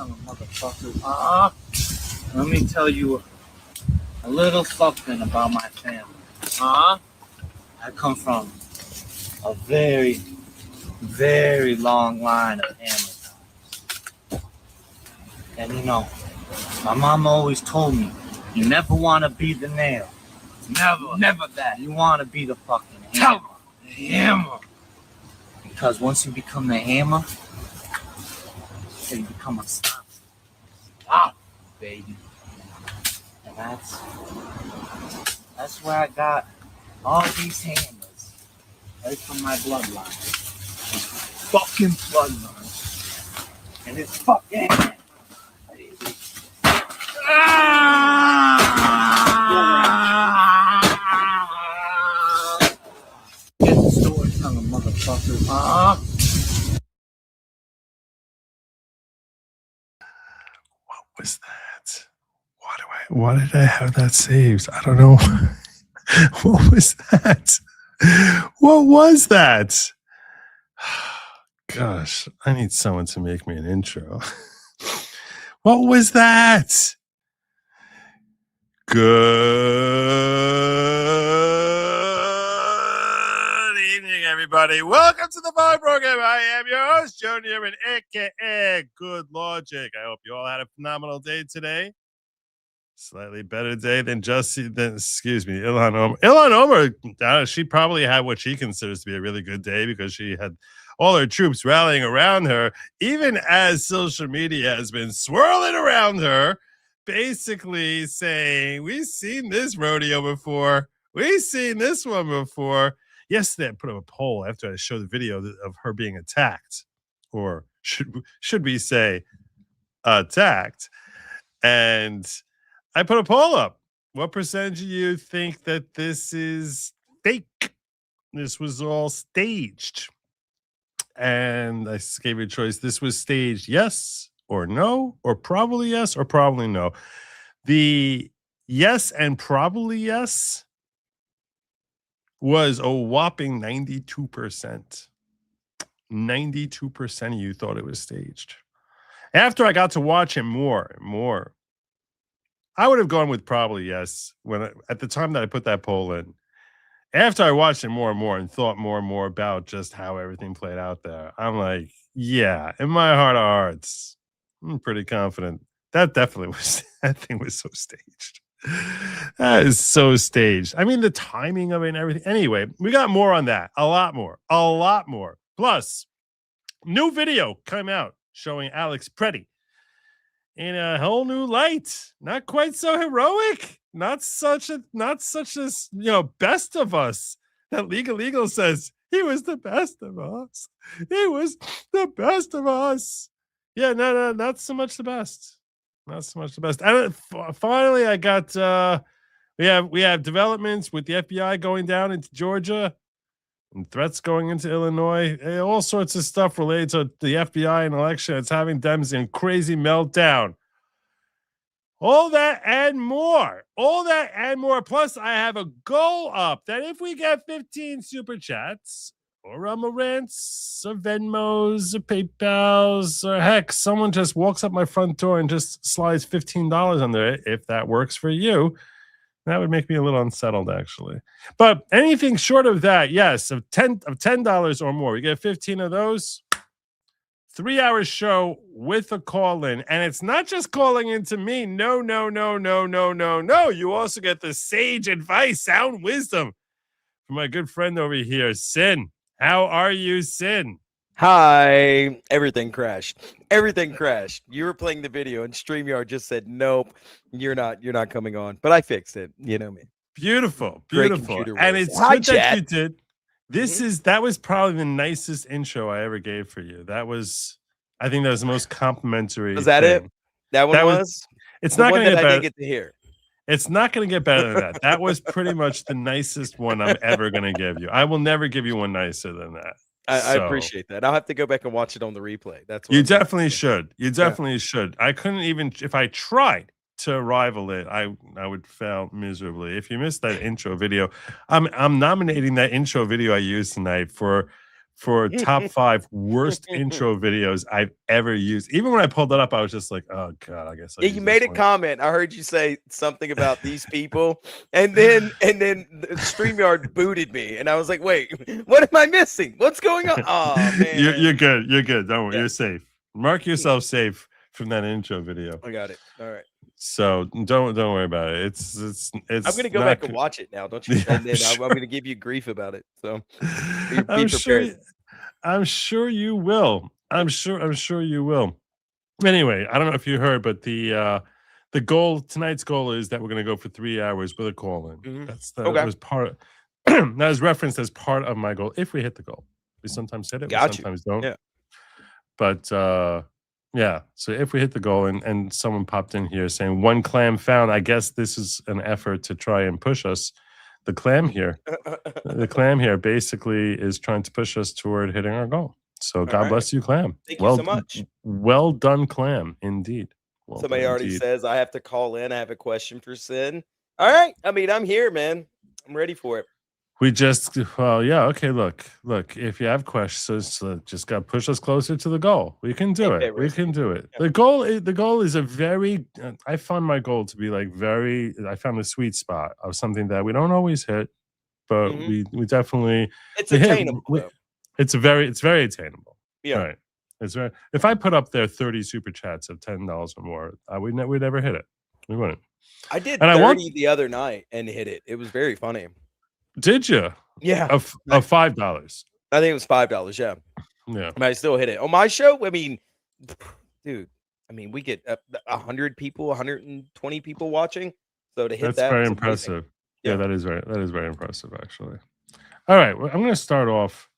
tongue of motherfuckers. Let me tell you a little something about my family. I come from a very, very long line of Hamiltons. And you know, my mom always told me, you never want to be the nail. Never that. You want to be the fucking hammer. The hammer. Because once you become the hammer, you become unstoppable. Stop, baby. And that's where I got all these hammers. Right from my bloodline. Fucking bloodline. And it's fucking hammer, baby. Get the story, tongue of motherfuckers. What was that? Why did I have that saved? I don't know. What was that? What was that? Gosh, I need someone to make me an intro. What was that? Good evening, everybody. Welcome to the Vibe Program. I am your host, Joe Newman, aka Good Lawgic. I hope you all had a phenomenal day today. Slightly better day than Ilhan Omar. Ilhan Omar, she probably had what she considers to be a really good day because she had all her troops rallying around her, even as social media has been swirling around her, basically saying, we've seen this rodeo before. We've seen this one before. Yesterday, I put up a poll after I showed the video of her being attacked, or should we say attacked, and I put a poll up. What percentage of you think that this is fake? This was all staged. And I gave you a choice. This was staged, yes or no, or probably yes or probably no. The yes and probably yes was a whopping 92%. 92% of you thought it was staged. After I got to watch him more and more, I would have gone with probably yes at the time that I put that poll in. After I watched it more and more and thought more and more about just how everything played out there, I'm like, yeah, in my heart of hearts, I'm pretty confident that definitely was, that thing was so staged. That is so staged. I mean, the timing of it and everything. Anyway, we got more on that. A lot more. Plus, new video came out showing Alex Pretti in a whole new light. Not quite so heroic. Not such as best of us. That Legal says he was the best of us. He was the best of us. Yeah, no, not so much the best. Not so much the best. Finally, I got we have developments with the FBI going down into Georgia and threats going into Illinois. All sorts of stuff related to the FBI and election. It's having Dems in crazy meltdown. All that and more. Plus, I have a goal up that if we get 15 super chats or Rants or Venmos or PayPals or heck, someone just walks up my front door and just slides $15 under it, if that works for you, that would make me a little unsettled, actually. But anything short of that, yes, of $10 or more, we get 15 of those. 3-hour show with a call-in. And it's not just calling in to me. No. You also get the sage advice, sound wisdom from my good friend over here, Sin. How are you, Sin? Hi. Everything crashed. You were playing the video and StreamYard just said, nope, you're not coming on. But I fixed it. You know me. Beautiful. And it's good that you did. That was probably the nicest intro I ever gave for you. I think that was the most complimentary. Was that thing. it? That was? It's not going to get better. I didn't get to hear. It's not going to get better than that. That was pretty much the nicest one I'm ever going to give you. I will never give you one nicer than that. I appreciate that. I'll have to go back and watch it on the replay. That's what you definitely should. You definitely should. I couldn't even, if I tried to rival it, I would fail miserably. If you missed that intro video, I'm nominating that intro video I used tonight for for top 5 worst intro videos I've ever used. Even when I pulled it up, I was just like, oh God, I guess I'll Yeah, use you made this a one. comment. I heard you say something about these people, and then StreamYard booted me, and I was like, "Wait, what am I missing? What's going on?" Oh man, You're good. You're good. Don't worry. Yeah. You're safe. Mark yourself safe from that intro video. I got it. All right, So don't worry about it. It's I'm gonna go not back and watch it now. Don't you? Yeah, And then I'm sure. gonna give you grief about it. So be I'm sure. prepared. I'm sure you will. I'm sure you will. Anyway, I don't know if you heard, but the tonight's goal is that we're going to go for 3 hours with a call in. Mhm. That Okay. was part. That was referenced as part of my goal. If we hit the goal, we sometimes hit it, we Got you. sometimes don't. Yeah. But yeah. So if we hit the goal, and someone popped in here saying 1 clam found, I guess this is an effort to try and push us. The clam here basically is trying to push us toward hitting our goal. So God right. bless you, clam. Thank you so much. Well done, clam. Indeed. Well Somebody done, already indeed. says I have to call in. I have a question for Sin. All right. I mean, I'm here, man. I'm ready for it. We just, well, yeah, okay. Look. If you have questions, just got to push us closer to the goal. We can do it. We can do it. Yeah. The goal is a very. I found my goal to be like very. I found the sweet spot of something that we don't always hit, but we definitely. It's attainable. It's very attainable. Yeah. Right. It's very. If I put up there 30 super chats of $10 or more, we'd never hit it. We wouldn't. I did And 30 the other night and hit it. It was very funny. Did you? Yeah. Of $5. I think it was $5. Yeah. Yeah. But I still hit it on my show. I mean, dude. I mean, we get 100 people, 120 people watching. So to hit That's that, very was impressive. amazing. Yeah, that is very impressive, actually. All right, well, I'm going to start off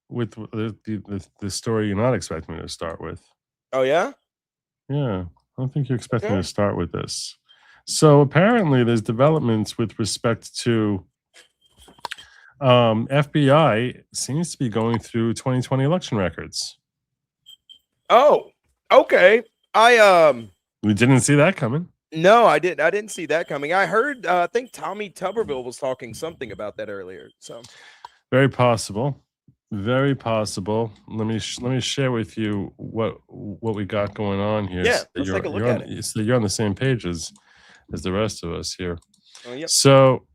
with the story you're not expecting me to start with. Oh yeah. Yeah, I don't think you're expecting me to start with this. So apparently, there's developments with respect to FBI seems to be going through 2020 election records. Oh, okay. We didn't see that coming. No, I didn't see that coming. I heard. I think Tommy Tuberville was talking something about that earlier. So very possible. Very possible. Let me share with you what we got going on here. Yeah, let's take a look at it. So you're on the same page as the rest of us here. Yep. So.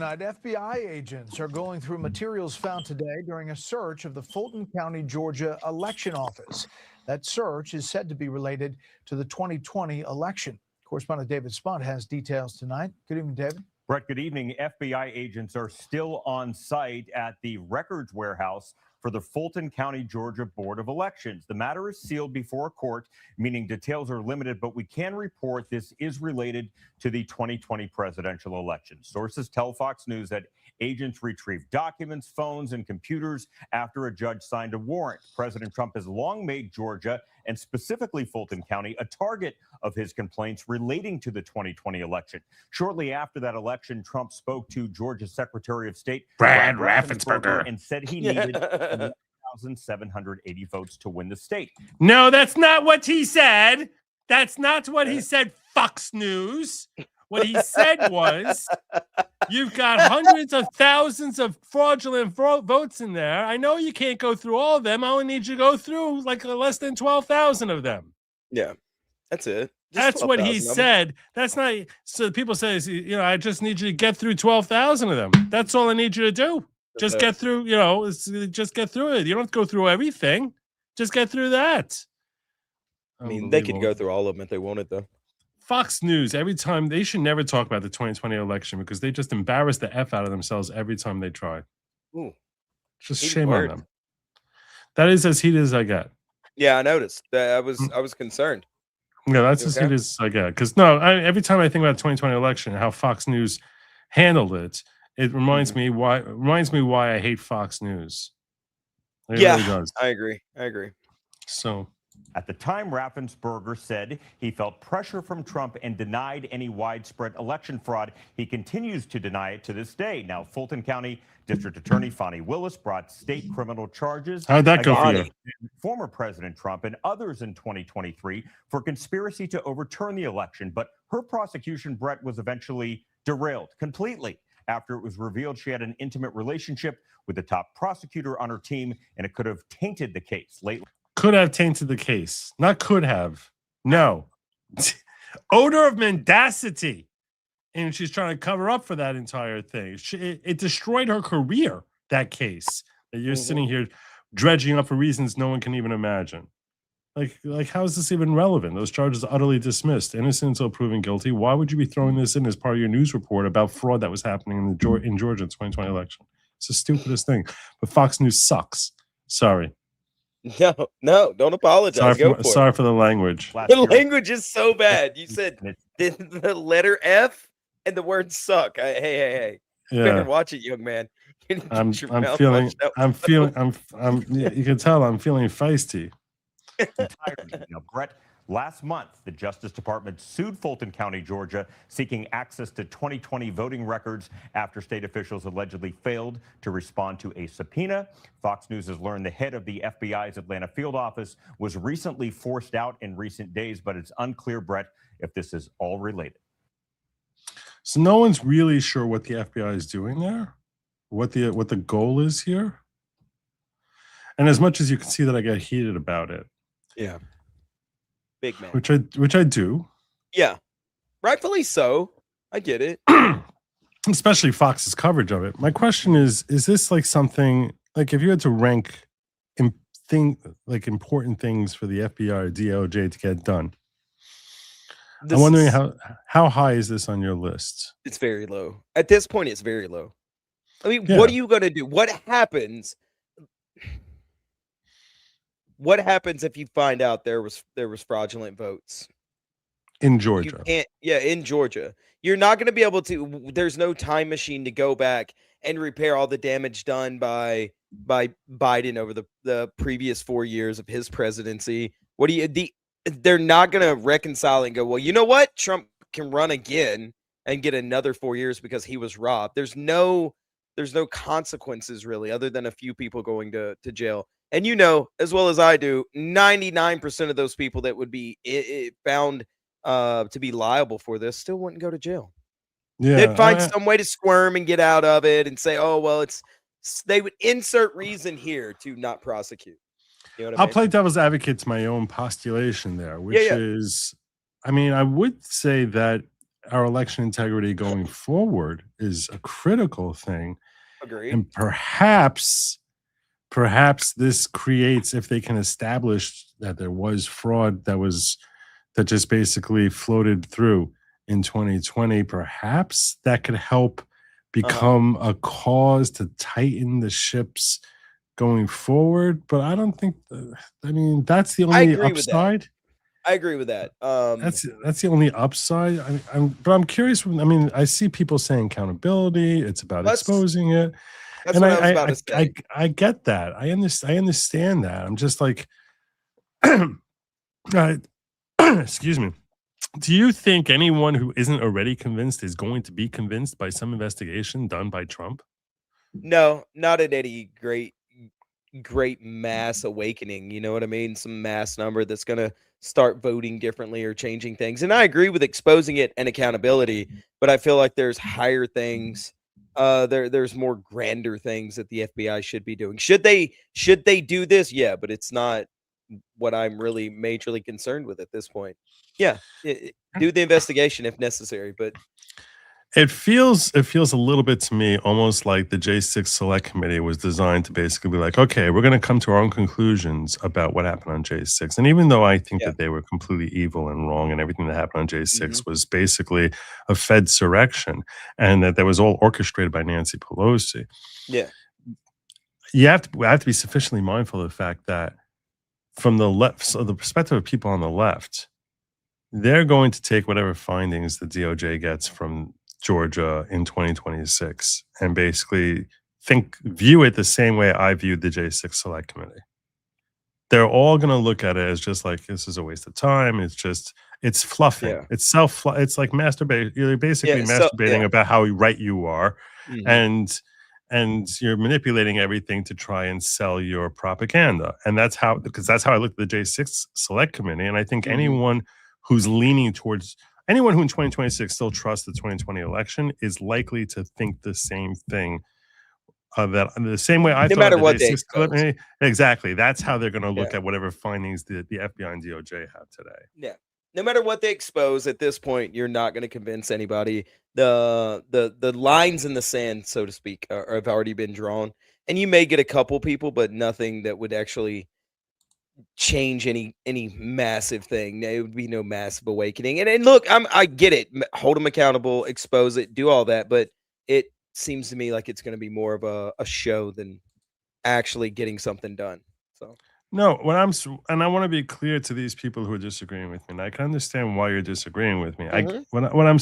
FBI agents are going through materials found today during a search of the Fulton County, Georgia election office. That search is said to be related to the 2020 election. Correspondent David Spunt has details tonight. Good evening, David. Brett, good evening. FBI agents are still on site at the records warehouse for the Fulton County, Georgia Board of Elections. The matter is sealed before a court, meaning details are limited, but we can report this is related to the 2020 presidential election. Sources tell Fox News that agents retrieved documents, phones, and computers after a judge signed a warrant. President Trump has long made Georgia, and specifically Fulton County, a target of his complaints relating to the 2020 election. Shortly after that election, Trump spoke to Georgia's Secretary of State, Brad Raffensperger, and said he needed 1,780 votes to win the state. No, that's not what he said. That's not what he said, Fox News. What he said was, you've got hundreds of thousands of fraudulent votes in there. I know you can't go through all of them. I only need you to go through like less than 12,000 of them. Yeah, that's it. That's what he said. That's not. So people say, I just need you to get through 12,000 of them. That's all I need you to do. Just get through, just get through it. You don't have to go through everything. Just get through that. I mean, they could go through all of them if they wanted, though. Fox News, every time, they should never talk about the 2020 election because they just embarrass the F out of themselves every time they try. Ooh, just shame on them. That is as heated as I get. Yeah, I noticed. I was concerned. Yeah, that's as heated as I get. Because every time I think about the 2020 election and how Fox News handled it, it reminds me why I hate Fox News. It really does. I agree. So. At the time, Raffensperger said he felt pressure from Trump and denied any widespread election fraud. He continues to deny it to this day. Now, Fulton County District Attorney Fani Willis brought state criminal charges. How'd that go for you? Former President Trump and others in 2023 for conspiracy to overturn the election. But her prosecution, Brett, was eventually derailed completely after it was revealed she had an intimate relationship with the top prosecutor on her team, and it could have tainted the case. Could have tainted the case. Not could have. No. Odor of mendacity. And she's trying to cover up for that entire thing. It destroyed her career, that case. That you're sitting here dredging up for reasons no one can even imagine. Like, how is this even relevant? Those charges are utterly dismissed. Innocent until proven guilty. Why would you be throwing this in as part of your news report about fraud that was happening in Georgia in 2020 election? It's the stupidest thing. But Fox News sucks. Sorry. No, don't apologize. Sorry for the language. The language is so bad. You said the letter F and the word suck. Hey. Yeah. Better watch it, young man. I'm feeling you can tell I'm feeling feisty. Now, Brett, last month, the Justice Department sued Fulton County, Georgia, seeking access to 2020 voting records after state officials allegedly failed to respond to a subpoena. Fox News has learned the head of the FBI's Atlanta field office was recently forced out in recent days, but it's unclear, Brett, if this is all related. So no one's really sure what the FBI is doing there, what the goal is here. And as much as you can see that I get heated about it. Yeah. Big man. Which I do. Yeah. Rightfully so. I get it. Especially Fox's coverage of it. My question is this like something, like if you had to rank important things for the FBI or DOJ to get done, I'm wondering how high is this on your list? It's very low. At this point, it's very low. I mean, what are you going to do? What happens? What happens if you find out there was fraudulent votes in Georgia? In Georgia. You're not going to be able to. There's no time machine to go back and repair all the damage done by Biden over the previous 4 years of his presidency. They're not going to reconcile and go, well, you know what? Trump can run again and get another 4 years because he was robbed. There's no consequences really, other than a few people going to jail. And you know, as well as I do, 99% of those people that would be found to be liable for this still wouldn't go to jail. Yeah, they'd find some way to squirm and get out of it and say, oh, well, they would insert reason here to not prosecute. You know what I mean? I'll play devil's advocate to my own postulation there, which is, I mean, I would say that our election integrity going forward is a critical thing. Agreed. And perhaps this creates, if they can establish that there was fraud that just basically floated through in 2020, perhaps that could help become a cause to tighten the ships going forward. But I don't think, I mean, that's the only upside. I agree with that. That's the only upside. But I'm curious. I mean, I see people saying accountability. It's about exposing it. That's and what I was about to say. I get that. I understand that. I'm just like, excuse me. Do you think anyone who isn't already convinced is going to be convinced by some investigation done by Trump? No, not at any great mass awakening. You know what I mean? Some mass number that's going to start voting differently or changing things. And I agree with exposing it and accountability, but I feel like there's higher things. There's more grander things that the FBI should be doing. Should they do this? Yeah, but it's not what I'm really majorly concerned with at this point. Yeah, do the investigation if necessary, but it feels a little bit to me almost like the J6 Select Committee was designed to basically be like, okay, we're going to come to our own conclusions about what happened on J6. And even though I think that they were completely evil and wrong and everything that happened on J6 was basically a Fed surrection and that was all orchestrated by Nancy Pelosi. Yeah. I have to be sufficiently mindful of the fact that from the left, so the perspective of people on the left, they're going to take whatever findings the DOJ gets from Georgia in 2026 and basically view it the same way I viewed the J6 Select Committee. They're all going to look at it as just like, this is a waste of time. It's fluffing. Yeah. It's it's like masturbate. You're basically masturbating about how right you are. And you're manipulating everything to try and sell your propaganda. And that's how I look at the J6 Select Committee. And I think anyone who's leaning towards anyone who in 2026 still trusts the 2020 election is likely to think the same thing. That the same way I No thought matter the what they Day 6 expose. calamity. Exactly. That's how they're going to look Yeah. at whatever findings the FBI and DOJ have today. Yeah. No matter what they expose at this point, you're not going to convince anybody. The lines in the sand, so to speak, have already been drawn, and you may get a couple people, but nothing that would actually change any massive thing. It would be no massive awakening. And look, I get it. Hold them accountable, expose it, do all that, but it seems to me like it's going to be more of a show than actually getting something done. So No, and I want to be clear to these people who are disagreeing with me. And I can understand why you're disagreeing with me. Mhm. What I'm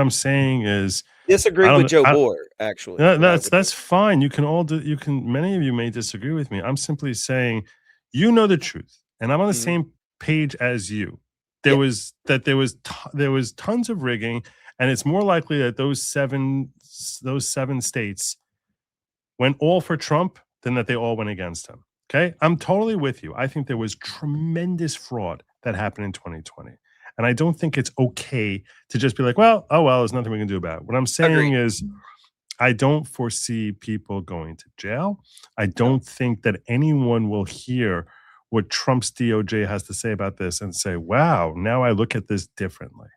saying is disagree with Joe Bohr. Actually, that's fine. You can all many of you may disagree with me. I'm simply saying, you know the truth, and I'm on the Mhm. same page as you. There was tons of rigging, and it's more likely that those seven states went all for Trump than that they all went against him. Okay, I'm totally with you. I think there was tremendous fraud that happened in 2020. And I don't think it's okay to just be like, well, there's nothing we can do about it. What I'm saying is, I don't foresee people going to jail. I don't think that anyone will hear what Trump's DOJ has to say about this and say, wow, now I look at this differently.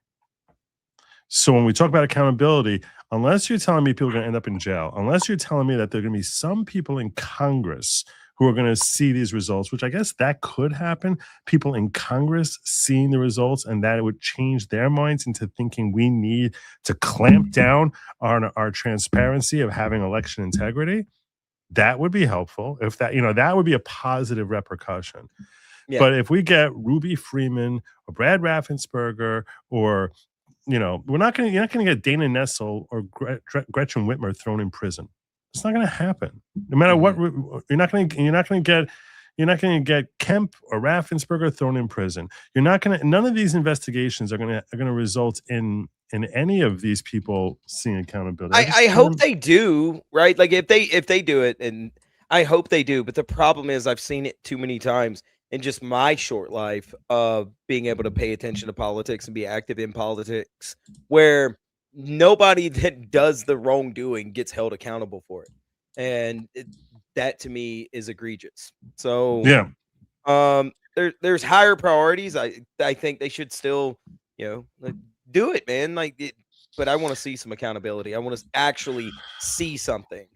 So when we talk about accountability, unless you're telling me people are going to end up in jail, unless you're telling me that there are going to be some people in Congress who are going to see these results, which I guess that could happen, people in Congress seeing the results, and that it would change their minds into thinking we need to clamp down on our transparency of having election integrity, that would be helpful. If that, that would be a positive repercussion. Yeah. But if we get Ruby Freeman or Brad Raffensperger or you're not going to get Dana Nessel or Gretchen Whitmer thrown in prison. It's not going to happen. No matter what, you're not going to get Kemp or Raffensperger thrown in prison. None of these investigations are going to result in any of these people seeing accountability. I hope they do, right? Like if they do it, and I hope they do. But the problem is, I've seen it too many times in just my short life of being able to pay attention to politics and be active in politics, where nobody that does the wrongdoing gets held accountable for it, and that to me is egregious. So yeah, there's higher priorities. I think they should still, do it, man. But I want to see some accountability. I want to actually see something.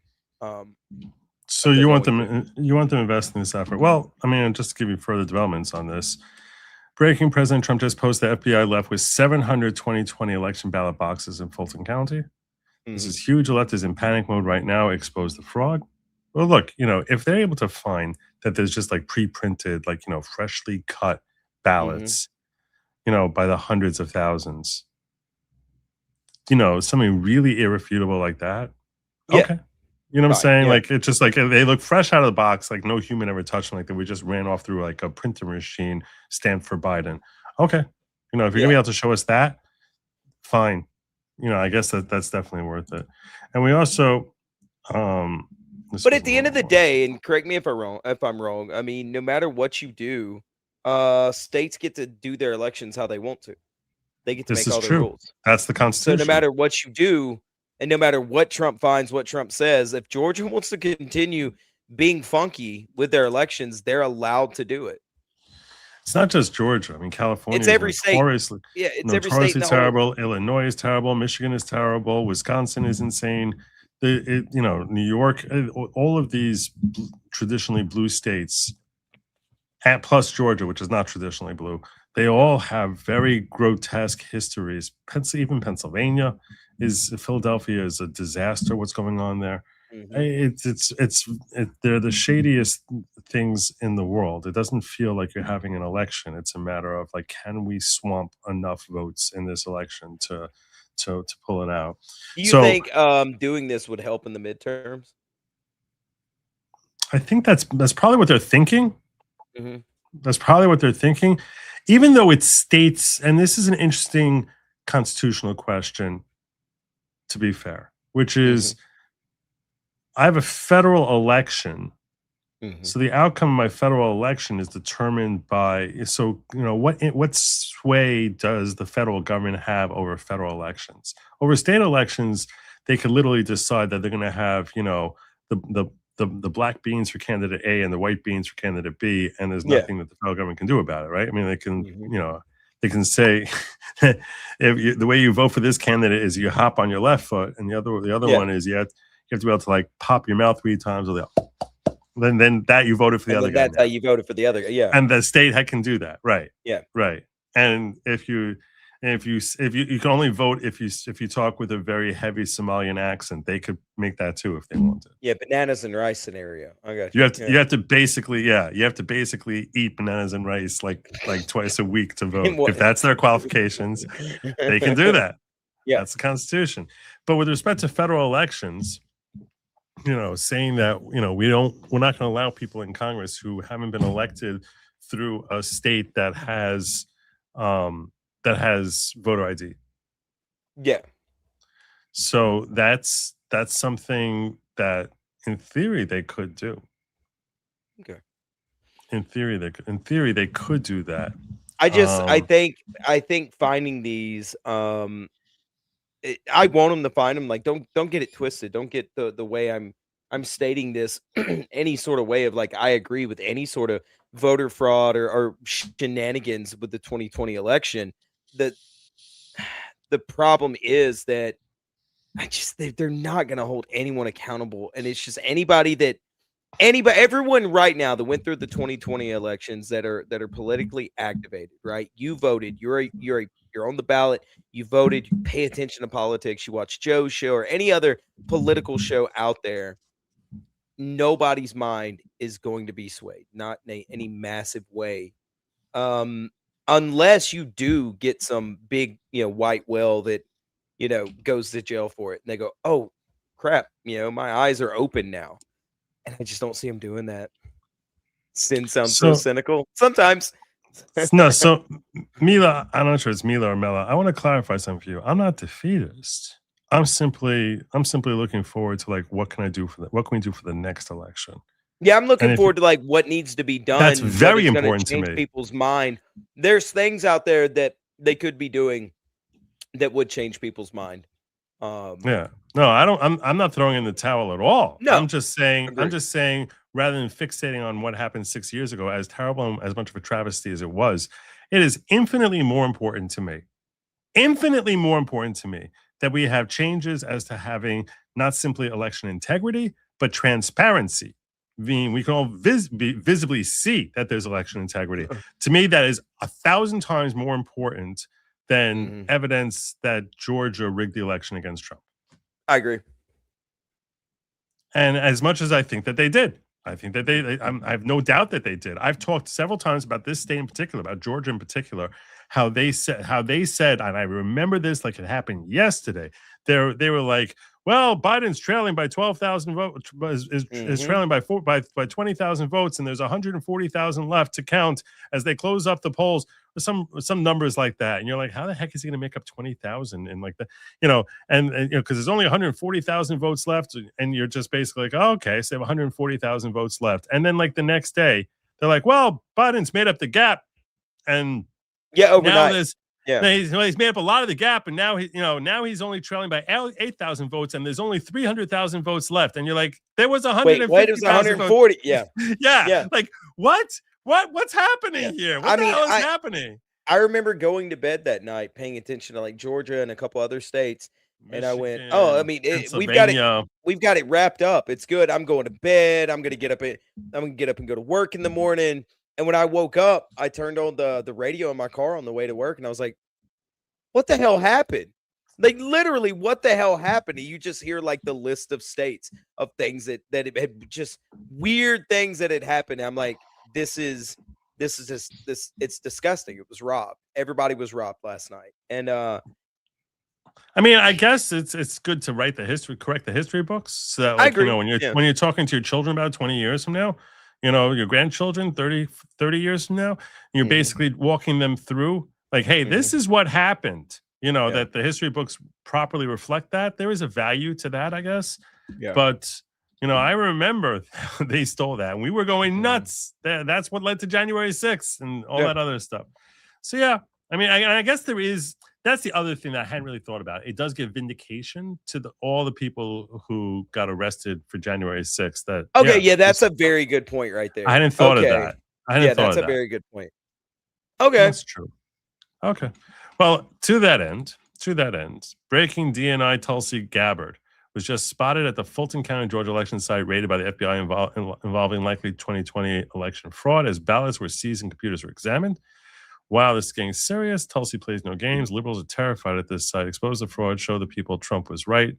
So you want them to invest in this effort? Well, I mean, just to give you further developments on this, breaking: President Trump just posted the FBI left with 700 2020 election ballot boxes in Fulton County. This is huge. The left is in panic mode right now. Expose the fraud. Well, look, if they're able to find that there's just like pre-printed, freshly cut ballots, by the hundreds of thousands, something really irrefutable like that. Yeah. Okay. You know what I'm saying? Yeah. Like, it's just like they look fresh out of the box, like no human ever touched them, like that we just ran off through like a printer machine stamped for Biden. Okay. If you're gonna be able to show us that, fine. I guess that's definitely worth it. And we also but at the end of the day, and correct me if I'm wrong, I mean, no matter what you do, states get to do their elections how they want to. They get to make all the rules. That's the Constitution. So no matter what you do, and no matter what Trump finds, what Trump says, if Georgia wants to continue being funky with their elections, they're allowed to do it. It's not just Georgia. I mean, California. It's every state. Yeah, it's every state. Notoriously terrible. Illinois is terrible. Michigan is terrible. Wisconsin is insane. New York. All of these traditionally blue states, and plus Georgia, which is not traditionally blue, they all have very grotesque histories. Even Pennsylvania Philadelphia is a disaster. What's going on there? They're the shadiest things in the world. It doesn't feel like you're having an election. It's a matter of like, can we swamp enough votes in this election to pull it out? Do you think doing this would help in the midterms? I think that's probably what they're thinking. That's probably what they're thinking, even though it states, and this is an interesting constitutional question, to be fair, which is, I have a federal election So the outcome of my federal election is determined by, so, you know, what sway does the federal government have over federal elections? Over state elections, they could literally decide that they're going to have, you know, the black beans for candidate A and the white beans for candidate B, and there's nothing that the federal government can do about it, right? I mean, they can, you know, they can say, the way you vote for this candidate is you hop on your left foot, and the other one is you have to be able to like pop your mouth 3 times, or then that you voted for the other guy. That's how you voted for the other guy. Yeah. And the state can do that. Right. Yeah. Right. And if you can only vote if you talk with a very heavy Somalian accent, they could make that too if they wanted. Yeah, bananas and rice scenario. I got you. You have to basically eat bananas and rice like twice a week to vote. If that's their qualifications, they can do that. Yeah. That's the Constitution. But with respect to federal elections, you know, saying that, you know, we're not going to allow people in Congress who haven't been elected through a state that has voter ID. Yeah. So that's something that in theory they could do. Okay. In theory they could do that. I think finding these I want them to find them. Like, don't get it twisted. Don't get the way I'm stating this any sort of way of like I agree with any sort of voter fraud or shenanigans with the 2020 election. The problem is that they're not going to hold anyone accountable, and it's just everyone right now that went through the 2020 elections that are politically activated, right? You voted. You're on the ballot. You voted. You pay attention to politics. You watch Joe's show or any other political show out there. Nobody's mind is going to be swayed, not in any massive way, unless you do get some big, you know, white whale that, you know, goes to jail for it, and they go, "Oh, crap! You know, my eyes are open now," and I just don't see them doing that. Sin sounds so cynical sometimes. No, so Mila, I'm not sure it's Mila or Mela. I want to clarify something for you. I'm not defeatist. I'm simply looking forward to like what can we do for the next election. Yeah, I'm looking forward to like what needs to be done. That's very important to me. People's mind. There's things out there that they could be doing that would change people's mind. Yeah. No, I don't. I'm not throwing in the towel at all. No, I'm just saying. Rather than fixating on what happened 6 years ago, as terrible and as much of a travesty as it was, it is infinitely more important to me that we have changes as to having not simply election integrity, but transparency. I mean, we can all visibly see that there's election integrity. To me, that is 1,000 times more important than evidence that Georgia rigged the election against Trump. I agree. And as much as I think that they did, I think that I have no doubt that they did. I've talked several times about this state in particular, about Georgia in particular, how they said, and I remember this like it happened yesterday. They were like, well, Biden's trailing by 12,000 votes, is trailing by 20,000 votes, and there's 140,000 left to count as they close up the polls. Some numbers like that, and you're like, how the heck is he going to make up 20,000? And like that, you know, and you know, because there's only 140,000 votes left, and you're just basically like, oh, okay, so they have 140,000 votes left, and then like the next day, they're like, well, Biden's made up the gap, and overnight. He's made up a lot of the gap, and now he's only trailing by 8,000 votes, and there's only 300,000 votes left, and you're like, there was 150,000. It was 140. Yeah. Like what? What's happening here? What the hell is happening? I remember going to bed that night, paying attention to like Georgia and a couple other states, Michigan, and I went, "Oh, I mean, we've got it wrapped up. It's good. I'm going to bed. I'm gonna get up and go to work in the morning." And when I woke up, I turned on the radio in my car on the way to work, and I was like, "What the hell happened?" Like literally, what the hell happened? And you just hear like the list of states of things that had just weird things that had happened. And I'm like, this is it's disgusting. It was robbed. Everybody was robbed last night. And I mean, I guess it's good to correct the history books, so that, like, you know, when you're talking to your children about 20 years from now, you know, your grandchildren 30 years from now, you're basically walking them through like, hey, this is what happened. You know, that the history books properly reflect that. There is a value to that, I guess. Yeah. But You know, I remember they stole that, and we were going nuts. That's what led to January 6th and all that other stuff. So yeah, I mean, I guess there is. That's the other thing that I hadn't really thought about. It does give vindication to all the people who got arrested for January 6th. That that's a very good point right there. I hadn't thought of that. That's a very good point. Okay, that's true. Okay, well, to that end, breaking DNI Tulsi Gabbard was just spotted at the Fulton County, Georgia election site raided by the FBI involving likely 2020 election fraud as ballots were seized and computers were examined. Wow, this is getting serious. Tulsi plays no games. Liberals are terrified at this site. Expose the fraud, show the people Trump was right.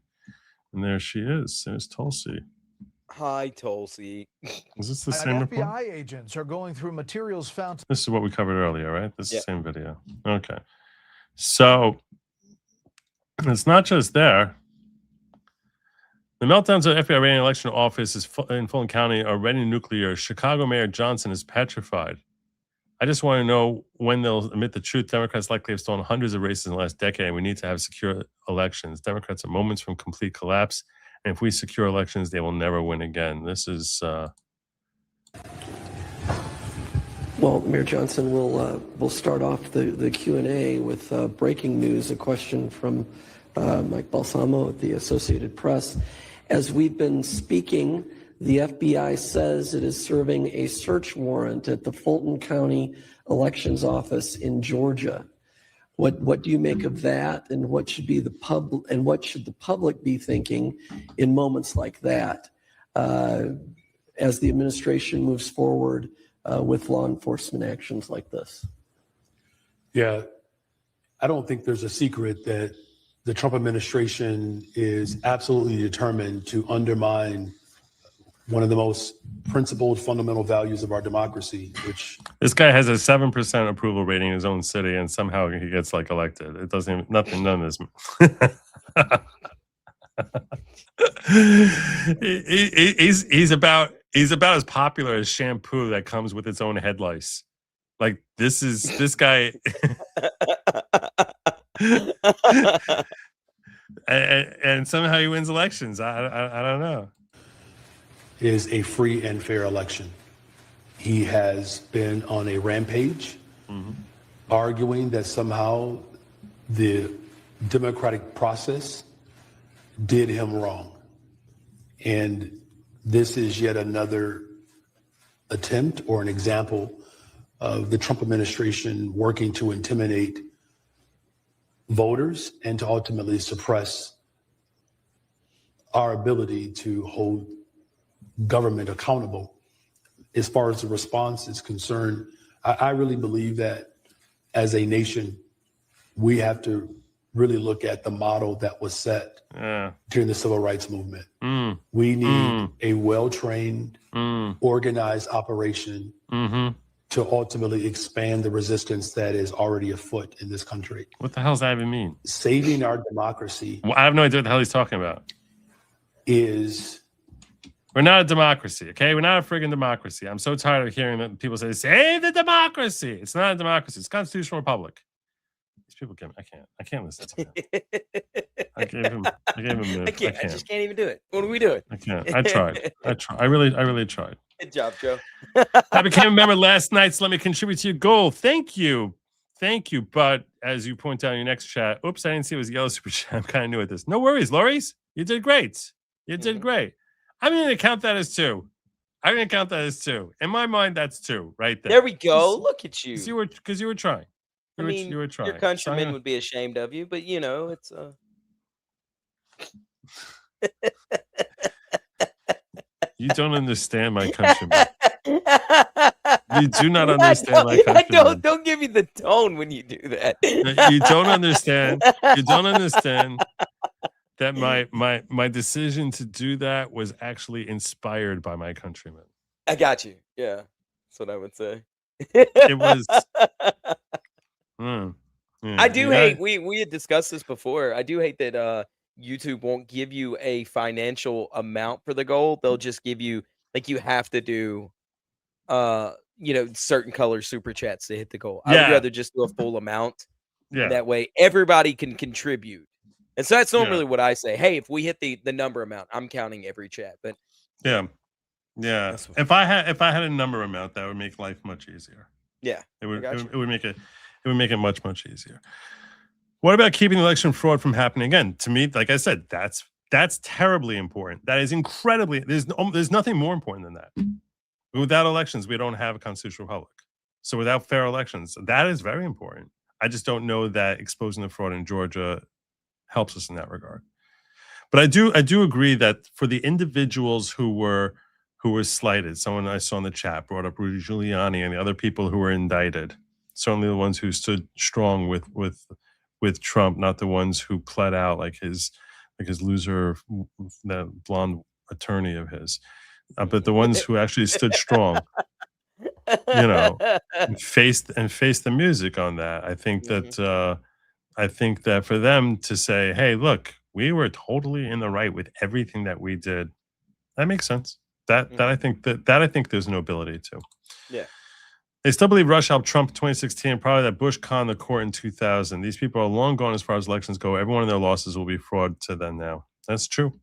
And there she is. There's Tulsi. Hi, Tulsi. Is this the same report? FBI agents are going through materials found. This is what we covered earlier, right? This is the same video. Okay. So it's not just there. The meltdowns of FBI raiding election offices in Fulton County are already nuclear. Chicago Mayor Johnson is petrified. I just want to know when they'll admit the truth. Democrats likely have stolen hundreds of races in the last decade, and we need to have secure elections. Democrats are moments from complete collapse, and if we secure elections, they will never win again. This is... Well, Mayor Johnson, we'll start off the Q&A with breaking news, a question from Mike Balsamo at the Associated Press. As we've been speaking, the FBI says it is serving a search warrant at the Fulton County Elections Office in Georgia. What do you make of that, and what should the public be thinking in moments like that as the administration moves forward with law enforcement actions like this? Yeah, I don't think there's a secret that the Trump administration is absolutely determined to undermine one of the most principled, fundamental values of our democracy, which... This guy has a 7% approval rating in his own city, and somehow he gets elected. It doesn't even, none of this. he's about as popular as shampoo that comes with its own head lice. Like this guy... and somehow he wins elections. I don't know. Is a free and fair election. He has been on a rampage, arguing that somehow the democratic process did him wrong. And this is yet another attempt or an example of the Trump administration working to intimidate voters and to ultimately suppress our ability to hold government accountable. As far as the response is concerned, I really believe that as a nation, we have to really look at the model that was set during the civil rights movement. We need a well-trained, organized operation to ultimately expand the resistance that is already afoot in this country. What the hell does that even mean? Saving our democracy. Well, I have no idea what the hell he's talking about. We're not a democracy, okay? We're not a friggin' democracy. I'm so tired of hearing that people say, save the democracy. It's not a democracy. It's a constitutional republic. These people I can't listen to him. I gave him I just can't even do it. What are we doing? I can't. I tried. I really tried. Good job, Joe. I became a member last night, so let me contribute to your goal. Thank you. But as you point out in your next chat, oops, I didn't see it was a yellow super chat. I'm kind of new at this. No worries, Loris. You did great. Great. I'm going to count that as two. In my mind, that's two right there. There we go. Look at you. Because you were trying. You were trying. Your countrymen would be ashamed of you, but it's You don't understand my countrymen. You do not understand my countrymen. Don't give me the tone when you do that. You don't understand. You don't understand that my decision to do that was actually inspired by my countrymen. I got you. Yeah, that's what I would say. It was. I do hate. We had discussed this before. I do hate that YouTube won't give you a financial amount for the goal. They'll just give you you have to do certain color super chats to hit the goal. I would rather just do a full amount. Yeah. That way everybody can contribute. And so that's normally what I say. Hey, if we hit the number amount, I'm counting every chat. But Yeah. Yeah. That's what- If I had a number amount, that would make life much easier. Yeah. It would gotcha. it would make it much, much easier. What about keeping election fraud from happening again? To me, like I said, that's terribly important. That is incredibly there's nothing more important than that. Without elections, we don't have a constitutional republic. So without fair elections, that is very important. I just don't know that exposing the fraud in Georgia helps us in that regard. But I do agree that for the individuals who were slighted, someone I saw in the chat brought up Rudy Giuliani and the other people who were indicted. Certainly the ones who stood strong with Trump, not the ones who pled out like his loser, that blonde attorney of his, but the ones who actually stood strong, you know, and faced the music on that. I think that for them to say, "Hey, look, we were totally in the right with everything that we did," that makes sense. That I think there's nobility to. Yeah. They still believe Russia helped Trump in 2016, probably that Bush conned the court in 2000. These people are long gone as far as elections go. Every one of their losses will be fraud to them now. That's true.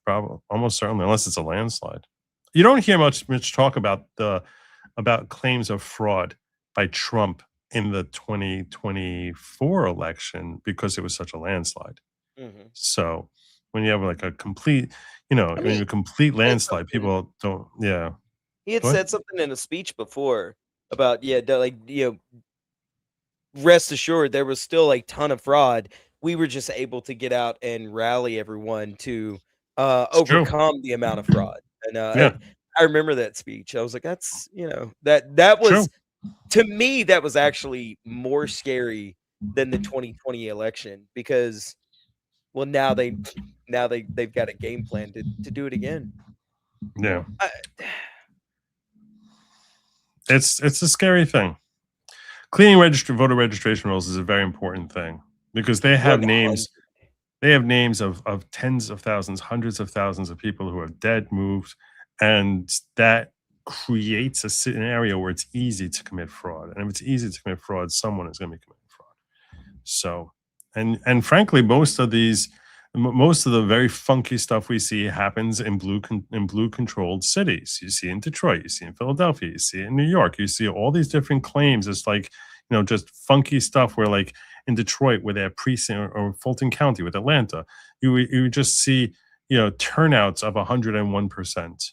Probably. Almost certainly, unless it's a landslide. You don't hear much talk about claims of fraud by Trump in the 2024 election because it was such a landslide. Mhm. So when you have like a complete, a complete landslide, people don't, yeah. He had Go ahead. said something in a speech before about, rest assured there was still a ton of fraud. We were just able to get out and rally everyone to It's true. overcome the amount of fraud. And Yeah. I remember that speech. I was like, that's, that was, True. to me, that was actually more scary than the 2020 election because, well, now they've got a game plan to do it again. Yeah. It's a scary thing. Cleaning voter registration rolls is a very important thing because they have names. They have names of tens of thousands, hundreds of thousands of people who are dead, moved, and that creates a scenario where it's easy to commit fraud. And if it's easy to commit fraud, someone is going to be committing fraud. So, and frankly, most of the very funky stuff we see happens in blue controlled cities. You see in Detroit, you see in Philadelphia, you see in New York, you see all these different claims. It's like, just funky stuff where like in Detroit where they have precinct or Fulton County with Atlanta, you just see, turnouts of 101%.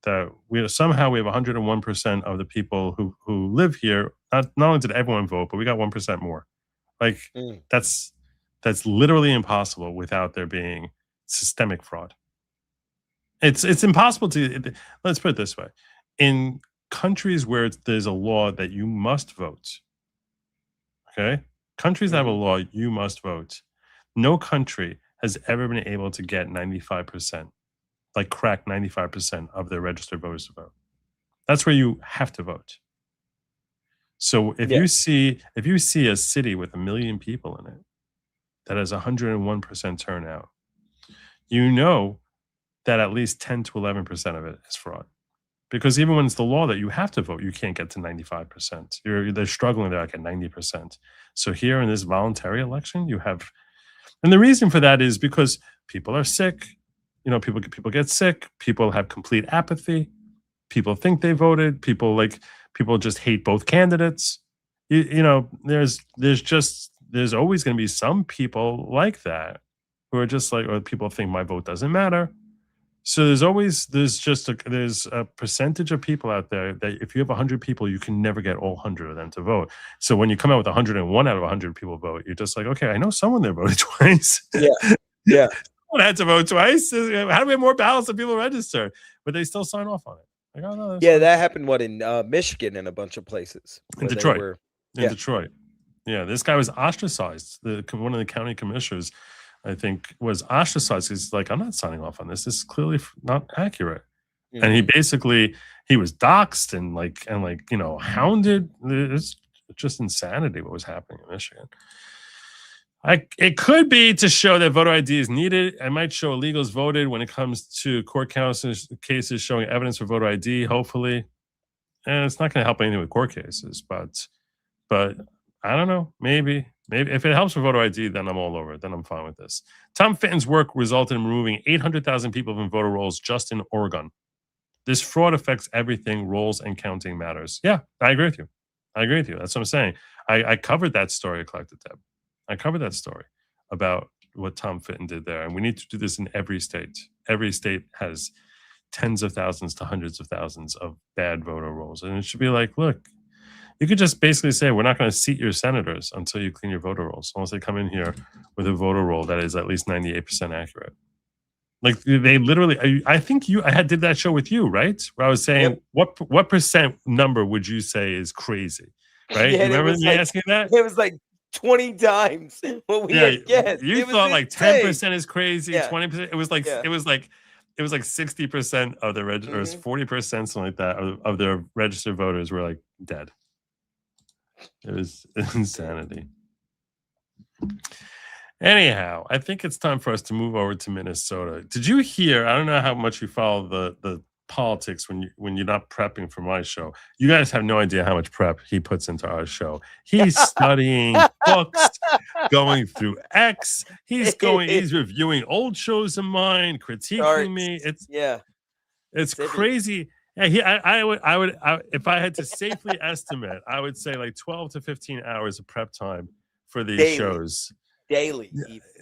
That somehow we have 101% of the people who live here. Not only did everyone vote, but we got 1% more. Like that's literally impossible without there being systemic fraud. It's impossible to. Let's put it this way: in countries where there's a law that you must vote, okay, countries that have a law you must vote. No country has ever been able to get 95%, like crack 95% of their registered voters to vote. That's where you have to vote. So if you see a city with 1 million people in it that has 101% turnout, you know that at least 10 to 11% of it is fraud. Because even when it's the law that you have to vote, you can't get to 95%. They're struggling there like at 90%. So here in this voluntary election, you have, and the reason for that is because people are sick. People get sick. People have complete apathy. People think they voted. People just hate both candidates. There's always going to be some people like that who are just like, or people think my vote doesn't matter. So there's a percentage of people out there that if you have 100 people, you can never get all 100 of them to vote. So when you come out with 101 out of 100 people vote, you're just like, okay, I know someone there voted twice. Yeah. Someone had to vote twice. How do we have more ballots than people register? But they still sign off on it. Like, oh, no, Yeah, that happened in Michigan and a bunch of places. In Detroit. Detroit. Yeah, this guy was ostracized. One of the county commissioners, I think, was ostracized. He's like, I'm not signing off on this. This is clearly not accurate. Mm-hmm. And he was doxxed and hounded. It's just insanity what was happening in Michigan. It could be to show that voter ID is needed. It might show illegals voted when it comes to court cases showing evidence for voter ID, hopefully. And it's not going to help anything with court cases, but I don't know. Maybe if it helps with voter ID, then I'm all over it. Then I'm fine with this. Tom Fitton's work resulted in removing 800,000 people from voter rolls just in Oregon. This fraud affects everything. Rolls and counting matters. Yeah, I agree with you. That's what I'm saying. I covered that story at Collective Tab. I covered that story about what Tom Fitton did there. And we need to do this in every state. Every state has tens of thousands to hundreds of thousands of bad voter rolls. And it should be like, look, you could just basically say, we're not going to seat your senators until you clean your voter rolls, unless they come in here with a voter roll that is at least 98% accurate. Like they literally, I think I did that show with you, right? Where I was saying, what percent number would you say is crazy, right? Yeah, you remember me asking that? It was like 20 times what we had guessed. You thought like 10% is crazy, 20%. It was like 60% of the or 40%, something like that, of the registered voters were like dead. It was insanity. Anyhow, I think it's time for us to move over to Minnesota. Did you hear? I don't know how much you follow the politics when you're not prepping for my show. You guys have no idea how much prep he puts into our show. He's studying books, going through X. He's reviewing old shows of mine, critiquing me. It's crazy. Yeah, I would if I had to safely estimate, I would say like 12 to 15 hours of prep time for these shows. Daily.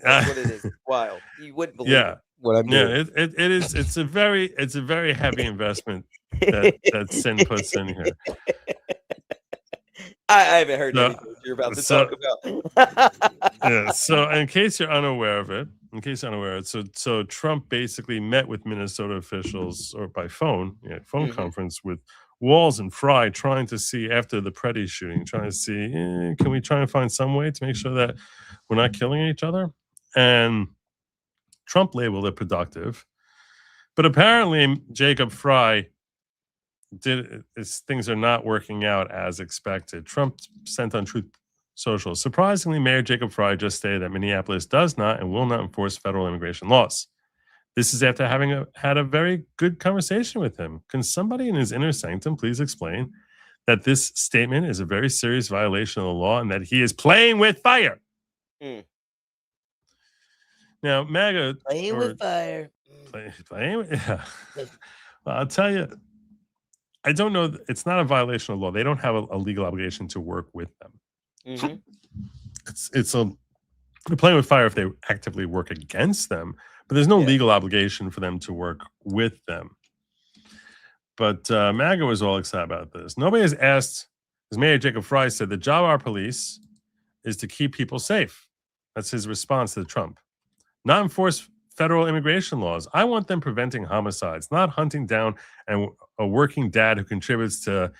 That's what it is. It's wild. You wouldn't believe what I'm doing. Yeah, it is. It's a very heavy investment that Sin puts in here. I haven't heard anything you're about to talk about. So in case you're unaware of it, so Trump basically met with Minnesota officials or by phone, conference with Walz and Fry, trying to see after the Pretti shooting, trying to see can we try and find some way to make sure that we're not killing each other. And Trump labeled it productive, but apparently Jacob Fry things are not working out as expected. Trump sent on Truth Social, surprisingly, Mayor Jacob Fry just stated that Minneapolis does not and will not enforce federal immigration laws. This is after having had a very good conversation with him. Can somebody in his inner sanctum please explain that this statement is a very serious violation of the law and that he is playing with fire? Now, MAGA... Playing with fire. Well, I'll tell you, I don't know. It's not a violation of law. They don't have a legal obligation to work with them. They're playing with fire if they actively work against them, but there's no legal obligation for them to work with them. But MAGA was all excited about this. Nobody has asked, as Mayor Jacob Fry said, the job of our police is to keep people safe. That's his response to Trump. Not enforce federal immigration laws. I want them preventing homicides, not hunting down a working dad who contributes to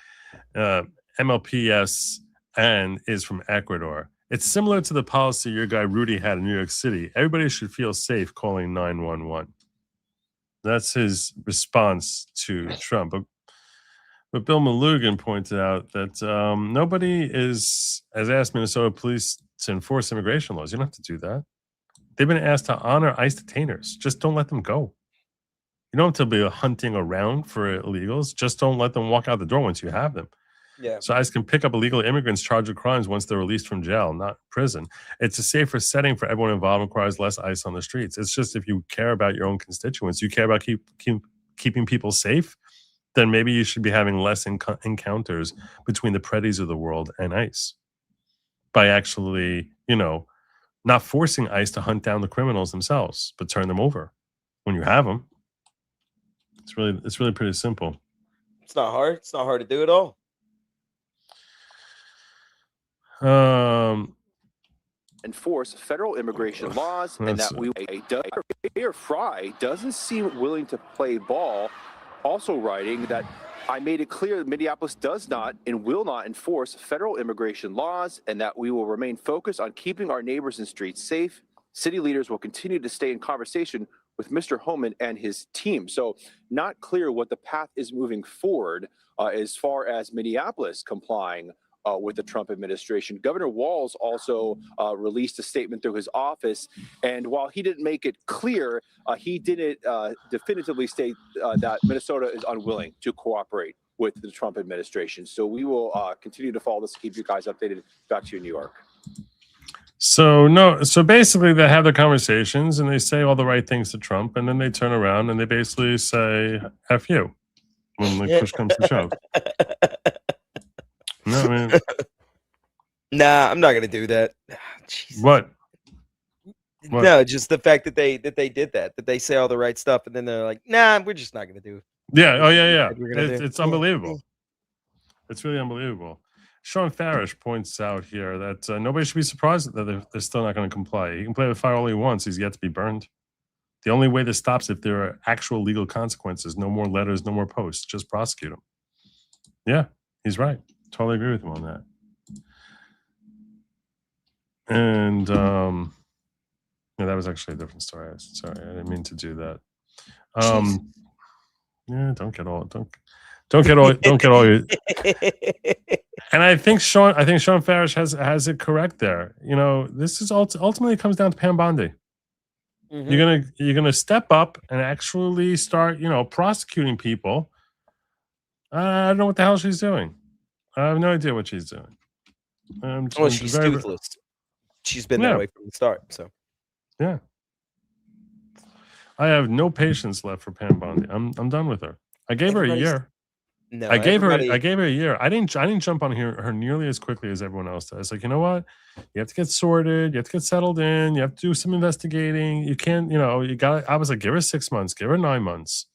MLPS and is from Ecuador. It's similar to the policy your guy Rudy had in New York City. Everybody should feel safe calling 911. That's his response to Trump. But Bill Malugin pointed out that nobody has asked Minnesota police to enforce immigration laws. You don't have to do that. They've been asked to honor ICE detainers. Just don't let them go. You don't have to be hunting around for illegals. Just don't let them walk out the door once you have them. Yeah. So ICE can pick up illegal immigrants charged with crimes once they're released from jail, not prison. It's a safer setting for everyone involved and requires less ICE on the streets. It's just if you care about your own constituents, you care about keeping people safe, then maybe you should be having less encounters between the Prettis of the world and ICE by actually, not forcing ICE to hunt down the criminals themselves, but turn them over when you have them. It's really pretty simple. It's not hard. It's not hard to do at all. Enforce federal immigration laws, and that Mayor Fry doesn't seem willing to play ball. Also writing that I made it clear that Minneapolis does not and will not enforce federal immigration laws, and that we will remain focused on keeping our neighbors and streets safe. City leaders will continue to stay in conversation with Mr. Homan and his team. So not clear what the path is moving forward as far as Minneapolis complying with the Trump administration. Governor Walz also released a statement through his office, and while he didn't make it clear, he didn't definitively state that Minnesota is unwilling to cooperate with the Trump administration. So we will continue to follow this and keep you guys updated. Back to you in New York. So basically they have their conversations and they say all the right things to Trump, and then they turn around and they basically say, F you. when like push comes to shove. No, I mean, Nah, I'm not gonna do that. Jesus. what? No, just the fact that they did that they say all the right stuff, and then they're like, nah, we're just not gonna do it. Yeah. Oh, yeah. We're gonna do. It's unbelievable. It's really unbelievable. Sean Farish points out here that nobody should be surprised that they're still not going to comply. He can play with fire all he wants. He's yet to be burned. The only way this stops if there are actual legal consequences. No more letters, no more posts. Just prosecute him. Yeah, he's right. Totally agree with him on that. And yeah, that was actually a different story. Sorry, I didn't mean to do that. Yeah, don't get all your. And I think Sean Farish has it correct there. You know, this is ultimately comes down to Pam Bondi. Mhm. You're gonna step up and actually start, prosecuting people. I don't know what the hell she's doing. I have no idea what she's doing. Well, she's toothless. She's been that way from the start. So yeah, I have no patience left for Pam Bondi. I'm done with her. I gave her a year. No, I gave her a year. I didn't jump on her nearly as quickly as everyone else does. Like, you know what? You have to get sorted. You have to get settled in. You have to do some investigating. You can't, you got. I was like, give her 6 months. Give her 9 months.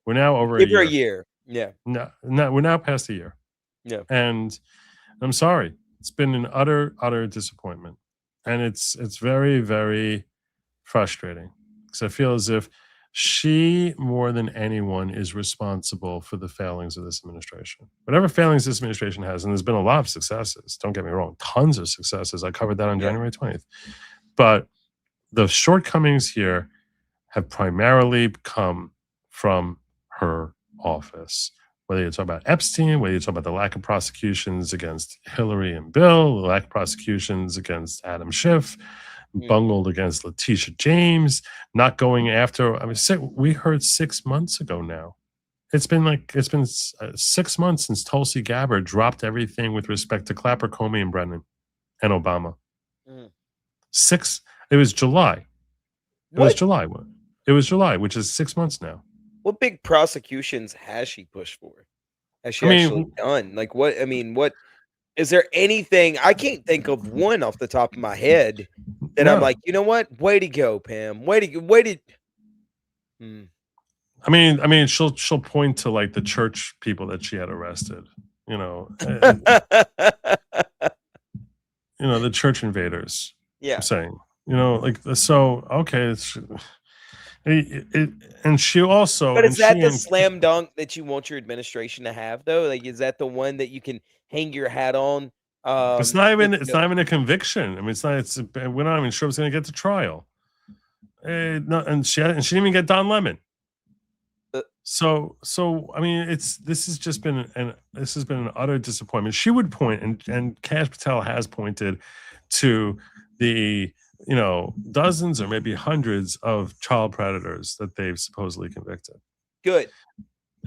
We're now over give a year. her a year. Yeah. No, we're now past a year. Yeah. And I'm sorry. It's been an utter disappointment, and it's very, very frustrating because I feel as if she, more than anyone, is responsible for the failings of this administration. Whatever failings this administration has, and there's been a lot of successes, don't get me wrong, tons of successes. I covered that on January 20th. But the shortcomings here have primarily come from her office. Whether you talk about Epstein, whether you talk about the lack of prosecutions against Hillary and Bill, the lack of prosecutions against Adam Schiff, bungled against Letitia James, not going after. I mean, we heard 6 months ago now. It's been 6 months since Tulsi Gabbard dropped everything with respect to Clapper, Comey, and Brennan, and Obama. It was July. It was July, which is 6 months now. What big prosecutions has she pushed for? Has she actually done? Like what? I mean, what? Is there anything? I can't think of one off the top of my head that I'm like, you know what? Way to go, Pam. Way to go. I mean, she'll point to like the church people that she had arrested. The church invaders. Yeah. I'm saying, okay. And she also. But is that the slam dunk that you want your administration to have, though? Like, is that the one that you can hang your hat on? It's not even a conviction. I mean, we're not even sure it's going to get to trial. And she didn't even get Don Lemon. So I mean, this has been an utter disappointment. She would point, and Kash Patel has pointed to the dozens or maybe hundreds of child predators that they've supposedly convicted. Good.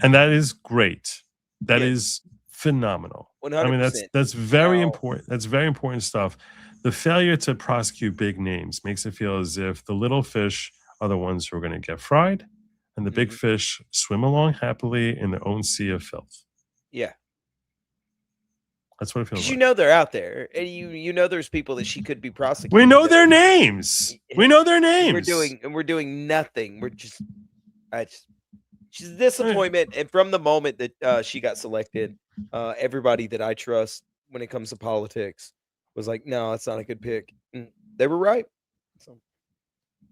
And that is great. That is phenomenal. 100%. I mean, that's very important. That's very important stuff. The failure to prosecute big names makes it feel as if the little fish are the ones who are going to get fried, and the big fish swim along happily in their own sea of filth. Yeah. That's what it feels like. They're out there, and you know there's people that she could be prosecuting. We know their names. We know their names. We're doing nothing. She's a disappointment, and from the moment that she got selected, everybody that I trust when it comes to politics was like, no, that's not a good pick. And they were right. So.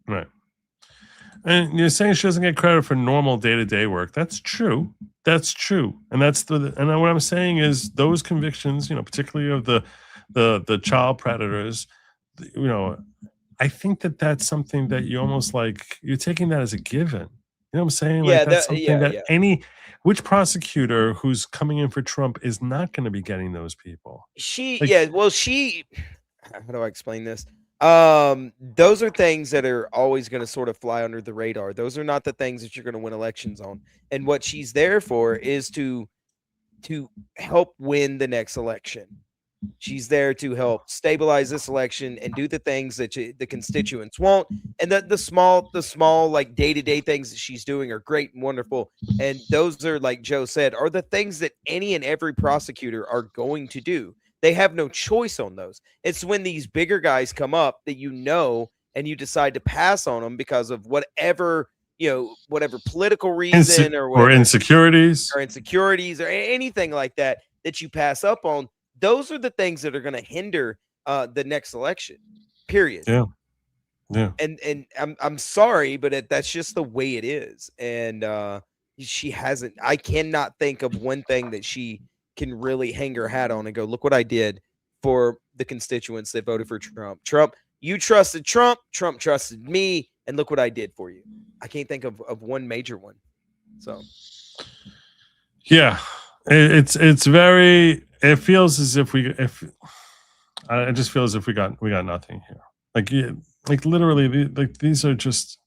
Right. And you're saying she doesn't get credit for normal day-to-day work. That's true. That's true. And what I'm saying is those convictions, particularly of the child predators, I think that's something that you almost like you're taking that as a given. You know what I'm saying? Like that's something which prosecutor who's coming in for Trump is not going to be getting those people. How do I explain this? Those are things that are always going to sort of fly under the radar. Those are not the things that you're going to win elections on. And what she's there for is to help win the next election. She's there to help stabilize this election and do the things that the constituents want. And the small like day-to-day things that she's doing are great and wonderful. And those are, like Joe said, are the things that any and every prosecutor are going to do. They have no choice on those. It's when these bigger guys come up that and you decide to pass on them because of whatever political reason or insecurities or anything like that you pass up on. Those are the things that are going to hinder the next election, period. Yeah. And I'm sorry, but that's just the way it is. And I cannot think of one thing that she can really hang her hat on and go, look what I did for the constituents that voted for Trump. You trusted Trump trusted me, and look what I did for you. I can't think of one major one. So yeah, it's very, it feels as if I just feel as if we got nothing here. Like literally, like these are just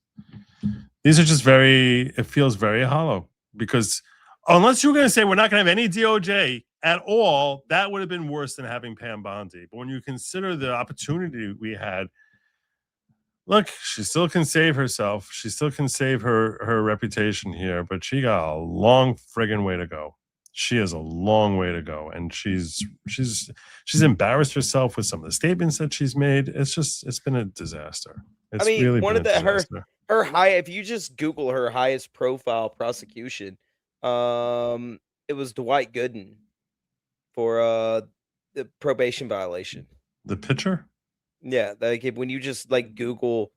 very, it feels very hollow, because unless you were going to say we're not going to have any DOJ at all, that would have been worse than having Pam Bondi. But when you consider the opportunity we had, look, she still can save herself. She still can save her reputation here, but she got a long friggin' way to go. She has a long way to go, and she's embarrassed herself with some of the statements that she's made. It's been a disaster. It's really one been of a disaster. her high. If you just Google her highest profile prosecution, it was Dwight Gooden for the probation violation. The pitcher? Yeah, like when you just like Google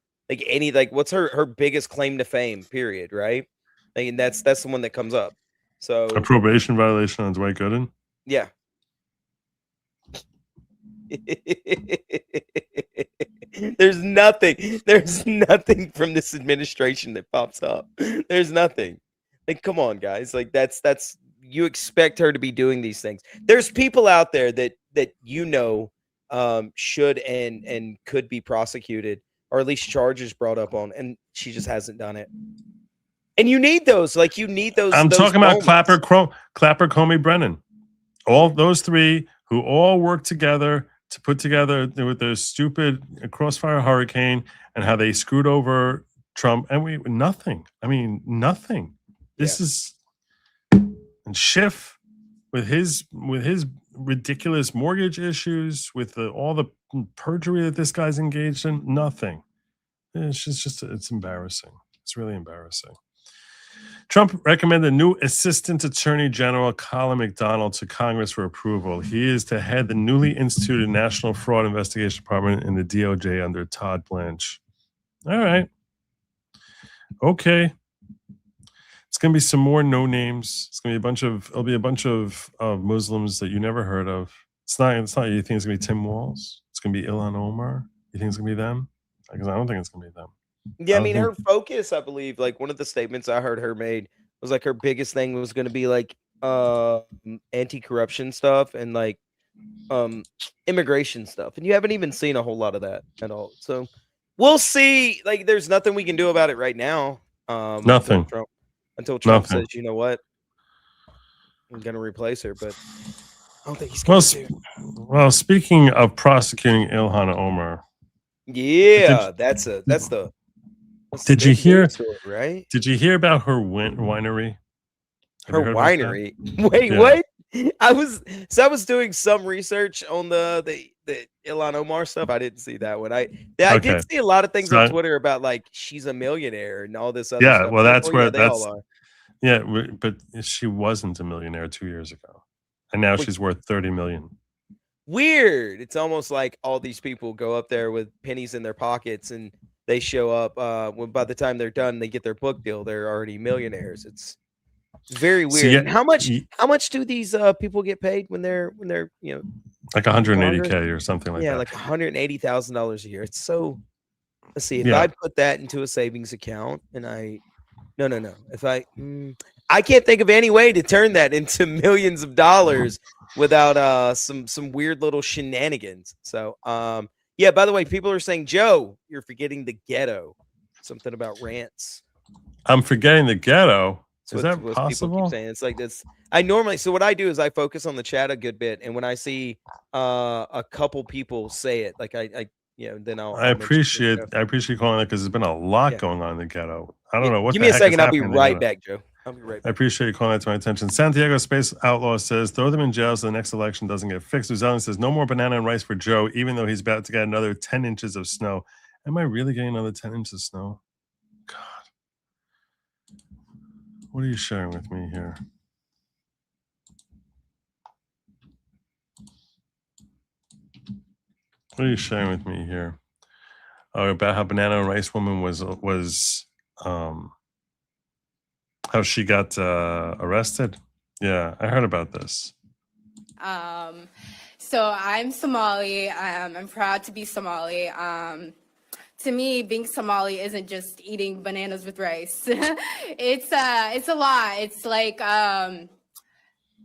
what's her biggest claim to fame, period, right? Like, and that's the one that comes up. So a probation violation on Dwight Gooden? Yeah. There's nothing from this administration that pops up. There's nothing. Like, come on, guys. Like, that's you expect her to be doing these things. There's people out there that should and could be prosecuted, or at least charges brought up on, and she just hasn't done it. And you need those. Like, you need those. I'm talking moments. about Clapper, Comey, Brennan. All those three who all worked together to put together with their stupid Crossfire Hurricane and how they screwed over Trump. And nothing. I mean, nothing. This is, and Schiff with his ridiculous mortgage issues, with all the perjury that this guy's engaged in, nothing. It's embarrassing. It's really embarrassing. Trump recommended new Assistant Attorney General Colin McDonald to Congress for approval. He is to head the newly instituted National Fraud Investigation Department in the DOJ under Todd Blanche. All right. Okay. It's going to be some more no names. It's going to be it'll be a bunch of Muslims that you never heard of. It's not, you think it's going to be Tim Walz? It's going to be Ilhan Omar? You think it's going to be them? Because I don't think it's going to be them. Yeah, I mean, her focus, I believe, like one of the statements I heard her made was like her biggest thing was going to be like anti-corruption stuff and like immigration stuff. And you haven't even seen a whole lot of that at all. So we'll see. Like, there's nothing we can do about it right now. Nothing. Until Trump says, you know what? I'm going to replace her, but I don't think he's going to. Well, speaking of prosecuting Ilhan Omar. Yeah, that's did you hear? Story, right? Did you hear about her winery? Her winery. Wait, what? I was doing some research on the Ilhan Omar stuff. I didn't see that one. I did see a lot of things on Twitter about like she's a millionaire and all this other stuff. Yeah, well, that's where they all are. Yeah, but she wasn't a millionaire 2 years ago, and now she's worth $30 million. Weird. It's almost like all these people go up there with pennies in their pockets and they show up when by the time they're done, they get their book deal, they're already millionaires. It's very weird. So, how much do these people get paid when they're like 180K or something like that? Yeah, like $180,000 a year. It's so. Let's see. If I put that into a savings account and no. If I can't think of any way to turn that into millions of dollars without some weird little shenanigans. So yeah, by the way, people are saying, Joe, you're forgetting the ghetto. Something about rants. I'm forgetting the ghetto. Is that What people possible? keep saying. It's like this. I normally, so what I do is I focus on the chat a good bit, and when I see a couple people say it, like I then I'll I mention it. appreciate calling that because there's been a lot Yeah. going on in the ghetto. I don't know what Give the me a heck second. is I'll be happening in the right ghetto. back, Joe. I'll be right I back. appreciate you calling that to my attention. Santiago Space Outlaw says, throw them in jail so the next election doesn't get fixed. Uzelian says, no more banana and rice for Joe, even though he's about to get another 10 inches of snow. Am I really getting another 10 inches of snow? God. What are you sharing with me here? What are you sharing with me here? Oh, about how Banana and Rice Woman was how she got arrested. Yeah, I heard about this. So I'm Somali. I'm proud to be Somali. To me, being Somali isn't just eating bananas with rice. It's a lot. It's like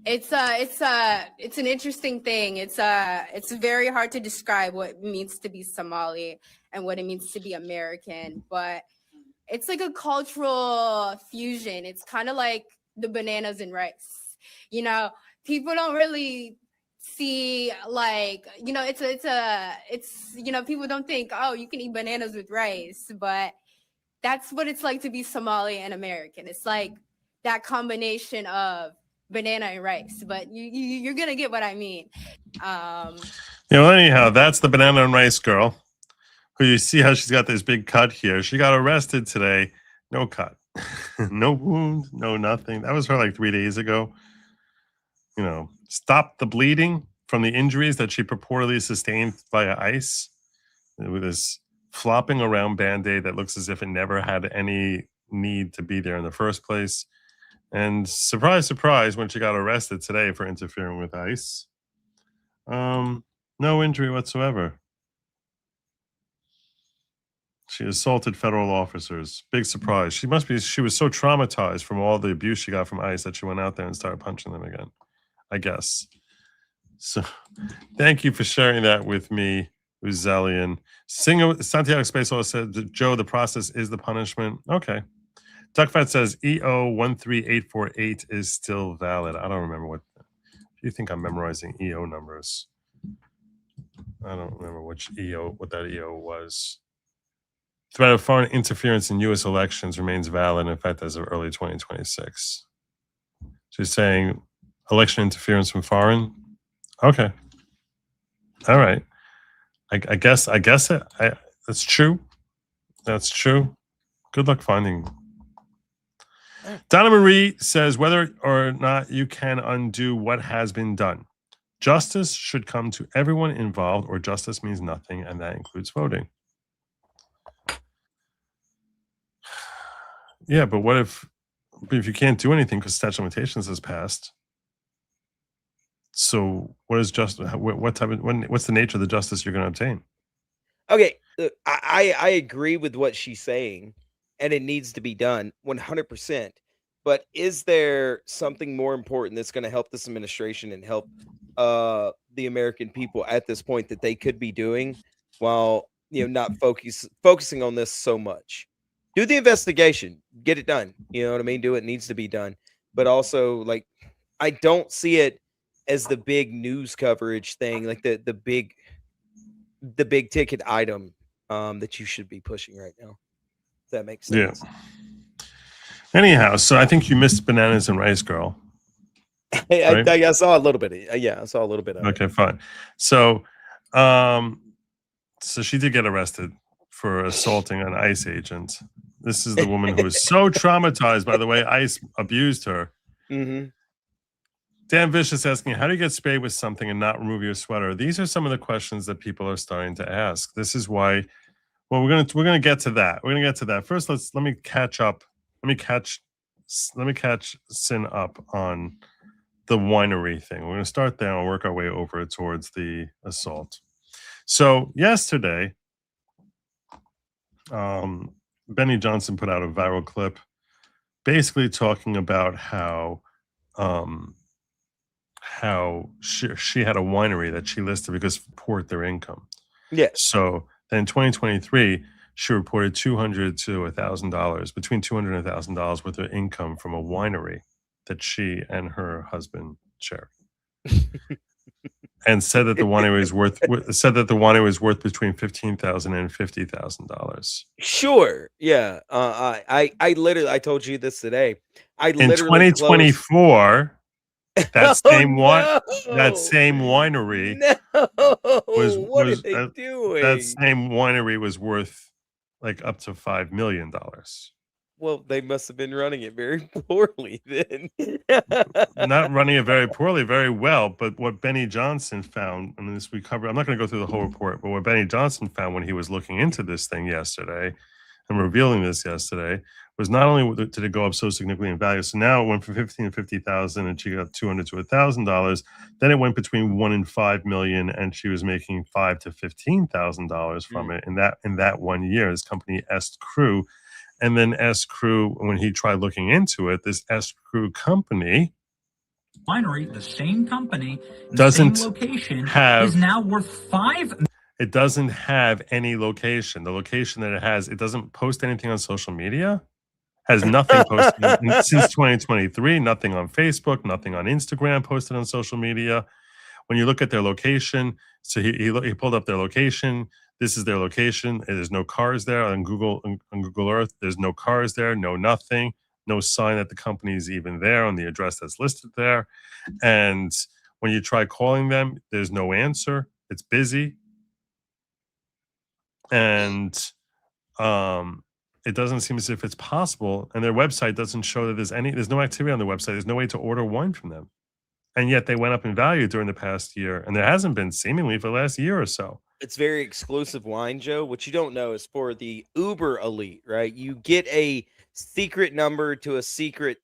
it's an interesting thing. It's very hard to describe what it means to be Somali and what it means to be American, but it's like a cultural fusion. It's kind of like the bananas and rice. You know, people don't really see, like, you know, it's you know, people don't think, oh, you can eat bananas with rice, but that's what it's like to be Somali and American. It's like that combination of banana and rice, but you're gonna get what I mean. Anyhow, that's the Banana and Rice girl, who you see how she's got this big cut here. She got arrested today. No cut, no wound, no nothing. That was her like 3 days ago. Stop the bleeding from the injuries that she purportedly sustained via ice, with this flopping around Band-Aid that looks as if it never had any need to be there in the first place. And surprise, surprise, when she got arrested today for interfering with ICE, no injury whatsoever. She assaulted federal officers. Big surprise. She was so traumatized from all the abuse she got from ICE that she went out there and started punching them again, I guess. So thank you for sharing that with me, Uzelian. Santiago Space said, Joe, the process is the punishment. Okay. Duckfat says EO13848 is still valid. I don't remember what. If you think I'm memorizing EO numbers, I don't remember what that EO was. Threat of foreign interference in U.S. elections remains valid, in fact, as of early 2026. She's saying election interference from foreign. Okay. All right. I guess that's true. That's true. Good luck finding. Donna Marie says, whether or not you can undo what has been done, justice should come to everyone involved, or justice means nothing, and that includes voting. Yeah, but what if you can't do anything because statute of limitations has passed? So what is what's the nature of the justice you're going to obtain? Okay, I agree with what she's saying, and it needs to be done 100%. But is there something more important that's going to help this administration and help the American people at this point that they could be doing while not focusing on this so much? Do the investigation, get it done. You know what I mean? Do it needs to be done. But also, like, I don't see it as the big news coverage thing, like the big ticket item that you should be pushing right now. If that makes sense. Yeah. Anyhow, so I think you missed Bananas and Rice Girl. Right? I saw a little bit. I saw a little bit of it. Okay, fine. So, so she did get arrested for assaulting an ICE agent. This is the woman who was so traumatized by the way ICE abused her. Mm-hmm. Dan Vicious asking, how do you get sprayed with something and not remove your sweater? These are some of the questions that people are starting to ask. This is why. Well, we're gonna get to that. We're gonna get to that. First, let me catch up. Let me catch Sin up on the winery thing. We're gonna start there and work our way over towards the assault. So yesterday, Benny Johnson put out a viral clip, basically talking about how she had a winery that she listed because to support their income. Yeah. So then in 2023, she reported $200 to $1,000, between $200 and $1,000 worth of income from a winery that she and her husband share. And said that the winery was worth between $15,000 and $50,000. Sure. Yeah. I literally, I told you this today. I In literally 2024, that same no! that same winery No, was what was are they doing? that same winery was worth like up to $5 million. Well, they must have been running it very poorly then. Not running it very poorly, very well. But what Benny Johnson found, I'm not going to go through the whole report, but what Benny Johnson found when he was looking into this thing yesterday and revealing this yesterday was not only did it go up so significantly in value, so now it went from 15 to 50,000, and she got $200 to $1,000. Then it went between $1 and $5 million, and she was making $5,000 to $15,000 from it in that 1 year. This company S Crew. And then S Crew, when he tried looking into it, this S Crew company winery, the same company, doesn't same location, have, is now worth $5. It doesn't have any location. The location that it has, it doesn't post anything on social media. Has nothing posted since 2023. Nothing on Facebook. Nothing on Instagram posted on social media. When you look at their location, so he pulled up their location. This is their location. There's no cars there on Google Earth. There's no cars there. No nothing. No sign that the company is even there on the address that's listed there. And when you try calling them, there's no answer. It's busy. And it doesn't seem as if it's possible. And their website doesn't show that there's no activity on the website. There's no way to order wine from them. And yet they went up in value during the past year. And there hasn't been seemingly for the last year or so. It's very exclusive wine, Joe. What you don't know is for the uber elite, right? You get a secret number to a secret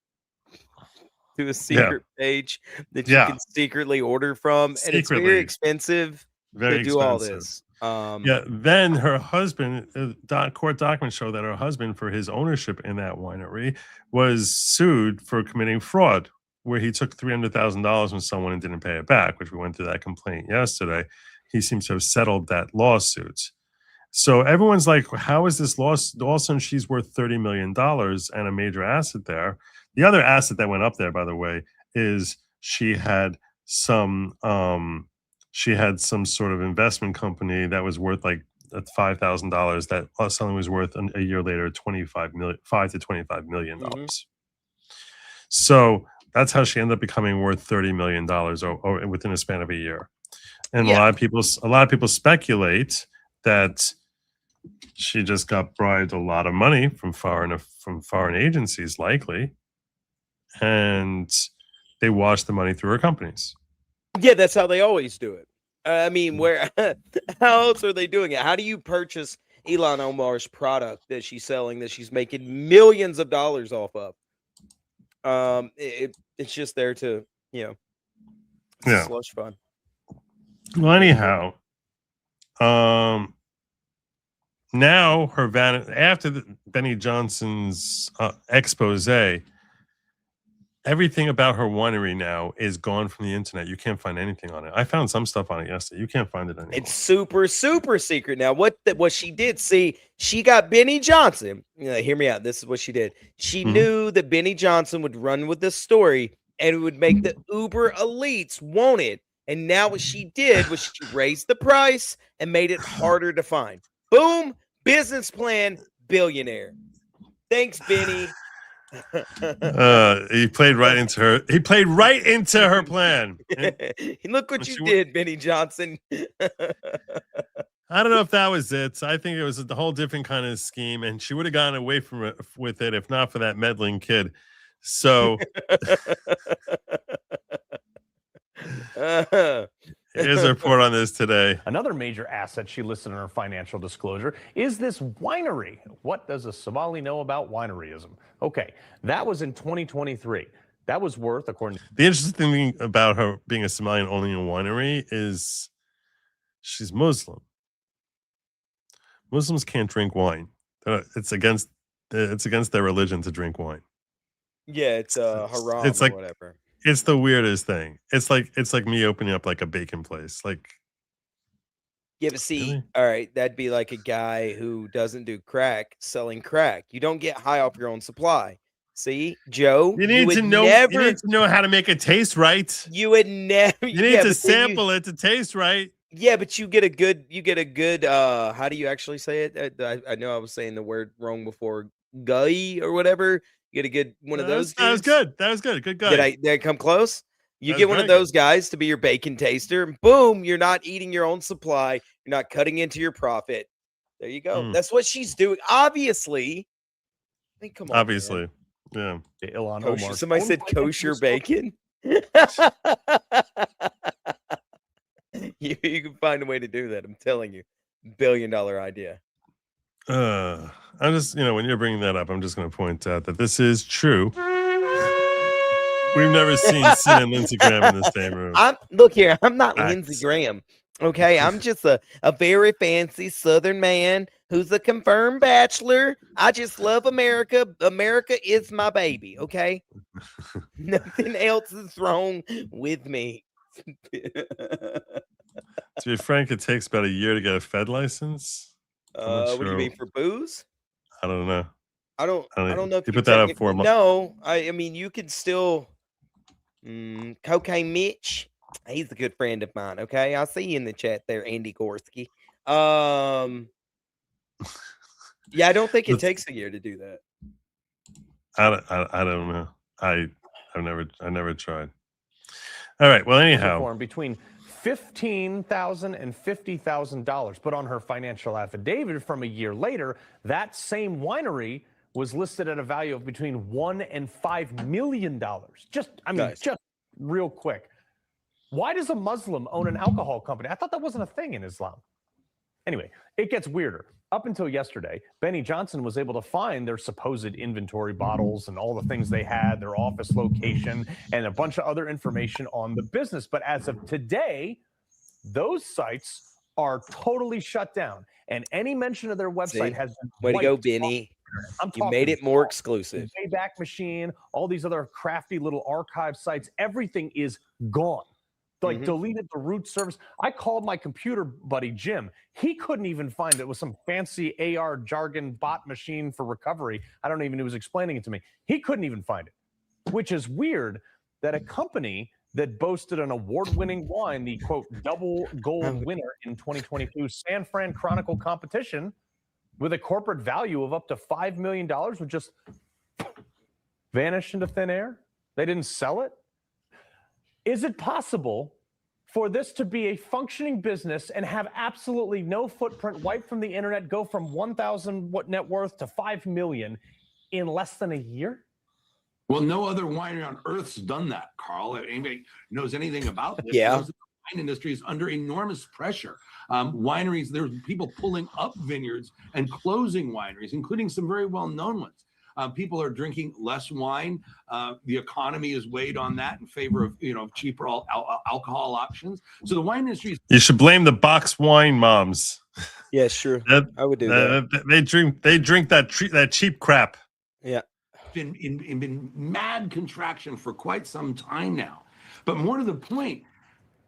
page that you can secretly order from. And it's very expensive to do all this. Then her husband, court documents show that her husband, for his ownership in that winery, was sued for committing fraud, where he took $300,000 from someone and didn't pay it back, which we went through that complaint yesterday. He seems to have settled that lawsuit. So everyone's like, how is this lawsuit? All of a sudden, she's worth $30 million and a major asset there. The other asset that went up there, by the way, is she had some sort of investment company that was worth like $5,000 that suddenly was worth a year later $5 to $25 million. So that's how she ended up becoming worth $30 million or within a span of a year. And a lot of people speculate that she just got bribed a lot of money from foreign agencies, likely, and they washed the money through her companies. Yeah, that's how they always do it. I mean, how else are they doing it? How do you purchase Ilhan Omar's product that she's selling, that she's making millions of dollars off of? It's just there to, slush fund. Well, anyhow, now her vanity, after Benny Johnson's expose, everything about her winery now is gone from the internet. You can't find anything on it. I found some stuff on it yesterday. You can't find it anymore. It's super, super secret now. What she did, see, she got Benny Johnson. Hear me out. This is what she did. She knew that Benny Johnson would run with this story and it would make the uber elites want it. And now what she did was she raised the price and made it harder to find. Boom, business plan, billionaire. Thanks, Benny. He played right into her. He played right into her plan. Look what you did, Benny Johnson. I don't know if that was it. I think it was a whole different kind of scheme, and she would have gotten away from it with it if not for that meddling kid. So here's a report on this today. Another major asset she listed in her financial disclosure is this winery. What does a Somali know about wineryism? Okay, that was in 2023. That was worth, according to... The interesting thing about her being a Somali and owning a winery is she's Muslim. Muslims can't drink wine. It's against their religion to drink wine. Yeah, it's haram it's like, or whatever. It's the weirdest thing. It's like me opening up like a bacon place. Like, Yeah, but see, Really? all right, that'd be like a guy who doesn't do crack selling crack. You don't get high off your own supply. See, Joe, You need to know. You need to know how to make it taste right. You would never. You need to sample it to taste right. Yeah, but you get a good. How do you actually say it? I know I was saying the word wrong before. Guy or whatever. You get a good one of those. That was good. That was good. Good guy. Did I come close? You That get was one of very those guys to be your bacon taster. And boom, you're not eating your own supply. You're not cutting into your profit. There you go. That's what she's doing. Obviously. I mean, come on. Obviously. Man. Yeah. Ilhan Kosher. Omar. Somebody said kosher bacon. You can find a way to do that. I'm telling you. $1 billion idea. I'm just, when you're bringing that up, I'm just going to point out that this is true. We've never seen Sin and Lindsey Graham in the same room. Look here, I'm not Facts. Lindsey Graham. Okay, I'm just a very fancy Southern man who's a confirmed bachelor. I just love America. America is my baby. Okay, nothing else is wrong with me. To be frank, it takes about a year to get a Fed license. What do you mean for booze? I don't know. I don't know if you put that up for a month. No, I mean you can still. Cocaine Mitch, he's a good friend of mine. Okay, I'll see you in the chat there, Andy Gorski. Yeah, I don't think it takes a year to do that. I don't know. I never tried. All right. Well, anyhow, between $15,000 and $50,000, but on her financial affidavit from a year later, that same winery was listed at a value of between $1 and $5 million. Just real quick. Why does a Muslim own an alcohol company? I thought that wasn't a thing in Islam. Anyway, it gets weirder. Up until yesterday, Benny Johnson was able to find their supposed inventory bottles and all the things they had, their office location, and a bunch of other information on the business. But as of today, those sites are totally shut down. And any mention of their website has been way to go, Benny. You made it more exclusive. Wayback Machine, all these other crafty little archive sites, everything is gone. Like deleted the root service. I called my computer buddy Jim. He couldn't even find it. It was some fancy AR jargon bot machine for recovery. I don't even know. He was explaining it to me. He couldn't even find it, which is weird that a company that boasted an award-winning wine, the quote double gold winner in 2022 San Fran Chronicle competition, with a corporate value of up to $5 million, would just vanish into thin air. They didn't sell it. Is it possible for this to be a functioning business and have absolutely no footprint, wiped from the internet, go from 1,000 net worth to 5 million in less than a year? Well, no other winery on earth's done that, Carl. If anybody knows anything about this, yeah. The wine industry is under enormous pressure. Wineries, there's people pulling up vineyards and closing wineries, including some very well-known ones. People are drinking less wine. The economy is weighed on that in favor of cheaper alcohol options. So the wine industry is. You should blame the box wine moms. Yeah, sure. I would do that. They drink that cheap crap. Yeah. Been mad contraction for quite some time now. But more to the point,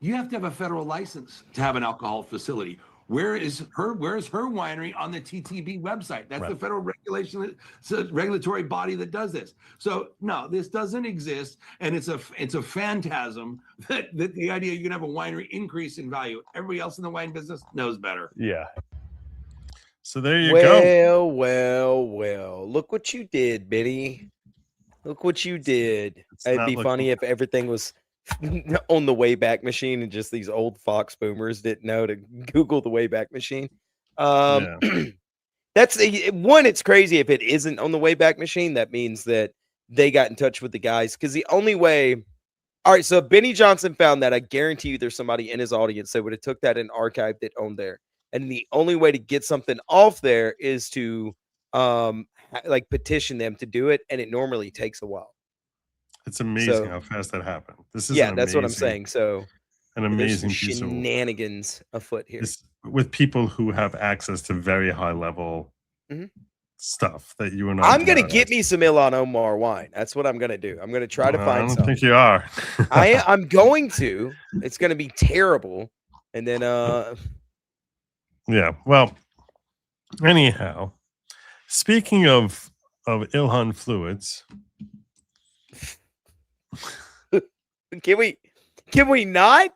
you have to have a federal license to have an alcohol facility. Where is her winery on the TTB website? That's the federal regulatory body that does this. So no, this doesn't exist, and it's a phantasm that the idea you can have a winery increase in value. Everybody else in the wine business knows better. Yeah. So there you go. Well. Look what you did, Benny. Look what you did. It'd be funny if everything was on the Wayback Machine and just these old Fox boomers didn't know to Google the Wayback Machine. That's one. It's crazy if it isn't on the Wayback Machine. That means that they got in touch with the guys, because the only way. All right, so if Benny Johnson found that, I guarantee you there's somebody in his audience that would have took that and archived it on there. And the only way to get something off there is to petition them to do it, and it normally takes a while. It's amazing how fast that happened. This is that's what I'm saying. So an amazing piece shenanigans afoot here with people who have access to very high level stuff that you and I'm gonna get me some Ilhan Omar wine. That's what I'm gonna do. I'm gonna try to find some. I don't think you are. I'm going to. It's gonna be terrible, and then Yeah. Well, anyhow, speaking of Ilhan fluids, Can we not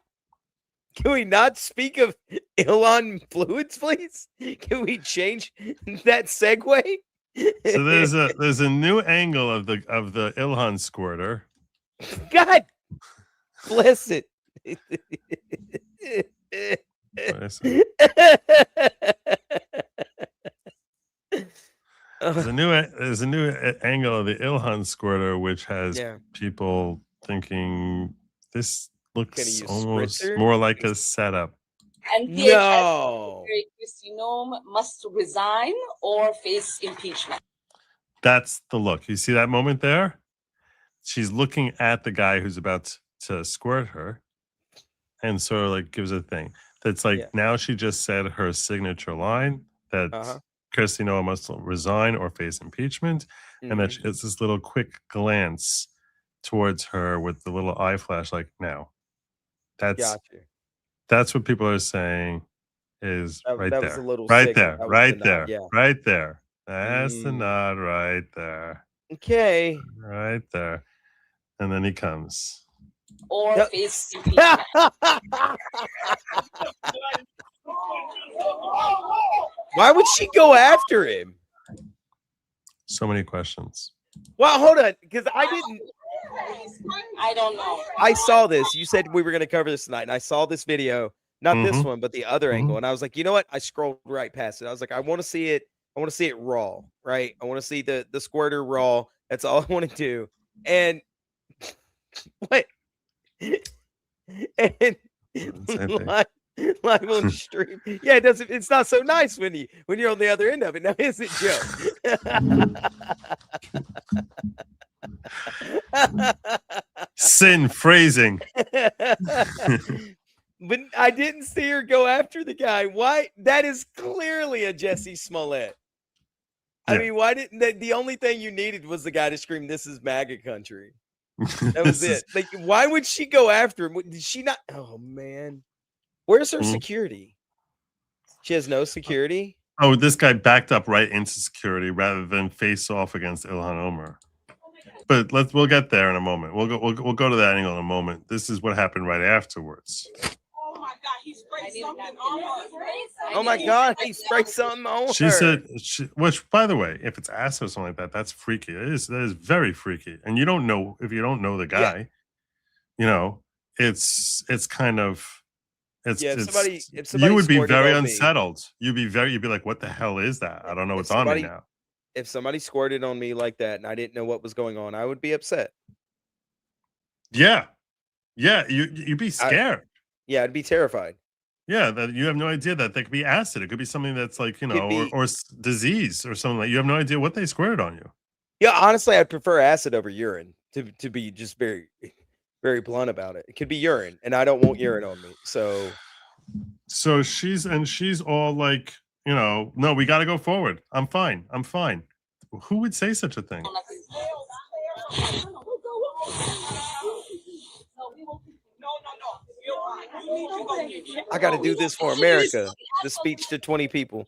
speak of Ilhan fluids, please? Can we change that segue? so there's a new angle of the Ilhan squirter. God bless it. There's a new angle of the Ilhan squirter, which has people thinking this looks almost more like a setup. And no, Kristi Noem must resign or face impeachment. That's the look. You see that moment there? She's looking at the guy who's about to squirt her, and sort of like gives a thing. That's like now she just said her signature line that Kristi Noem must resign or face impeachment, and that she has this little quick glance towards her with the little eye flash, like now. That's what people are saying is right there. Right there. Right there. Right there. That's the nod right there. Okay. Right there. And then he comes. Or face impeachment. Why would she go after him? So many questions. Well, hold on, because I don't know. I saw this. You said we were going to cover this tonight, and I saw this video, not this one, but the other angle, and I was like, you know what? I scrolled right past it. I was like, I want to see it. I want to see it raw, right? I want to see the squirter raw. That's all I want to do. And what? And live on stream. Yeah, it's not so nice when you're on the other end of it. Now, is it, Joe? Sin phrasing. But I didn't see her go after the guy. Why? That is clearly a Jesse Smollett. I mean, why didn't the only thing you needed was the guy to scream, "This is MAGA country." That was it. Like, why would she go after him? Did she not? Oh man, where's her security? She has no security. Oh, this guy backed up right into security rather than face off against Ilhan Omar. But we'll get there in a moment. We'll go to that angle in a moment. This is what happened right afterwards. Oh my God, he sprayed something on her. Oh my God, he sprayed something on her. She said, which, by the way, if it's acid or something like that, that's freaky. That is very freaky. And you don't know, if you don't know the guy, you know, it's kind of, if somebody you would be very unsettled. You'd be like, what the hell is that? I don't know what's on me now. If somebody squirted on me like that and I didn't know what was going on, I would be upset. Yeah. You'd be scared. I'd be terrified. Yeah, that you have no idea that could be acid. It could be something that's like, you know, or disease or something like you have no idea what they squirted on you. Yeah, honestly, I'd prefer acid over urine to be just very, very blunt about it. It could be urine, and I don't want urine on me. So she's all like, you know, no, we got to go forward. I'm fine. Who would say such a thing? I got to do this for America. The speech to 20 people.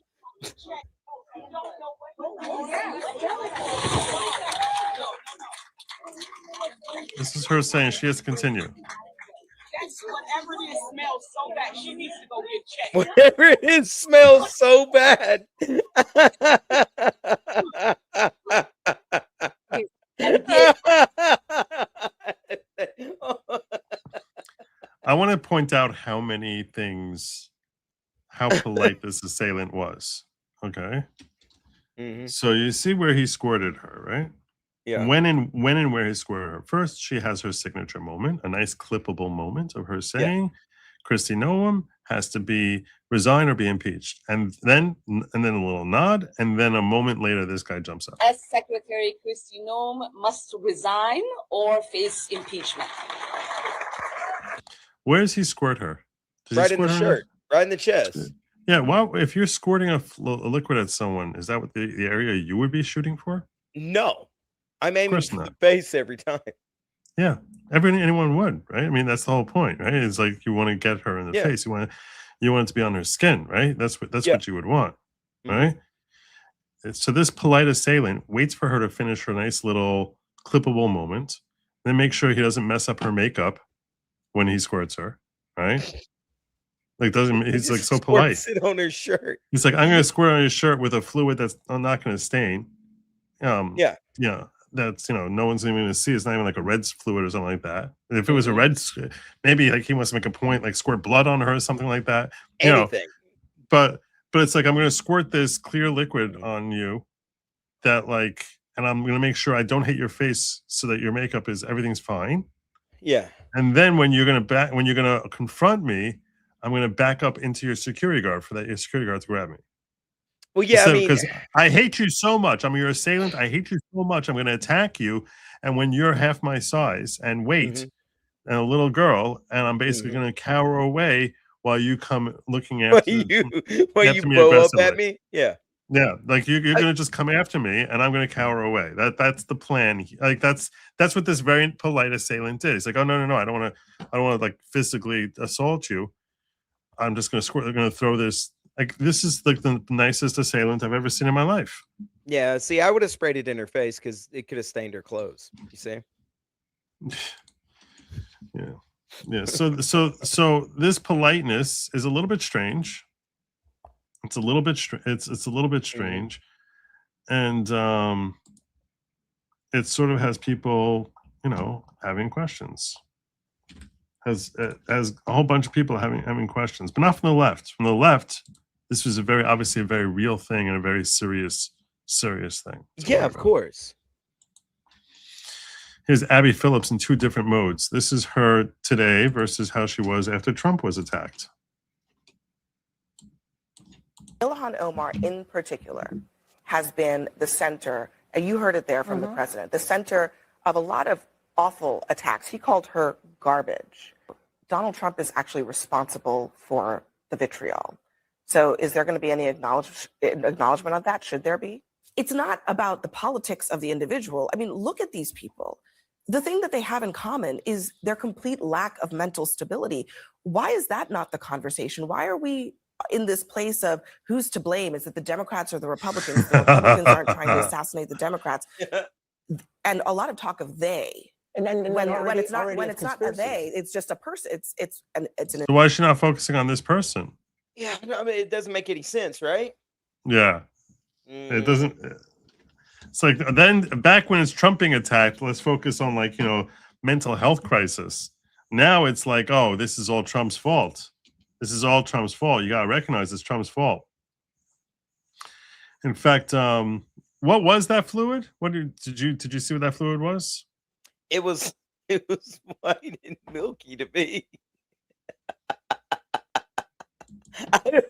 This is her saying she has to continue. Whatever it is smells so bad, she needs to go get checked. Whatever it is smells so bad. I want to point out how polite this assailant was. Okay. So you see where he squirted her, right? Yeah. When and where he squirted her. First, she has her signature moment, a nice clippable moment of her saying, Kristi Noem has to be resign or be impeached. And then a little nod, and then a moment later, this guy jumps up. As Secretary Kristi Noem must resign or face impeachment. Where does he squirt her? Right in the shirt, right in the chest. Yeah, well, if you're squirting a liquid at someone, is that what the area you would be shooting for? No. I'm aiming for the face every time. Yeah, anyone would, right? I mean, that's the whole point, right? It's like you want to get her in the face. You want to, You want it to be on her skin, right? That's what you would want, right? So this polite assailant waits for her to finish her nice little clippable moment, then make sure he doesn't mess up her makeup when he squirts her, right? Like he's like so polite. Squirts it on her shirt. He's like, I'm gonna squirt on your shirt with a fluid that's not gonna stain. That's no one's even gonna see. It's not even like a red fluid or something like that. And if it was a red, maybe like he wants to make a point, like squirt blood on her or something like that. Anything. But it's like, I'm gonna squirt this clear liquid on you that like, and I'm gonna make sure I don't hit your face so that your makeup is everything's fine. Yeah. And then when you're gonna confront me, I'm gonna back up into your security guard for that your security guard to grab me. Well, yeah, because I hate you so much. I'm your assailant. I hate you so much. I'm going to attack you. And when you're half my size and weight and a little girl, and I'm basically going to cower away while you come looking after while you blow up at me. Yeah. Yeah, like you're going to just come after me, and I'm going to cower away. That's the plan. Like that's what this very polite assailant did. He's like, oh no, I don't want to like physically assault you. I'm just going to squirt. They're going to throw this. Like, this is like the nicest assailant I've ever seen in my life. Yeah, see, I would have sprayed it in her face because it could have stained her clothes. You see? Yeah. So this politeness is a little bit strange. It's a little bit strange, and it sort of has people, having questions. Has a whole bunch of people having questions, but not from the left. From the left, this was obviously a very real thing and a very serious thing. Yeah, of course. Here's Abby Phillips in two different modes. This is her today versus how she was after Trump was attacked. Ilhan Omar, in particular, has been the center, and you heard it there from the president, the center of a lot of awful attacks. He called her garbage. Donald Trump is actually responsible for the vitriol. So is there going to be any acknowledgement of that? Should there be? It's not about the politics of the individual. I mean, look at these people. The thing that they have in common is their complete lack of mental stability. Why is that not the conversation? Why are we in this place of who's to blame? Is it the Democrats or the Republicans? The Republicans aren't trying to assassinate the Democrats. And a lot of talk of they. And then when it's not a they, it's just a person. It's an. So why is she not focusing on this person? Yeah, I mean, it doesn't make any sense, right? Yeah, it doesn't. It's like then back when it's Trump being attacked, let's focus on mental health crisis. Now it's like, oh, this is all Trump's fault. This is all Trump's fault. You gotta recognize it's Trump's fault. In fact, what was that fluid? What did you see what that fluid was? It was white and milky to me.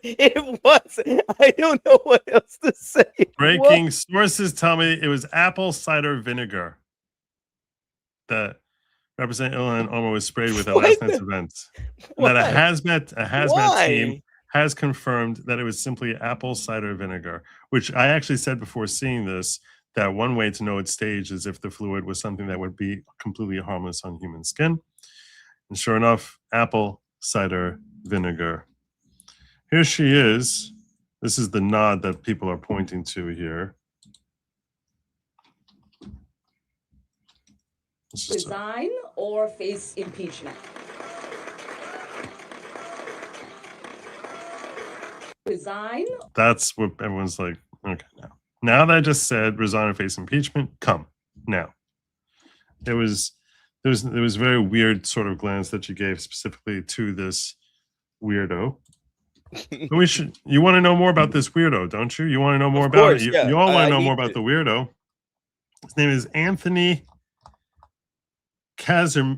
It was. I don't know what else to say. Breaking sources tell me it was apple cider vinegar that Representative Ilhan Omar was sprayed with at last night's event. And that a hazmat team has confirmed that it was simply apple cider vinegar, which I actually said before seeing this, that one way to know its stage is if the fluid was something that would be completely harmless on human skin. And sure enough, apple cider vinegar. Here she is. This is the nod that people are pointing to here. Resign or face impeachment? Resign. That's what everyone's like, okay, now that I just said resign or face impeachment, come now. There was a very weird sort of glance that you gave specifically to this weirdo. But you want to know more about this weirdo, don't you? You want to know more about it? You all want to know more about the weirdo. His name is Anthony Kazmirchak,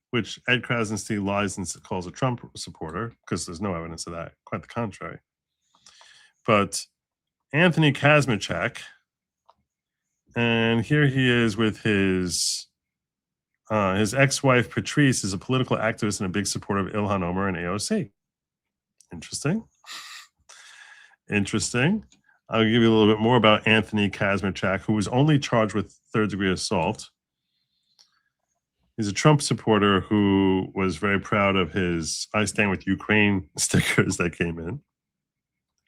which Ed Krasinski lies and calls a Trump supporter, because there's no evidence of that. Quite the contrary. But Anthony Kazmirchak, and here he is with his ex-wife Patrice is a political activist and a big supporter of Ilhan Omar and AOC. Interesting. I'll give you a little bit more about Anthony Kazmirchak, who was only charged with third-degree assault. He's a Trump supporter who was very proud of his "I Stand with Ukraine" stickers that came in.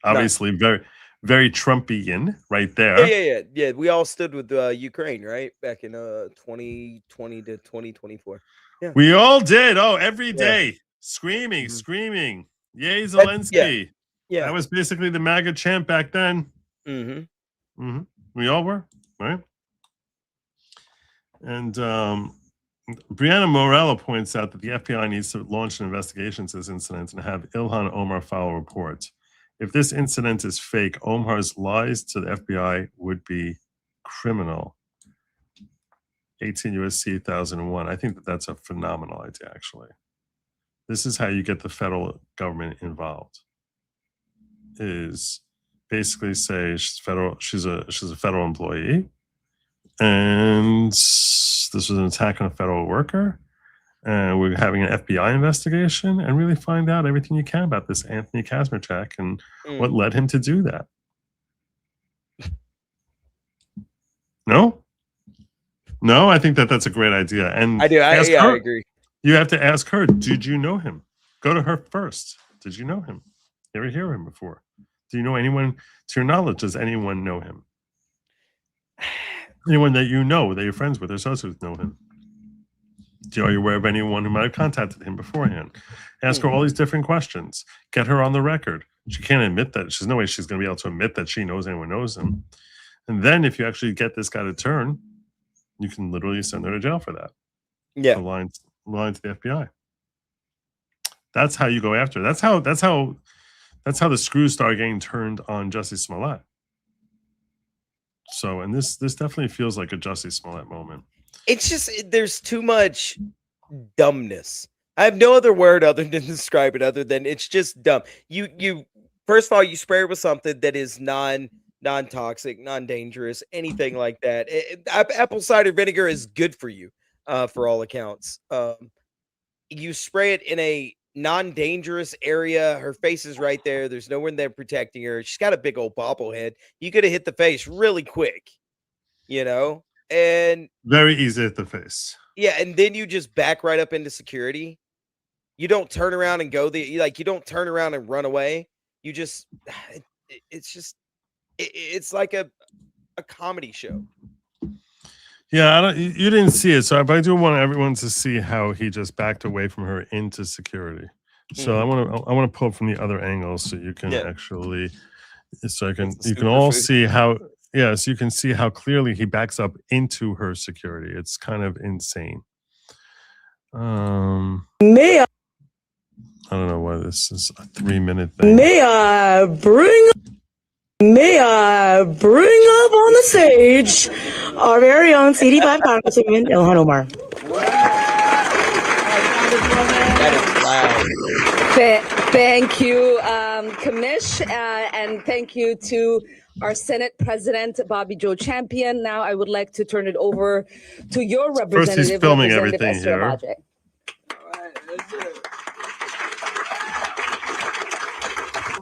Obviously, very, very Trumpian right there. Yeah. We all stood with Ukraine, right? Back in 2020 to 2024. Yeah. We all did. Oh, every day. Screaming. Yay, Zelensky. Yeah. That was basically the MAGA chant back then. We all were, right? And Brianna Morello points out that the FBI needs to launch an investigation into this incident and have Ilhan Omar file a report. If this incident is fake, Omar's lies to the FBI would be criminal. 18 U.S.C. 1001. I think that that's a phenomenal idea, actually. This is how you get the federal government involved. Is basically say she's a federal employee, and this was an attack on a federal worker, and we're having an FBI investigation, and really find out everything you can about this Anthony Kazmierczak and what led him to do that. No, I think that that's a great idea. And I do. I agree. You have to ask her, did you know him? Go to her first. Did you know him? You ever hear him before? Do you know anyone, to your knowledge, does anyone know him? Anyone that you know, that you're friends with or associates know him? Are you aware of anyone who might have contacted him beforehand? Ask her all these different questions. Get her on the record. She can't admit that. There's no way she's going to be able to admit that she knows anyone knows him. And then if you actually get this guy to turn, you can literally send her to jail for that. Yeah. Lying to the FBI. That's how you go after. That's how the screws start getting turned on Jussie Smollett. So, and this definitely feels like a Jussie Smollett moment. It's just there's too much dumbness. I have no other word other than describe it other than it's just dumb. You first of all, you spray it with something that is non-toxic, non-dangerous, anything like that. Apple cider vinegar is good for you, for all accounts. You spray it in a non-dangerous area. Her face is right there. There's no one there protecting her. She's got a big old bobblehead. You could have hit the face really quick, and very easy to hit the face. Yeah, and then you just back right up into security. You don't turn around and go you don't turn around and run away. You just, it's like a comedy show. Yeah, you didn't see it, so I do want everyone to see how he just backed away from her into security. So I want to pull up from the other angle so you can actually, you can all see how. Yes, you can see how clearly he backs up into her security. It's kind of insane. I don't know why this is a 3-minute thing. May I bring up on the stage our very own CD5 Congresswoman Ilhan Omar. Thank you, Kamish, and thank you to our Senate President, Bobby Joe Champion. Now I would like to turn it over to your representative. First he's filming everything here. Lawgic.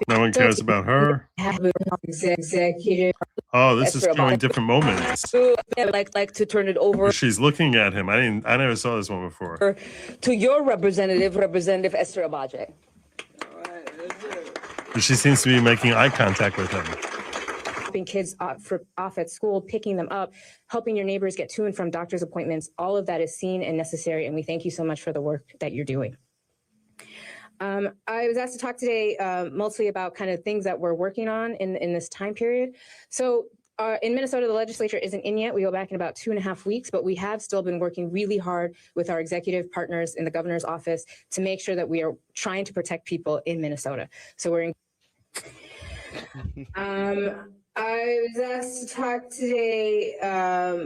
No one cares about her. Oh, this is showing different moments. I would like to turn it over. She's looking at him. I never saw this one before. To your representative, Representative Esther Abaje. She seems to be making eye contact with him. Dropping kids off at school, picking them up, helping your neighbors get to and from doctor's appointments. All of that is seen and necessary, and we thank you so much for the work that you're doing. I was asked to talk today mostly about kind of things that we're working on in this time period. So in Minnesota, the legislature isn't in yet. We go back in about 2.5 weeks, but we have still been working really hard with our executive partners in the governor's office to make sure that we are trying to protect people in Minnesota. So we're in. I was asked to talk today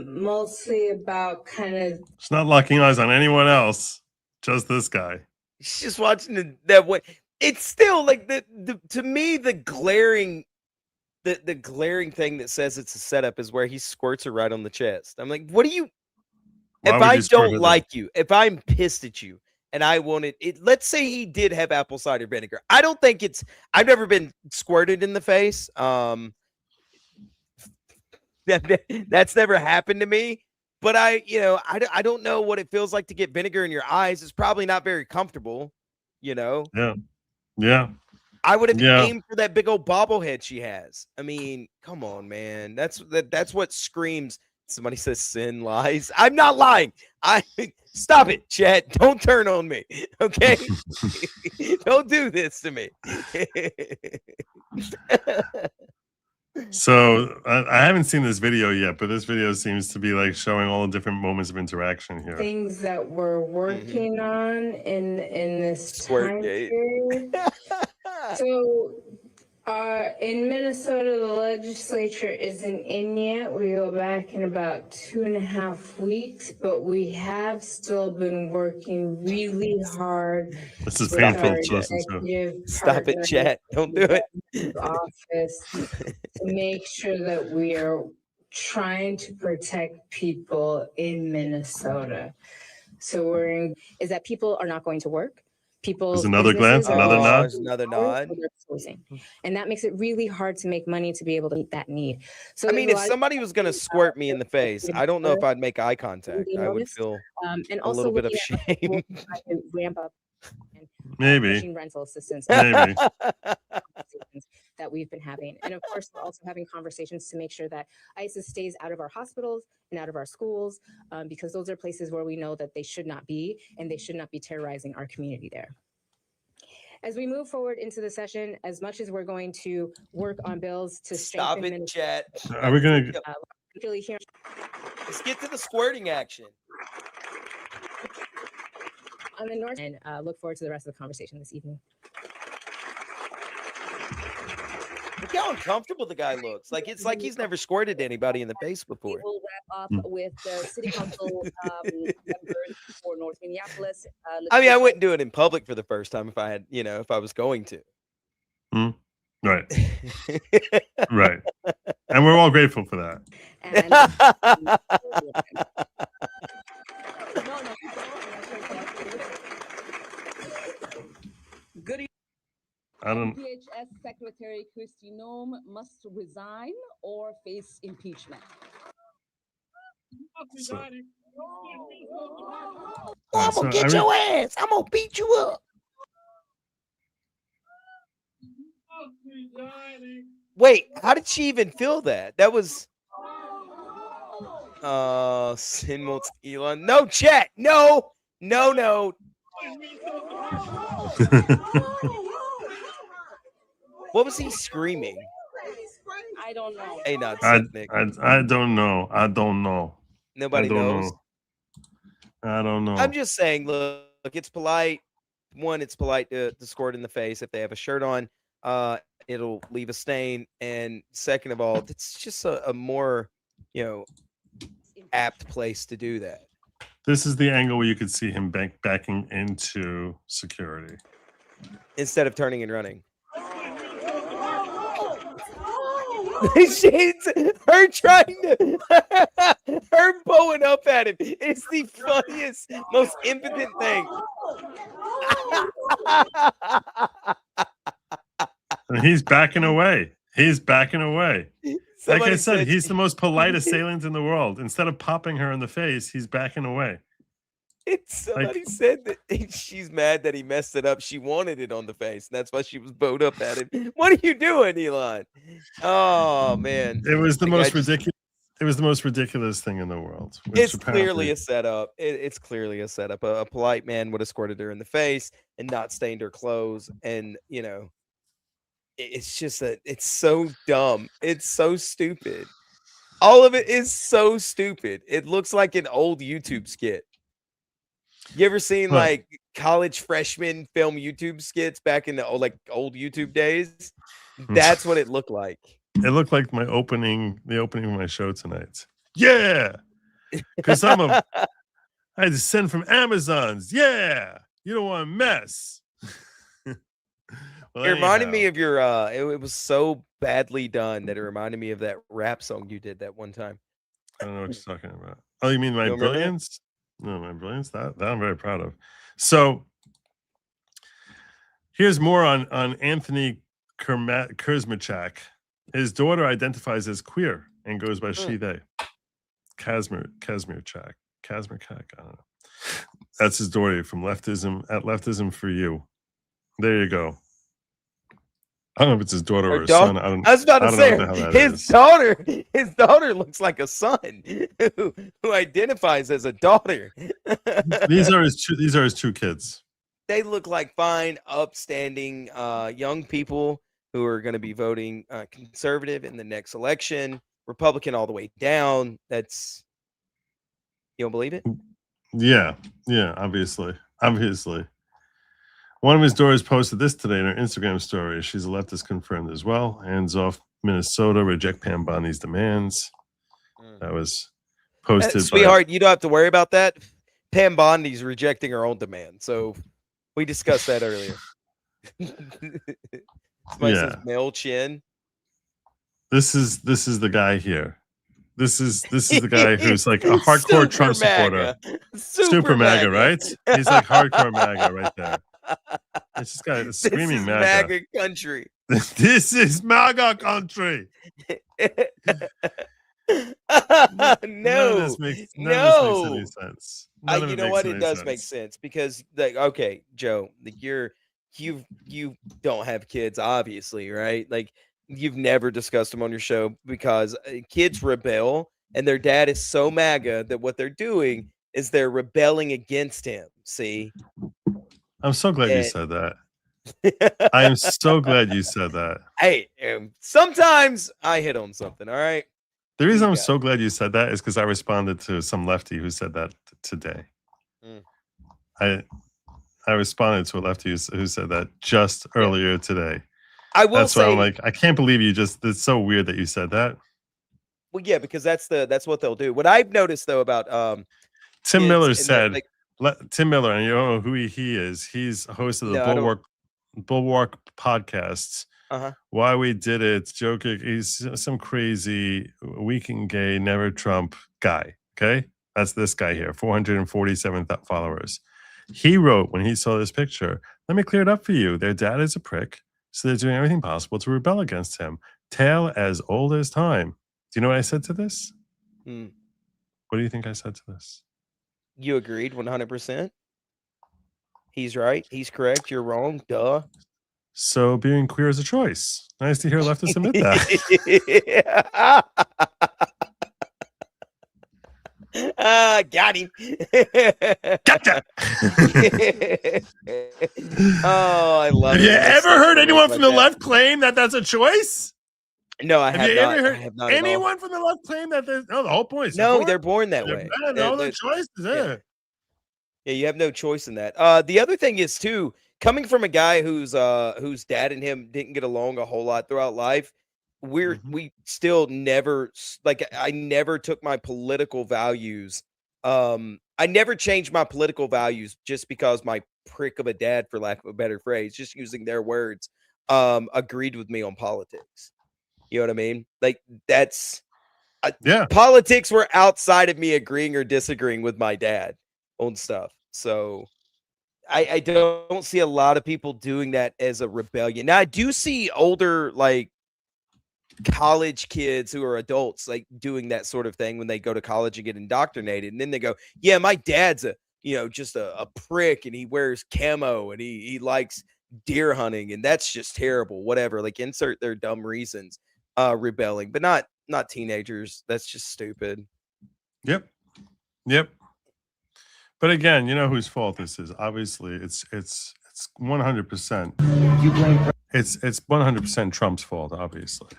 mostly about kind of. She's not locking eyes on anyone else, just this guy. She's just watching that way. It's still like to me the glaring thing that says it's a setup is where he squirts her right on the chest. I'm like, what do you? If I don't like you, if I'm pissed at you, and I wanted it, let's say he did have apple cider vinegar. I don't think it's. I've never been squirted in the face. That's never happened to me. But I don't know what it feels like to get vinegar in your eyes. It's probably not very comfortable, you know. Yeah. Yeah. I would have Yeah. aimed for that big old bobblehead she has. I mean, come on, man. That's what screams. Somebody says sin lies. I'm not lying. Stop it, Chet. Don't turn on me. Okay. Don't do this to me. So I haven't seen this video yet, but this video seems to be like showing all the different moments of interaction here. Things that we're working on in this time Squirtgate. period. So, in Minnesota, the legislature isn't in yet. We go back in about 2.5 weeks, but we have still been working really hard. This is with painful our to listen to. executive Stop it, partners Chet. Don't do it. in the office to make sure that we are trying to protect people in Minnesota. So is that people are not going to work. There's another glance, another nod. There's another nod. And that makes it really hard to make money to be able to meet that need. So I mean, if somebody was going to squirt me in the face, I don't know if I'd make eye contact. I would feel and a also little bit of looking at shame. trying to ramp up Maybe. machine rental assistance Maybe. that we've been having. And of course, we're also having conversations to make sure that ISIS stays out of our hospitals and out of our schools, because those are places where we know that they should not be, and they should not be terrorizing our community there. As we move forward into the session, as much as we're going to work on bills to Stop strengthen it, Chet. Are we going to? particularly here Let's get to the squirting action. on the north, and look forward to the rest of the conversation this evening. Look how uncomfortable the guy looks. It's like he's never squirted anybody in the face before. We'll wrap up with the city council members for North Minneapolis. I mean, I wouldn't do it in public for the first time if I had, if I was going to. Right. Right. And we're all grateful for that. Good evening. I don't. DHS Secretary Kristi Noem must resign or face impeachment. So, I'm gonna get your ass. I'm gonna beat you up. Wait, how did she even feel that? That was Sin Elon. No, chat. No. What was he screaming? I don't know. Hey, not I don't know. Nobody knows. I don't know. I'm just saying, look, it's polite. One, it's polite to squirt in the face if they have a shirt on. It'll leave a stain. And second of all, it's just a more, apt place to do that. This is the angle where you could see him backing into security instead of turning and running. Her bowing up at him. It's the funniest, most impotent thing. He's backing away. Like I said, he's the most polite "Oh, assailant in the world. Instead of popping her in the face, he's backing away. Somebody said that she's mad that he messed it up. She wanted it on the face. And that's why she was bowed up at him. What are you doing, Elon? Oh man. It was the most ridiculous. It was the most ridiculous thing in the world. It's clearly a setup. It's clearly a setup. A polite man would have squirted her in the face and not stained her clothes. And it's just it's so dumb. It's so stupid. All of it is so stupid. It looks like an old YouTube skit. You ever seen like college freshmen film YouTube skits back in the old YouTube days? That's what it looked like. It looked like the opening of my show tonight. Yeah, because I just send from Amazon's. Yeah, you don't want to mess. It reminded me of your. It was so badly done that it reminded me of that rap song you did that one time. I don't know what you're talking about. Oh, you mean my brilliance? No, my brilliance. That I'm very proud of. So here's more on Anthony Kurzmachak. His daughter identifies as queer and goes by she, they. Kazmirchak. I don't know. That's his daughter from Leftism at Leftism for You. There you go. I don't know if it's his daughter or his son. I was about to say, know what the hell that his is. his daughter looks like a son who identifies as a daughter. These are his two kids. They look like fine, upstanding young people who are going to be voting conservative in the next election, Republican all the way down. That's, you don't believe it? Yeah, obviously. One of his daughters posted this today in her Instagram story. She's a leftist confirmed as well. Hands off Minnesota, reject Pam Bondi's demands. That was posted. Sweetheart, you don't have to worry about that. Pam Bondi's rejecting her own demand. So we discussed that earlier. Somebody says male chin. This is the guy here. This is the guy who's like a hardcore Trump supporter. Super MAGA, right? He's like hardcore MAGA right there. It's this guy screaming MAGA. MAGA country. This is MAGA country. None of this makes any sense. You know what? It does make sense because, like, okay, Joe, you don't have kids, obviously, right? Like, you've never discussed them on your show because kids rebel, and their dad is so MAGA that what they're doing is they're rebelling against him. See, I'm so glad you said that. I am so glad you said that. Hey, sometimes I hit on something. All right. The reason I'm so glad you said that is because I responded to some lefty who said that today. I responded to a lefty who said that just earlier today. That's why I'm like, I can't believe you just. It's so weird that you said that. Well, yeah, because that's what they'll do. What I've noticed though about Tim Miller said, Tim Miller, and you don't know who he is. He's a host of the Bulwark podcasts. Why We Did It, joking. He's some crazy weekend gay, never Trump guy. Okay, that's this guy here, 447 followers. He wrote when he saw this picture, "Let me clear it up for you. Their dad is a prick, so they're doing everything possible to rebel against him. Tale as old as time." Do you know what I said to this? What do you think I said to this? You agreed 100%. He's right. He's correct. You're wrong. Duh. So being queer is a choice. Nice to hear leftists admit that. Got him. Gotcha. Oh, I love it. Have you ever heard anyone from the left claim that that's a choice? No, I have not. Have you ever heard not anyone from the left claim that there's the whole point? They're born that way. No other choice. Yeah, you have no choice in that. The other thing is too, coming from a guy whose dad and him didn't get along a whole lot throughout life, we still never, like, I never took my political values. I never changed my political values just because my prick of a dad, for lack of a better phrase, just using their words, agreed with me on politics. You know what I mean? Like, that's politics were outside of me agreeing or disagreeing with my dad on stuff. So I don't see a lot of people doing that as a rebellion. Now I do see older, like, college kids who are adults, like, doing that sort of thing when they go to college and get indoctrinated, and then they go, yeah, my dad's just a prick, and he wears camo, and he likes deer hunting, and that's just terrible. Whatever, like, insert their dumb reasons, rebelling, but not teenagers. That's just stupid. Yep. But again, you know whose fault this is. Obviously, it's 100%. You blame it's 100% Trump's fault. Obviously,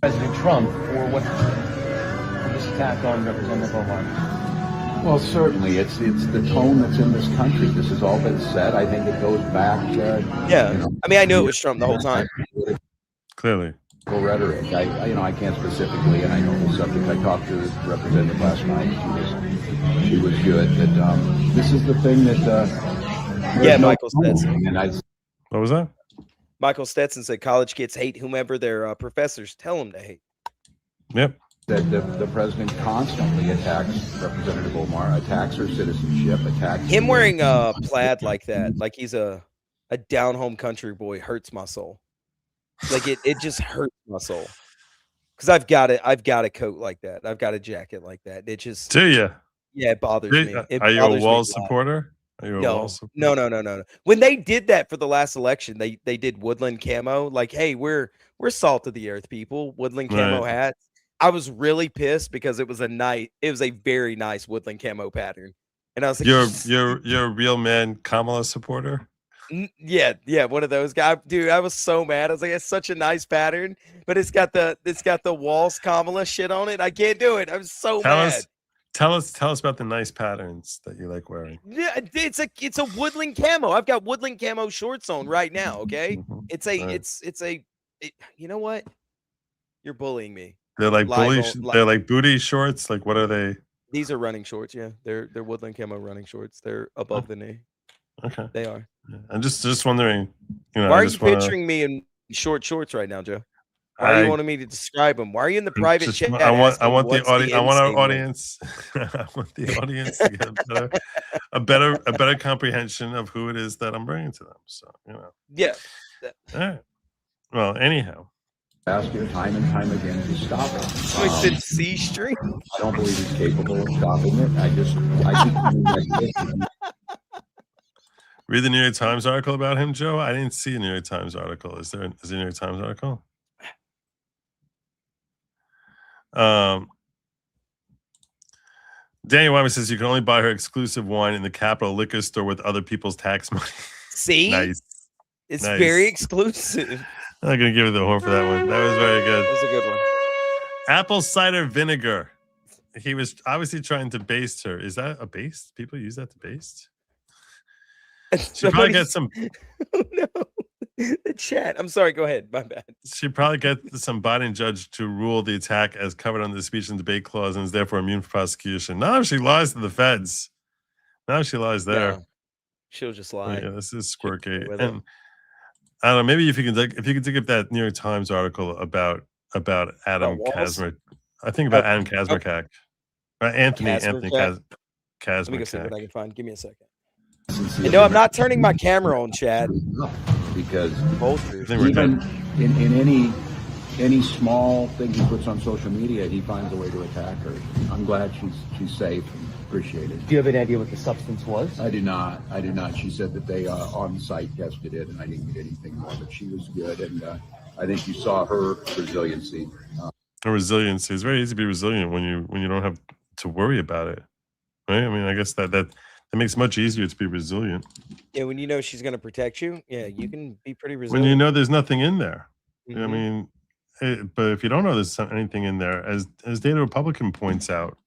President Trump for what this attack on Representative Omar. Well, certainly, it's the tone that's in this country. This has all been said. I think it goes back. I mean, I knew it was Trump the whole time. Clearly. Rhetoric. I can't specifically, and I know the subject. I talked to the representative last night. She was good. That this is the thing that. Michael Stetson. And what was that? Michael Stetson said college kids hate whomever their professors tell them to hate. Yep. That the president constantly attacks Representative Omar, attacks her citizenship, attacks him wearing plaid like that, like he's a down home country boy, hurts my soul. Like it just hurts my soul. Because I've got a coat like that. I've got a jacket like that. It just Do you? yeah, it bothers me. It Are you a bothers me wall lot. supporter? Are you a wall No, supporter? no. When they did that for the last election, they did woodland camo. Like, hey, we're salt of the earth people. Woodland camo Right. hats. I was really pissed because it was a very nice woodland camo pattern, and I was like, You're a real man Kamala supporter? yeah, one of those guys, dude. I was so mad. I was like, it's such a nice pattern, but it's got the Walls Kamala shit on it. I can't do it. I'm so mad. Tell us about the nice patterns that you like wearing. Yeah, it's a woodland camo. I've got woodland camo shorts on right now. Okay, you know what? You're bullying me. They're like they're like booty shorts. Like, what are they? These are running shorts. Yeah, they're woodland camo running shorts. They're above the knee. Okay, they are. I'm just wondering. Why are you picturing me in short shorts right now, Joe? Why are you wanting me to describe them? Why are you in the private chat? I want the audience. I want our audience. I want the audience to get a better comprehension of who it is that I'm bringing to them. So Yeah. All right. Well, anyhow. Ask you time and time again to stop it. So I said C string. I don't believe he's capable of stopping it. I think read the New York Times article about him, Joe. I didn't see a New York Times article. Is there a New York Times article? Daniel Wyman says you can only buy her exclusive wine in the Capitol liquor store with other people's tax money. See, nice. It's very exclusive. I'm not gonna give it the horn for that one. That was very good. That was a good one. Apple cider vinegar. He was obviously trying to baste her. Is that a baste? People use that to baste? She probably gets some. Oh, no. The chat. I'm sorry. Go ahead. My bad. She probably get some Biden judge to rule the attack as covered under the speech and debate clause and is therefore immune from prosecution. Now she lies to the feds. Now she lies there. No, she'll just lie. Yeah, this is Squirtgate. And I don't know. Maybe if you can dig up that New York Times article about Adam Kazmer. I think about Adam Kazmarkak. Anthony Kazmarkak. Let me go see what I can find. Give me a second. No, I'm not turning my camera on, Chad. Because even in any small thing he puts on social media, he finds a way to attack her. I'm glad she's safe and appreciate it. Do you have any idea what the substance was? I do not. She said that they on site tested it, and I didn't get anything more. But she was good, and I think you saw her resiliency. Her resiliency. It's very easy to be resilient when you don't have to worry about it, right? I mean, I guess that makes it much easier to be resilient. Yeah, when you know she's going to protect you, yeah, you can be pretty resilient. When you know there's nothing in there. Mm-hmm. I mean, but if you don't know there's anything in there, as Data Republican points out,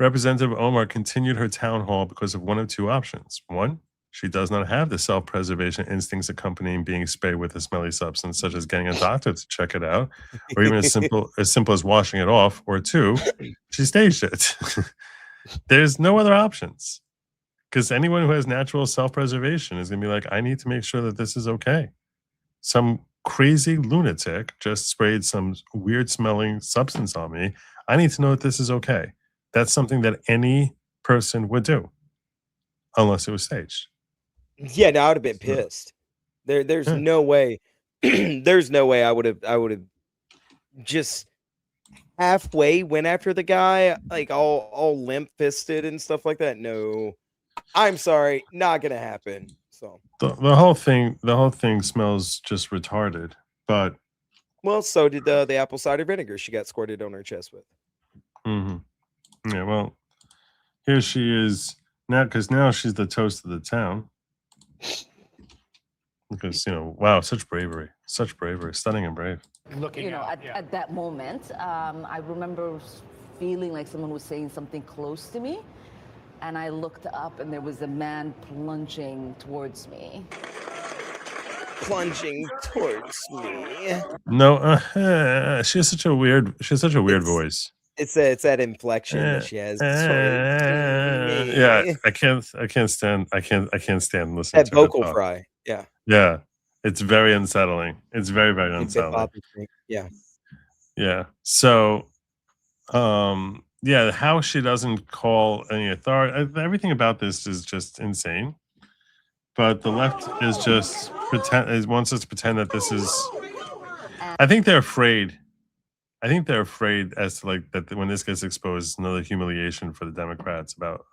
Representative Omar continued her town hall because of one of two options. One, she does not have the self-preservation instincts accompanying being sprayed with a smelly substance, such as getting a doctor to check it out, or even as simple as washing it off. Or two, she staged it. There's no other options, because anyone who has natural self-preservation is going to be like, I need to make sure that this is okay. Some crazy lunatic just sprayed some weird smelling substance on me. I need to know that this is okay. That's something that any person would do, unless it was staged. Yeah, no, I would have been pissed. There's no way. There's no way I would have just halfway went after the guy, like all limp-fisted and stuff like that. No, I'm sorry, not gonna happen. So the whole thing smells just retarded. But well, so did the apple cider vinegar she got squirted on her chest with. Mm-hmm. Yeah, well, here she is now, because now she's the toast of the town. Because wow, such bravery, stunning and brave. At that moment, I remember feeling like someone was saying something close to me, and I looked up, and there was a man plunging towards me. No, she has such a weird voice. It's that inflection that she has. Yeah, I can't stand listening that to vocal it. fry. Yeah. Yeah. It's very unsettling. It's very, very unsettling. Yeah. Yeah. So, how she doesn't call any authority. Everything about this is just insane. But the left is just wants us to pretend that this is I think they're afraid. I think they're afraid as to like that when this gets exposed, another humiliation for the Democrats about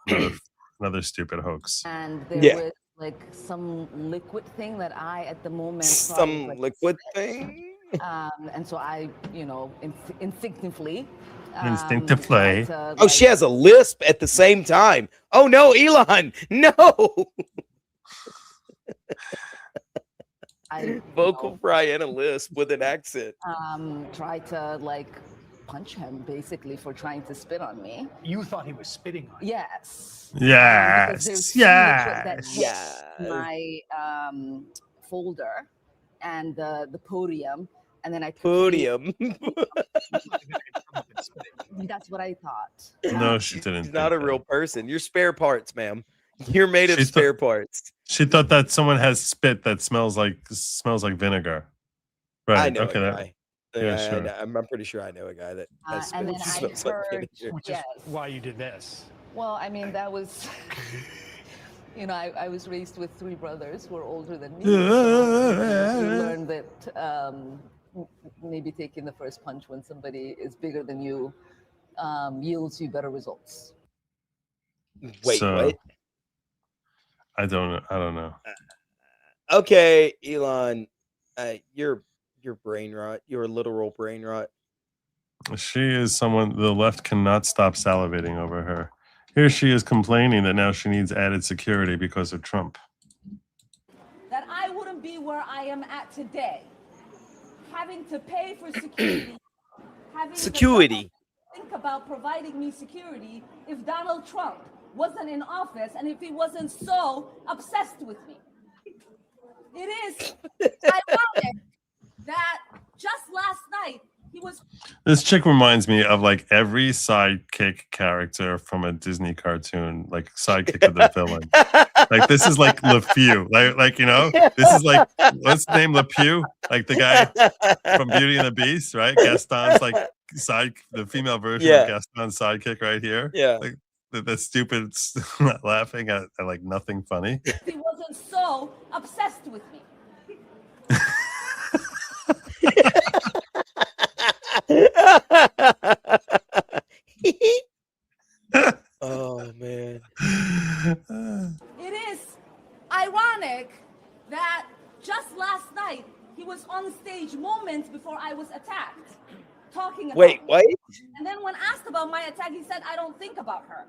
another stupid hoax. And there was like some liquid thing that I, at the moment, thought was, like, liquid spit. thing. And so I, instinctively. Instinctively. Oh, she has a lisp at the same time. Oh no, Elon, no. Vocal fry and a lisp with an accent. Try to like punch him basically for trying to spit on me. You thought he was spitting on you? Yes. Yes. Because there's Yes. my folder and the podium, and then I Podium. That's what I thought. No, she didn't. She's not a real person. You're spare parts, ma'am. You're made of spare parts. She thought that someone has spit that smells like vinegar. Right. I know okay. a guy. Yeah, sure. I'm pretty sure I know a guy that has and then spit I smells like heard, vinegar. Which is why you did this. Well, I mean, that was, I was raised with 3 brothers who are older than me. So, you learn that maybe taking the first punch when somebody is bigger than you yields you better results. Wait, what? I don't know. Okay, Elon, you're brain rot. You're a literal brain rot. She is someone the left cannot stop salivating over her. Here she is complaining that now she needs added security because of Trump. That I wouldn't be where I am at today, having to pay for security, Security. think about providing me security if Donald Trump wasn't in office and if he wasn't so obsessed with me. It is ironic that just last night he was. This chick reminds me of like every sidekick character from a Disney cartoon, like sidekick of the villain. Like this is like LePew, this is like what's the name, LePew, like the guy from Beauty and the Beast, right? Gaston's like the female version of Gaston's sidekick right here. Yeah, like the stupid laughing at like nothing funny. He wasn't so obsessed with me. Oh man. It is ironic that just last night he was on stage moments before I was attacked, talking about Wait, me. what? And then when asked about my attack, he said, "I don't think about her."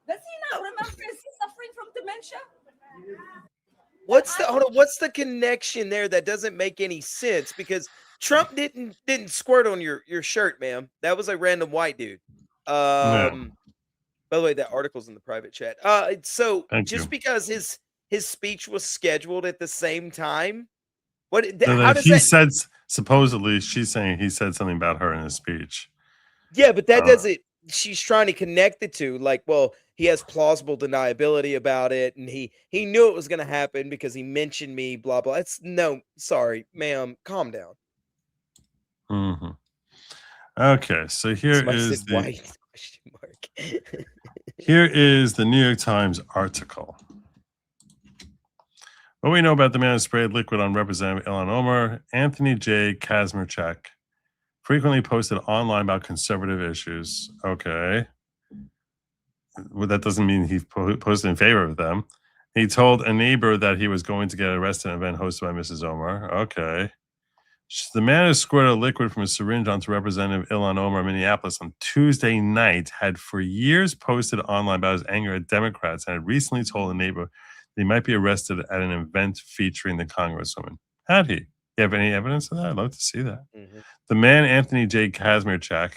Does he not remember? Is he suffering from dementia? What's the connection there? That doesn't make any sense because Trump didn't squirt on your shirt, ma'am. That was a random white dude. By the way, that article's in the private chat. So Thank just you. because his speech was scheduled at the same time, supposedly she's saying he said something about her in his speech. Yeah, but that doesn't. She's trying to connect the two. Like, well, he has plausible deniability about it, and he knew it was going to happen because he mentioned me. Blah blah. Sorry, ma'am. Calm down. Mm-hmm. Okay, so here is here is the New York Times article. What we know about the man who sprayed liquid on Representative Ilhan Omar, Anthony J. Kazmierczak, frequently posted online about conservative issues. Okay. Well, that doesn't mean he posted in favor of them. He told a neighbor that he was going to get arrested at an event hosted by Mrs. Omar. Okay. The man who squirted liquid from a syringe onto Representative Ilhan Omar in Minneapolis on Tuesday night had for years posted online about his anger at Democrats and had recently told a neighbor that he might be arrested at an event featuring the Congresswoman. Had he? You have any evidence of that? I'd love to see that. Mm-hmm. The man, Anthony J. Kazmierczak,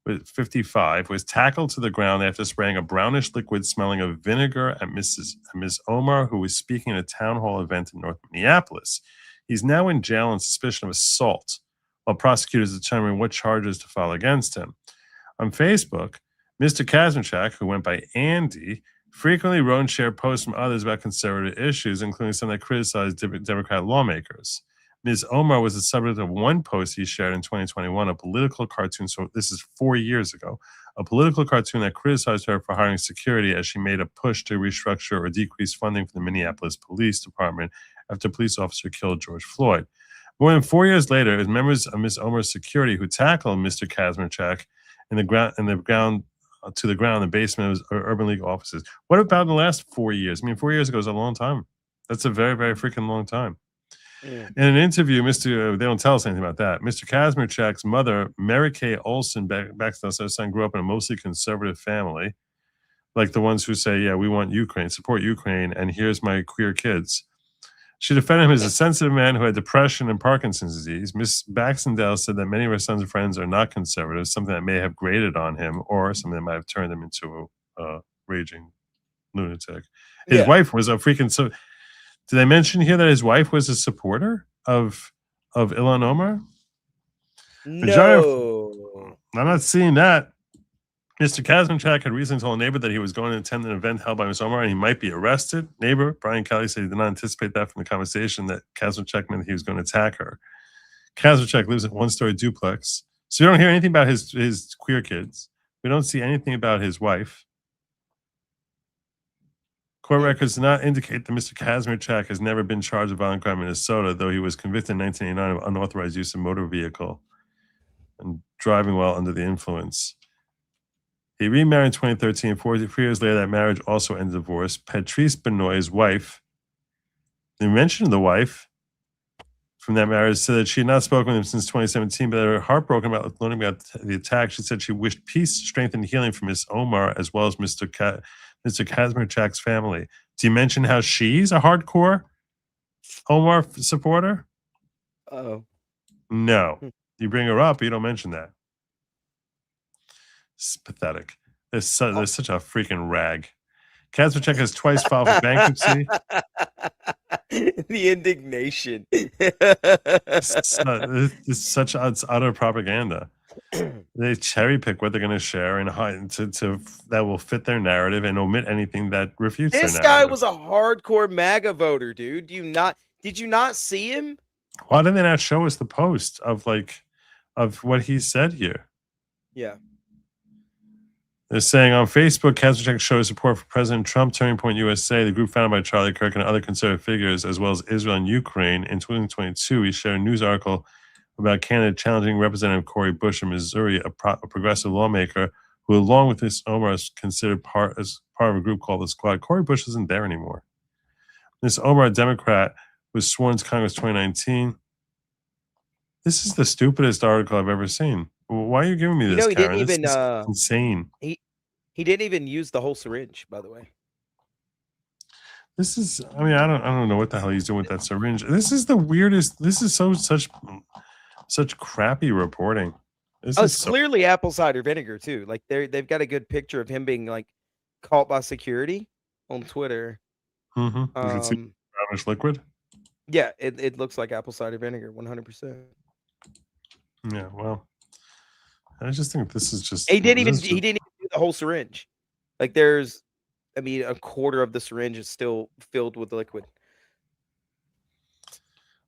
with 55, was tackled to the ground after spraying a brownish liquid smelling of vinegar at Ms. Omar, who was speaking at a town hall event in North Minneapolis. He's now in jail on suspicion of assault, while prosecutors determine what charges to file against him. On Facebook, Mr. Kazmierczak, who went by Andy, frequently wrote and shared posts from others about conservative issues, including some that criticized Democrat lawmakers. Ms. Omar was the subject of one post he shared in 2021, a political cartoon. So this is 4 years ago, a political cartoon that criticized her for hiring security as she made a push to restructure or decrease funding for the Minneapolis Police Department after a police officer killed George Floyd. More than 4 years later, it was members of Ms. Omar's security who tackled Mr. Kazmarchak to the ground in the basement of his Urban League offices. What about in the last 4 years? I mean, 4 years ago is a long time. That's a very, very freaking long time. In an interview, they don't tell us anything about that. Mr. Kazmarchak's mother, Mary Kay Olson, Baxter's son, grew up in a mostly conservative family, like the ones who say, yeah, we want Ukraine, support Ukraine, and here's my queer kids. She defended him as a sensitive man who had depression and Parkinson's disease. Miss Baxendale said that many of her son's friends are not conservative, something that may have grated on him or something that might have turned him into a raging lunatic. His wife was a freaking... Did I mention here that his wife was a supporter of Ilhan Omar? No. I'm not seeing that. Mr. Kazmarchak had recently told a neighbor that he was going to attend an event held by Ms. Omar and he might be arrested. Neighbor Brian Kelly said he did not anticipate that from the conversation that Kazmarchak meant he was going to attack her. Kazmarchak lives in a one-story duplex. So we don't hear anything about his queer kids. We don't see anything about his wife. Court records do not indicate that Mr. Kazmarchak has never been charged with violent crime in Minnesota, though he was convicted in 1989 of unauthorized use of motor vehicle and driving while under the influence. He remarried in 2013. 4 years later, that marriage also ended divorce. Patrice Benoit's wife, they mentioned the wife from that marriage, said that she had not spoken with him since 2017, but they were heartbroken about learning about the attack. She said she wished peace, strength, and healing for Ms. Omar, as well as Mr. Kazmarchak's family. Do you mention how she's a hardcore Omar supporter? Uh-oh. No. You bring her up, but you don't mention that. It's pathetic. They're such a freaking rag. Kazmarchak has twice filed for bankruptcy. The indignation. It's such utter propaganda. They cherry pick what they're going to share and to that will fit their narrative and omit anything that refutes their narrative. This guy was a hardcore MAGA voter, dude. Did you not see him? Why did they not show us the post of what he said here? Yeah. They're saying on Facebook, Kazmarchak shows support for President Trump, Turning Point USA, the group founded by Charlie Kirk and other conservative figures, as well as Israel and Ukraine. In 2022, he shared a news article about candidate challenging Representative Cori Bush of Missouri, a progressive lawmaker who, along with Ms. Omar, is considered as part of a group called the Squad. Cori Bush isn't there anymore. Ms. Omar, a Democrat, was sworn to Congress 2019. This is the stupidest article I've ever seen. Why are you giving me this, he Karen? didn't even This is insane. He didn't even use the whole syringe, by the way. This is, I mean, I don't know what the hell he's doing with that syringe. This is the weirdest. This is such crappy reporting. It's clearly apple cider vinegar too. Like they've got a good picture of him being like caught by security on Twitter. Mm-hmm. You can see brownish liquid. Yeah, it looks like apple cider vinegar, 100%. Yeah, well, I just think this is just. He didn't even do the whole syringe. Like a quarter of the syringe is still filled with liquid.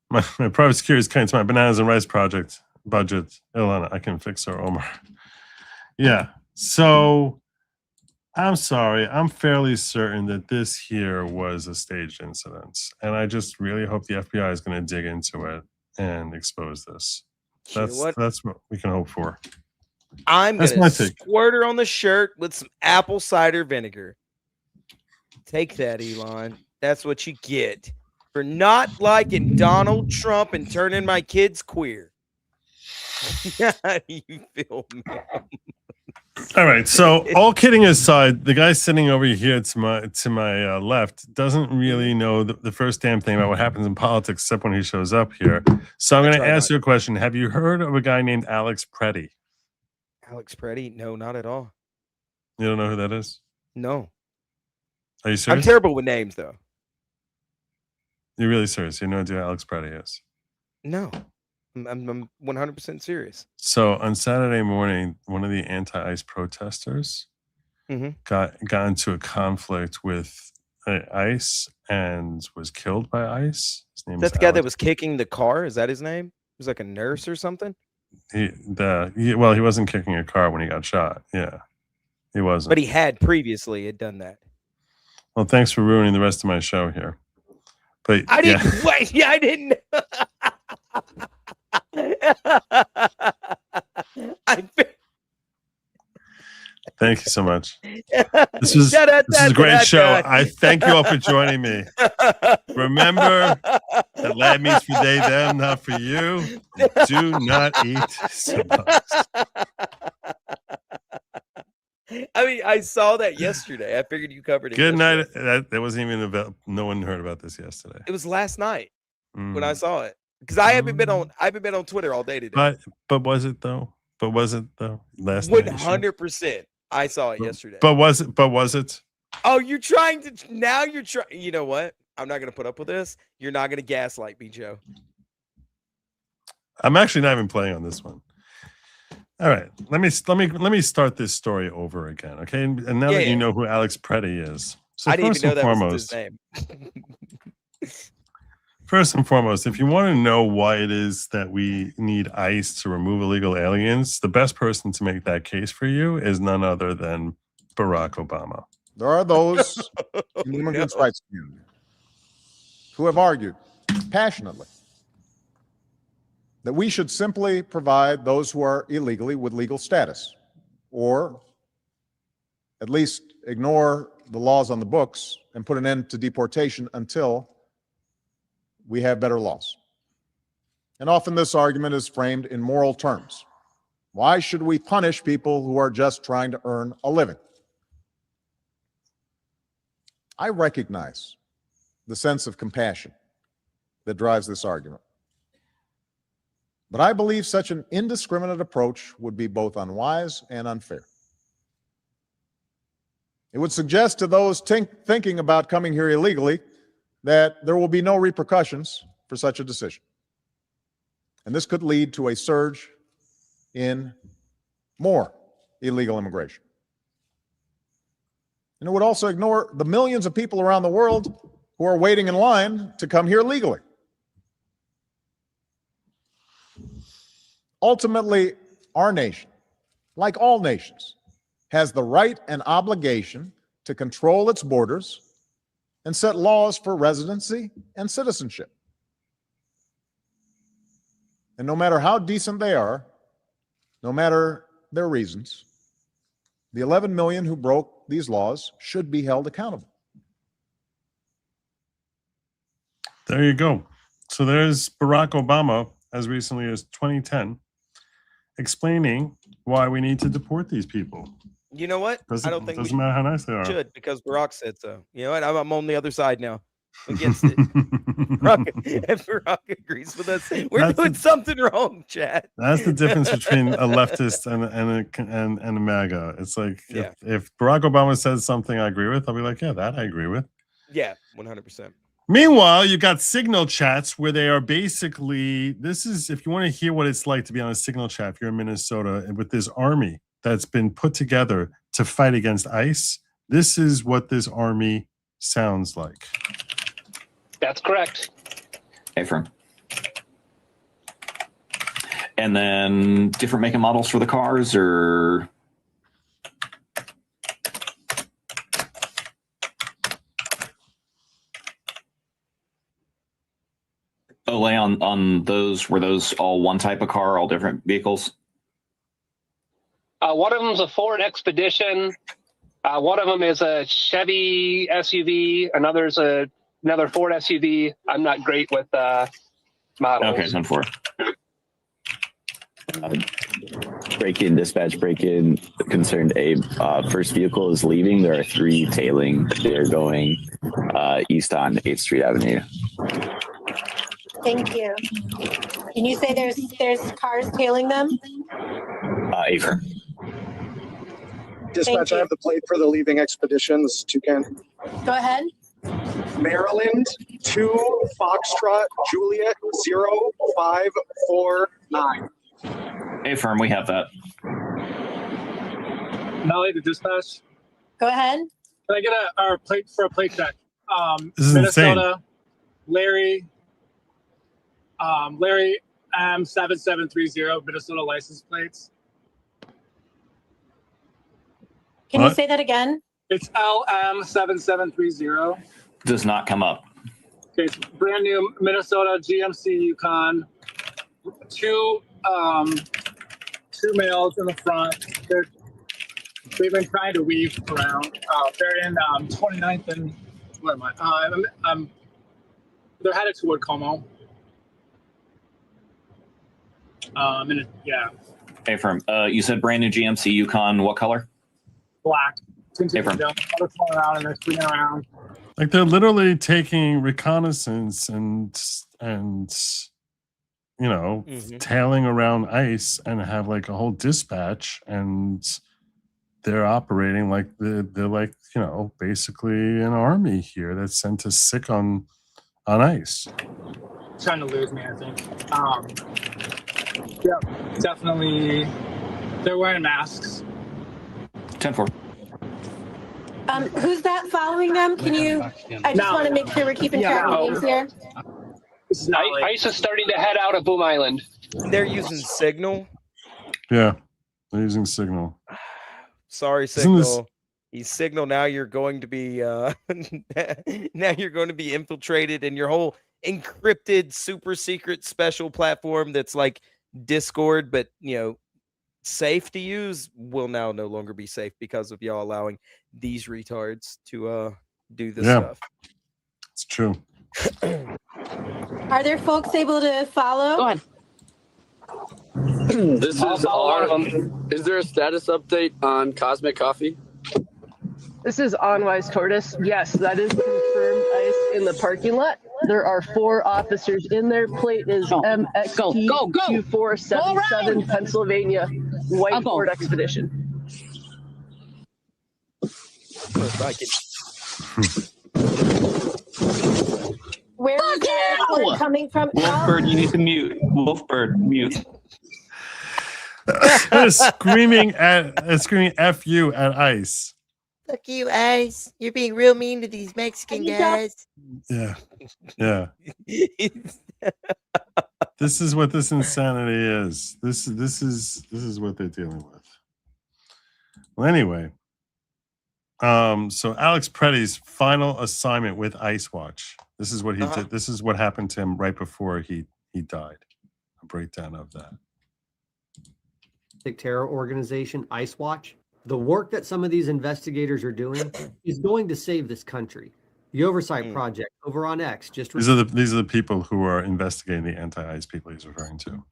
My private security is cutting to my bananas and rice project budget. Ilana, I can fix her, Omar. Yeah. So I'm sorry. I'm fairly certain that this here was a staged incident. And I just really hope the FBI is going to dig into it and expose this. That's what we can hope for. I'm going to squirt her on the shirt with some apple cider vinegar. Take that, Elon. That's what you get for not liking Donald Trump and turning my kids queer. How do you feel, man? All right. So, all kidding aside, the guy sitting over here to my left doesn't really know the first damn thing about what happens in politics, except when he shows up here. So, I'm going to ask you a question. Have you heard of a guy named Alex Pretti? Alex Pretti? No, not at all. You don't know who that is? No. Are you serious? I'm terrible with names, though. You're really serious? You have no idea who Alex Pretti is? No. I'm 100% serious. So on Saturday morning, one of the anti-ICE protesters got into a conflict with ICE and was killed by ICE. His name is that the guy that was kicking the car? Is that his name? He was like a nurse or something? He wasn't kicking a car when he got shot. Yeah, he wasn't. But he had previously done that. Well, thanks for ruining the rest of my show here. But I didn't wait. Yeah, I didn't. Thank you so much. This is a great show. I thank you all for joining me. Remember that lad means for they, them, not for you. Do not eat Starbucks. I mean, I saw that yesterday. I figured you covered it. Good night. yesterday. That wasn't even about. No one heard about this yesterday. It was last night when I saw it because I haven't been on Twitter all day today. But was it though? Last night. 100%. I saw it yesterday. But was it? Oh, you're trying to now. You're trying. You know what? I'm not gonna put up with this. You're not gonna gaslight me, Joe. I'm actually not even playing on this one. All right, let me start this story over again, okay? And now that you know who Alex Pretti is, so I didn't even know that was his name. First and foremost, if you want to know why it is that we need ICE to remove illegal aliens, the best person to make that case for you is none other than Barack Obama. There are those in the immigrants' rights community who have argued passionately that we should simply provide those who are illegally with legal status, or at least ignore the laws on the books and put an end to deportation until we have better laws. And often this argument is framed in moral terms. Why should we punish people who are just trying to earn a living? I recognize the sense of compassion that drives this argument. But I believe such an indiscriminate approach would be both unwise and unfair. It would suggest to those thinking about coming here illegally that there will be no repercussions for such a decision. And this could lead to a surge in more illegal immigration. And it would also ignore the millions of people around the world who are waiting in line to come here legally. Ultimately, our nation, like all nations, has the right and obligation to control its borders and set laws for residency and citizenship. And no matter how decent they are, no matter their reasons, the 11 million who broke these laws should be held accountable. There you go. So there's Barack Obama, as recently as 2010, explaining why we need to deport these people. You know what? I don't think doesn't matter how nice they are. Should, because Barack said so. You know what? I'm on the other side now. Against it. If Barack agrees with us, we're doing something wrong, Chad. That's the difference between a leftist and a MAGA. It's like if Barack Obama says something I agree with, I'll be like, yeah, that I agree with. Yeah, 100%. Meanwhile, you got signal chats where they are basically, this is, if you want to hear what it's like to be on a signal chat, if you're in Minnesota and with this army that's been put together to fight against ICE, this is what this army sounds like. That's correct. Hey, firm. And then different make and models for the cars, or Olay on those, were those all one type of car, all different vehicles? One of them is a Ford Expedition. One of them is a Chevy SUV. Another's another Ford SUV. I'm not great with models. Okay, so Ford. Break-in, dispatch break-in concerned a first vehicle is leaving. There are 3 tailing. They're going east on 8th Street Avenue. Thank you. Can you say there's cars tailing them? Affirm. Dispatch, I have the plate for the leaving expedition. This is Toucan. Go ahead. Maryland 2 Foxtrot Juliet 0549. Affirm, we have that. Melly, the dispatch. Go ahead. Can I get our plate for a plate check? This is Minnesota, insane. Larry M7730, Minnesota license plates. Can you say that again? It's LM7730. Does not come up. Okay, it's brand new Minnesota GMC Yukon. Two males in the front. We've been trying to weave around. They're in 29th and where am I? They're headed toward Como. Yeah, Hey, firm. You said brand new GMC Yukon. What color? black. Hey, firm. They're flying around and they're swinging around. Like they're literally taking reconnaissance and tailing around ICE and have like a whole dispatch, and they're operating like they're like basically an army here that's sent to sick on ICE. Trying to lose me, I think. Yeah, definitely. They're wearing masks. 10-4. Who's that following them? Can you? I just want to make sure we're keeping track of names here. ICE is starting to head out of Boom Island. They're using Signal. Yeah, they're using Signal. Sorry, Signal. He's Signal. Now you're going to be infiltrated, and your whole encrypted, super secret, special platform that's like Discord, but safe to use, will now no longer be safe because of y'all allowing these retards to do this stuff. It's true. Are there folks able to follow? Go ahead. Is there a status update on Cosmic Coffee? This is Onwise Tortoise. Yes, that is confirmed ICE in the parking lot. There are 4 officers in there. Plate is MXT2477 Pennsylvania White Ford Expedition. Where is that coming from? Wolfbird, you need to mute. Wolfbird, mute. screaming F you at ICE. Look, you ICE. You're being real mean to these Mexican guys. Yeah. This is what this insanity is. This is what they're dealing with. Well, anyway. So Alex Pretti's final assignment with ICE Watch. This is what he did. This is what happened to him right before he died. A breakdown of that. Terror organization ICE Watch. The work that some of these investigators are doing is going to save this country. The Oversight Project over on X just these are the people who are investigating the anti-ICE people he's referring to.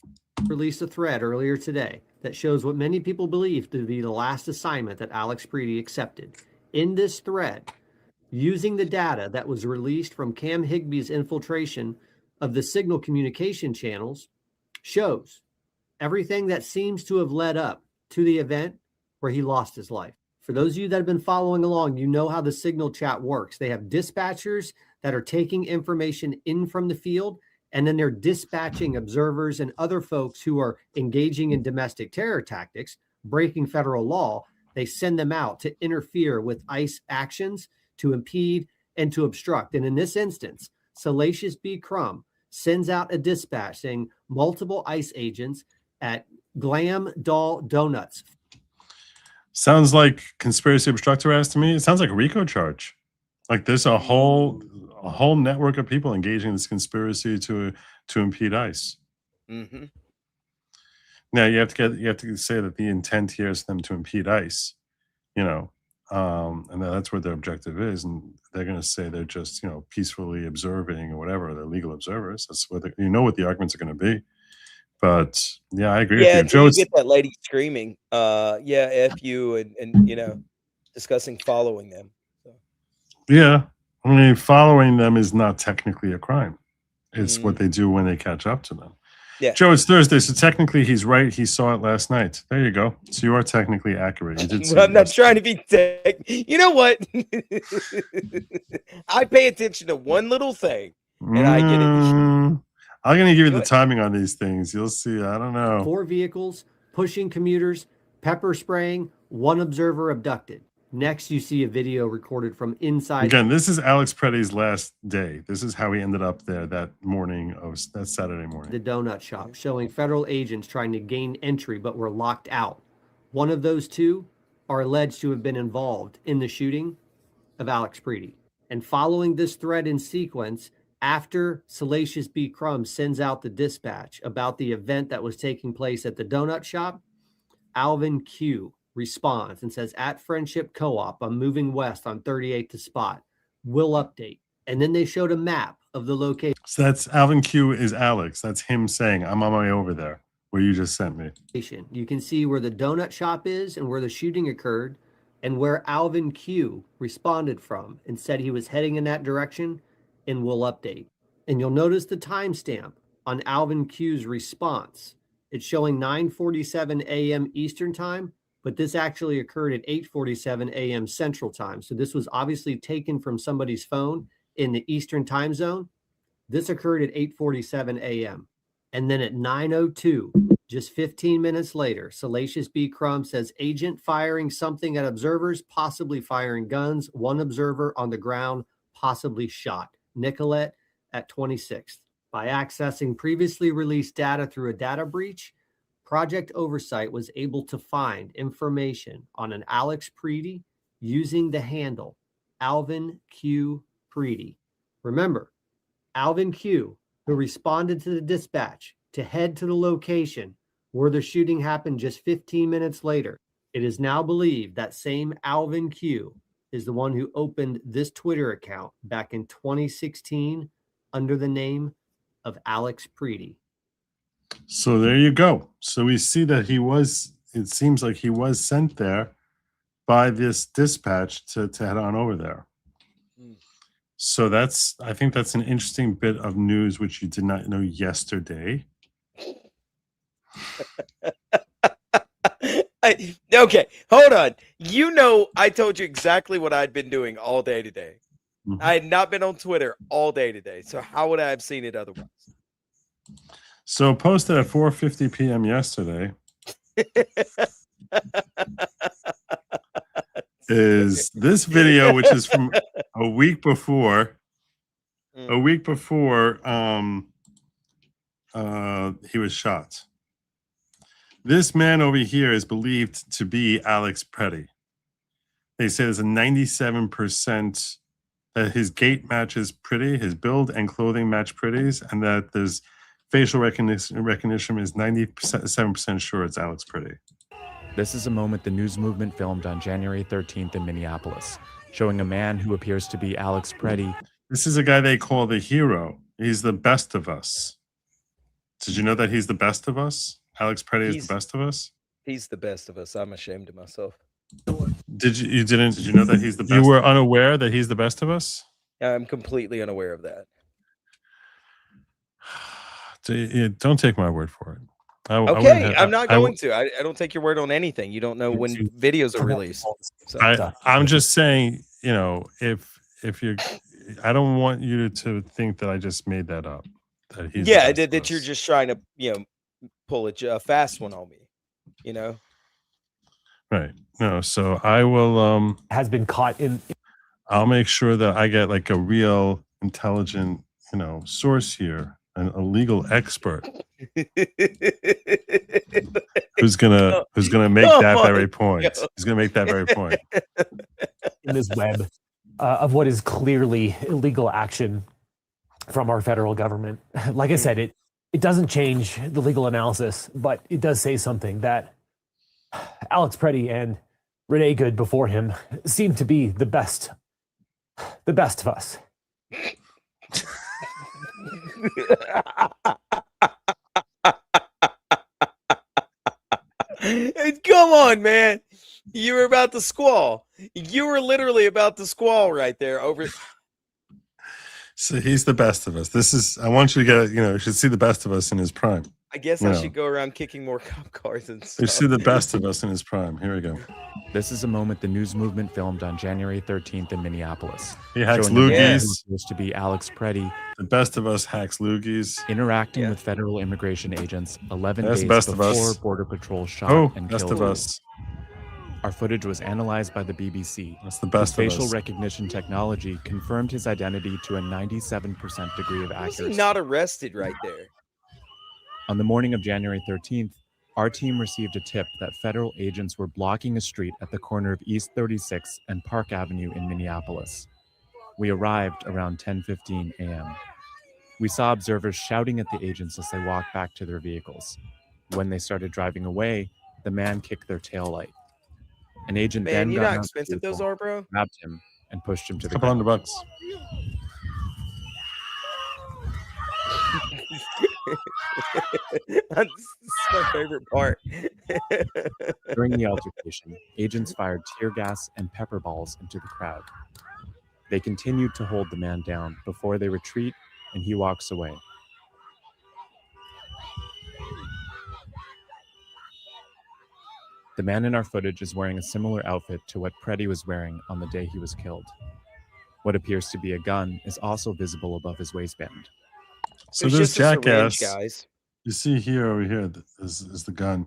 Released a thread earlier today that shows what many people believe to be the last assignment that Alex Pretti accepted. In this thread, using the data that was released from Cam Higby's infiltration of the signal communication channels, shows everything that seems to have led up to the event where he lost his life. For those of you that have been following along, you know how the signal chat works. They have dispatchers that are taking information in from the field, and then they're dispatching observers and other folks who are engaging in domestic terror tactics, breaking federal law. They send them out to interfere with ICE actions, to impede and to obstruct. And in this instance, Salacious B. Crumb sends out a dispatch saying multiple ICE agents at Glam Doll Donuts. Sounds like conspiracy obstructor ass to me. It sounds like a RICO charge. Like there's a whole network of people engaging in this conspiracy to impede ICE. Mm-hmm. Now you have to say that the intent here is for them to impede ICE, and that's what their objective is. And they're going to say they're just peacefully observing or whatever. They're legal observers. That's what what the arguments are going to be. But yeah, I agree with you. Joe, you get that lady screaming, F you, and discussing following them. So. Yeah, I mean, following them is not technically a crime. It's what they do when they catch up to them. Yeah, Joe, it's Thursday, so technically he's right. He saw it last night. There you go. So you are technically accurate. You did. I'm not trying to be You know what? I pay attention to one little thing, and I get it. I'm going to give you the timing on these things. You'll see. I don't know. 4 vehicles, pushing commuters, pepper spraying, 1 observer abducted. Next, you see a video recorded from inside. Again, this is Alex Pretti's last day. This is how he ended up there that morning of that Saturday morning. The donut shop, showing federal agents trying to gain entry but were locked out. One of those 2 are alleged to have been involved in the shooting of Alex Pretti. And following this thread in sequence, after Salacious B. Crumb sends out the dispatch about the event that was taking place at the donut shop, Alvin Q responds and says, at Friendship Co-op, I'm moving west on 38th to spot. Will update. And then they showed a map of the location. So that's Alvin Q is Alex. That's him saying, I'm on my way over there, where you just sent me. You can see where the donut shop is and where the shooting occurred and where Alvin Q responded from and said he was heading in that direction and will update. And you'll notice the timestamp on Alvin Q's response. It's showing 9:47 a.m. Eastern time, but this actually occurred at 8:47 a.m. Central time. So this was obviously taken from somebody's phone in the Eastern time zone. This occurred at 8:47 a.m. And then at 9:02, just 15 minutes later, Salacious B. Crumb says agent firing something at observers, possibly firing guns. One observer on the ground, possibly shot. Nicolette at 26th. By accessing previously released data through a data breach, Project Oversight was able to find information on an Alex Pretti using the handle Alvin Q. Pretti. Remember, Alvin Q., who responded to the dispatch to head to the location where the shooting happened just 15 minutes later. It is now believed that same Alvin Q. is the one who opened this Twitter account back in 2016 under the name of Alex Pretti. So there you go. So we see that it seems like he was sent there by this dispatch to head on over there. So I think that's an interesting bit of news which you did not know yesterday. Okay, hold on. I told you exactly what I'd been doing all day today. Mm-hmm. I had not been on Twitter all day today. So how would I have seen it otherwise? So posted at 4:50 p.m. yesterday is this video, which is from a week before. A week before he was shot. This man over here is believed to be Alex Pretti. They say there's a 97% that his gait matches Pretti, his build and clothing match Pretti's, and that there's facial recognition is 97% sure it's Alex Pretti. This is a moment the news movement filmed on January 13th in Minneapolis, showing a man who appears to be Alex Pretti. This is a guy they call the hero. He's the best of us. Did you know that he's the best of us? Alex Pretti is the best of us? He's the best of us. I'm ashamed of myself. Did you know that he's the best? You were unaware that he's the best of us? I'm completely unaware of that. Don't take my word for it. I'm not going to. I don't take your word on anything. You don't know when videos are released. So. I'm just saying, if you're, I don't want you to think that I just made that up. That you're just trying to, pull a fast one on me, Right. No. So I will. Has been caught in. I'll make sure that I get like a real intelligent, source here. A legal expert who's gonna make that very point. He's gonna make that very point in this web of what is clearly illegal action from our federal government. Like I said, it doesn't change the legal analysis, but it does say something that Alex Pretti and Renee Good before him seem to be the best of us. Come on, man. You were about to squall. You were literally about to squall right there over. So he's the best of us. I want you to get, you should see the best of us in his prime. I guess I should go around kicking more cop cars and stuff. You see the best of us in his prime. Here we go. This is a moment the news movement filmed on January 13th in Minneapolis. He hacks loogies. Supposed to be Alex Pretti. The best of us hacks loogies. Interacting with federal immigration agents 11 days before Border Patrol shot and killed of us. Our footage was analyzed by the BBC. That's the best His of us. facial recognition technology confirmed his identity to a 97% degree of accuracy. Was he not arrested right there? On the morning of January 13th, our team received a tip that federal agents were blocking a street at the corner of East 36 and Park Avenue in Minneapolis. We arrived around 10:15 a.m. We saw observers shouting at the agents as they walked back to their vehicles. When they started driving away, the man kicked their taillight. An agent Man, then you got know out how of the expensive those vehicle, are, bro? grabbed him, and pushed him to the Couple ground. $100. That's my favorite part. During the altercation, agents fired tear gas and pepper balls into the crowd. They continued to hold the man down before they retreat, and he walks away. The man in our footage is wearing a similar outfit to what Pretti was wearing on the day he was killed. What appears to be a gun is also visible above his waistband. So It's this just a syringe, jackass, guys. you see here over here is the gun.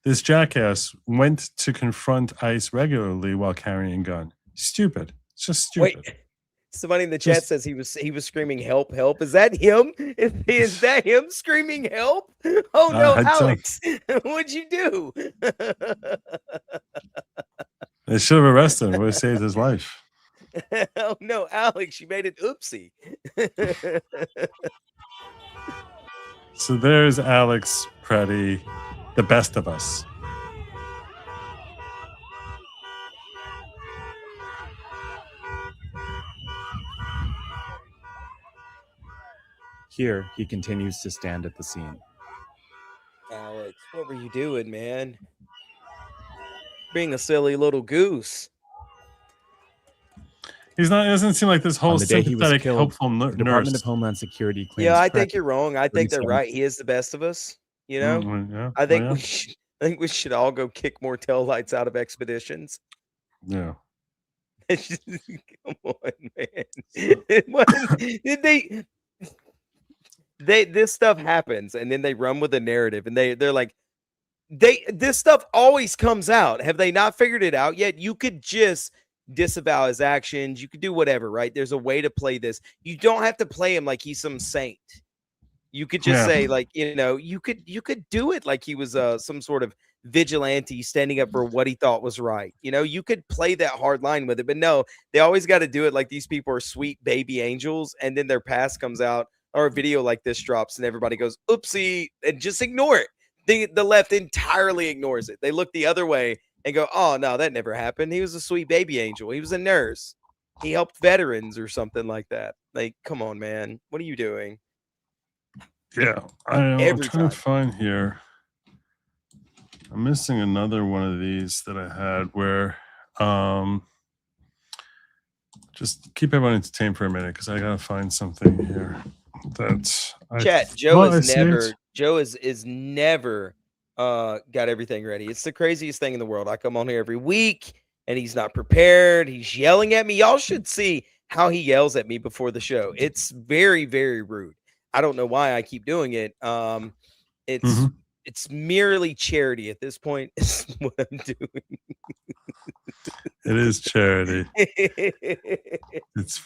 This jackass went to confront ICE regularly while carrying a gun. Stupid. It's just stupid. Wait, somebody in the chat says he was screaming help, help. Is that him? Is that him screaming help? Oh no, Alex, what'd you do? They should have arrested him. It would have saved his life. Oh no, Alex, you made it oopsie. So there's Alex Pretti, the best of us. Here, he continues to stand at the scene. Alex, what were you doing, man? Being a silly little goose. He's not. It doesn't seem like this whole On the day he was sympathetic, killed, helpful the Department nurse. of Homeland Security claims. Yeah, I think Pretti, you're wrong. I think they're 37 right. He is the best of us. You know, Yeah. I think yeah. I think we should all go kick more taillights out of expeditions. Yeah. Come on, man. This stuff happens, and then they run with a narrative, and they're like, this stuff always comes out. Have they not figured it out yet? You could just disavow his actions. You could do whatever, right? There's a way to play this. You don't have to play him like he's some saint. You could just say, like, you know, you could do it like he was some sort of vigilante standing up for what he thought was right. You know, you could play that hard line with it, but no, they always got to do it like these people are sweet baby angels, and then their past comes out, or a video like this drops, and everybody goes, oopsie, and just ignore it. The left entirely ignores it. They look the other way and go, oh, no, that never happened. He was a sweet baby angel. He was a nurse. He helped veterans or something like that. Like, come on, man. What are you doing? Yeah. I'm trying to find here. I'm missing another one of these that I had where just keep everyone entertained for a minute because I gotta find something here. That's Joe is never got everything ready. It's the craziest thing in the world. I come on here every week and he's not prepared. He's yelling at me. Y'all should see how he yells at me before the show. It's very, very rude. I don't know why I keep doing it. It's merely charity at this point. Is what I'm doing. It is charity. It's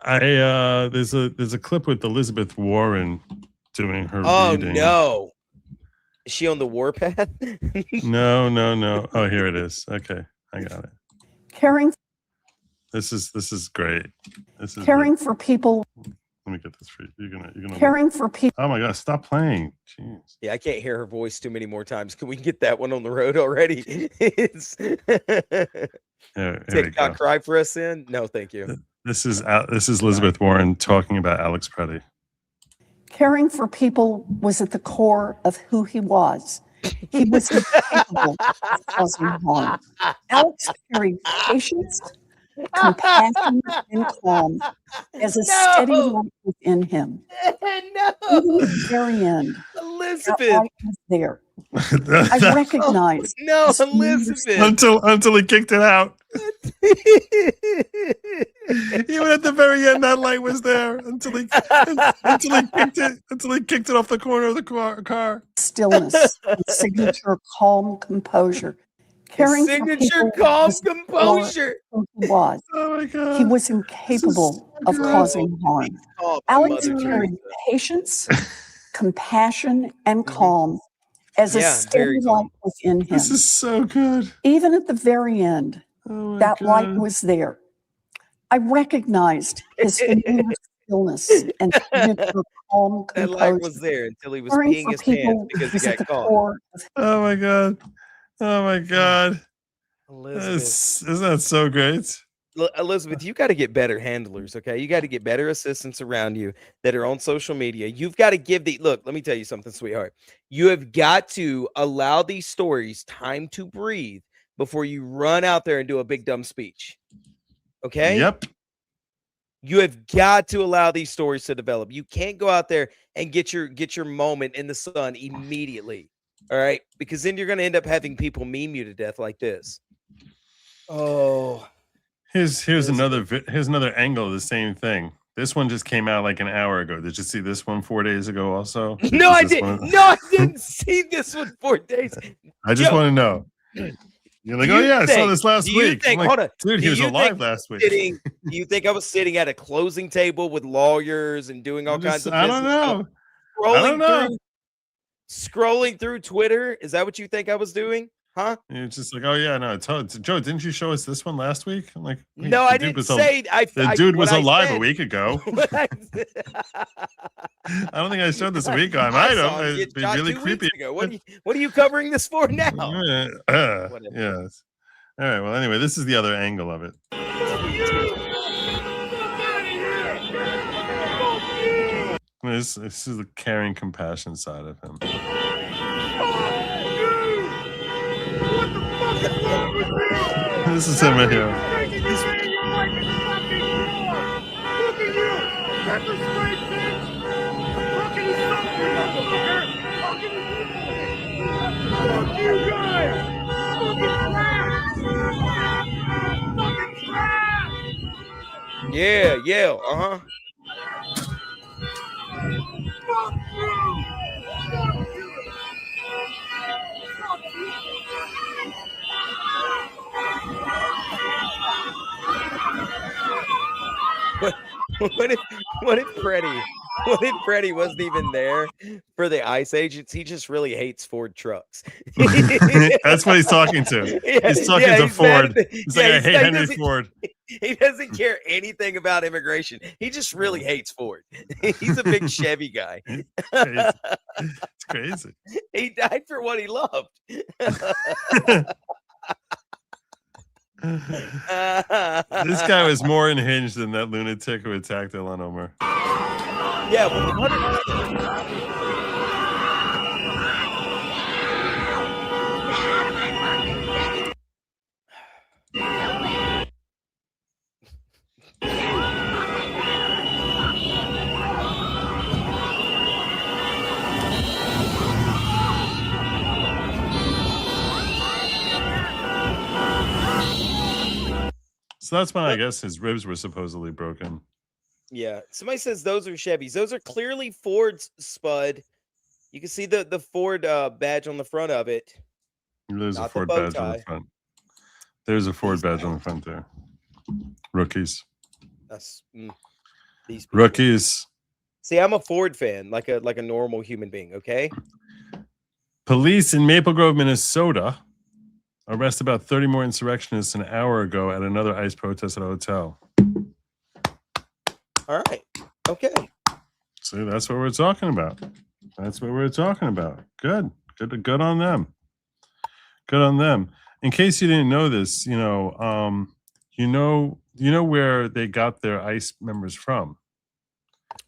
there's a clip with Elizabeth Warren doing her reading. No. Is she on the warpath? No. Oh, here it is. Okay, I got it. Caring This is great. This is caring for people. Let me get this for you. You're gonna Caring for people. Oh my God! Stop playing. Jeez. Yeah, I can't hear her voice too many more times. Can we get that one on the road already? TikTok cry for us in? No, thank you. This is Elizabeth Warren talking about Alex Pretti. Caring for people was at the core of who he was. He was incapable of causing harm. Alex carried patience, compassion, and calm as a steady light within him. Even at the very end, Elizabeth that light was there. I recognized. Elizabeth. Until he kicked it out. Even at the very end, that light was there until he kicked it off the corner of the car. Stillness, signature calm composure. Caring signature calm composure. Who he was. Oh my God. He was incapable of causing harm. Alex carried patience, compassion, and calm as a steady light within him. This is so good. Even at the very end, that light was there. I recognized his familiar stillness and signature calm composure. That light was there until he was peeing his pants because he got caught. Oh my God. Oh my God. Elizabeth. Isn't that so great? Elizabeth, you got to get better handlers, okay? You got to get better assistants around you that are on social media. You've got to give look, let me tell you something, sweetheart. You have got to allow these stories time to breathe before you run out there and do a big dumb speech. Okay? Yep. You have got to allow these stories to develop. You can't go out there and get your moment in the sun immediately. All right? Because then you're going to end up having people meme you to death like this. Oh. Here's another angle of the same thing. This one just came out like an hour ago. Did you see this one 4 days ago also? No, I didn't. No, I didn't see this one 4 days. I just want to know. You're like, I saw this last week. Think, like, hold on. Dude, he was alive last week. Do you think I was sitting at a closing table with lawyers and doing all kinds of business? I don't know. Scrolling through Twitter. Is that what you think I was doing? Huh? You're just like, oh yeah, no. Joe, didn't you show us this one last week? I'm like, no, I didn't say. The dude was alive a week ago. I don't think I showed this a week ago. I might have. It'd be really creepy. What are you covering this for now? Yes. All right. Well, anyway, this is the other angle of it. This is the caring, compassion side of him. This is him right here. Yeah, What if Pretti wasn't even there for the ICE agents? He just really hates Ford trucks. That's what he's talking to. He's talking to Ford. He's like, I hate Henry Ford. He doesn't care anything about immigration. He just really hates Ford. He's a big Chevy guy. It's crazy. He died for what he loved. This guy was more unhinged than that lunatic who attacked Ilhan Omar. Yeah, but So that's when I guess his ribs were supposedly broken. Yeah, somebody says those are Chevys. Those are clearly Ford's, Spud. You can see the Ford badge on the front of it. There's a Ford badge on the front. There's a Ford badge on the front there. Rookies. That's these people. Rookies. See, I'm a Ford fan, like a normal human being. Okay. Police in Maple Grove, Minnesota, arrest about 30 more insurrectionists an hour ago at another ICE protest at a hotel. All right. Okay. See, that's what we're talking about. That's what we're talking about. Good on them. Good on them. In case you didn't know this, you know where they got their ICE members from.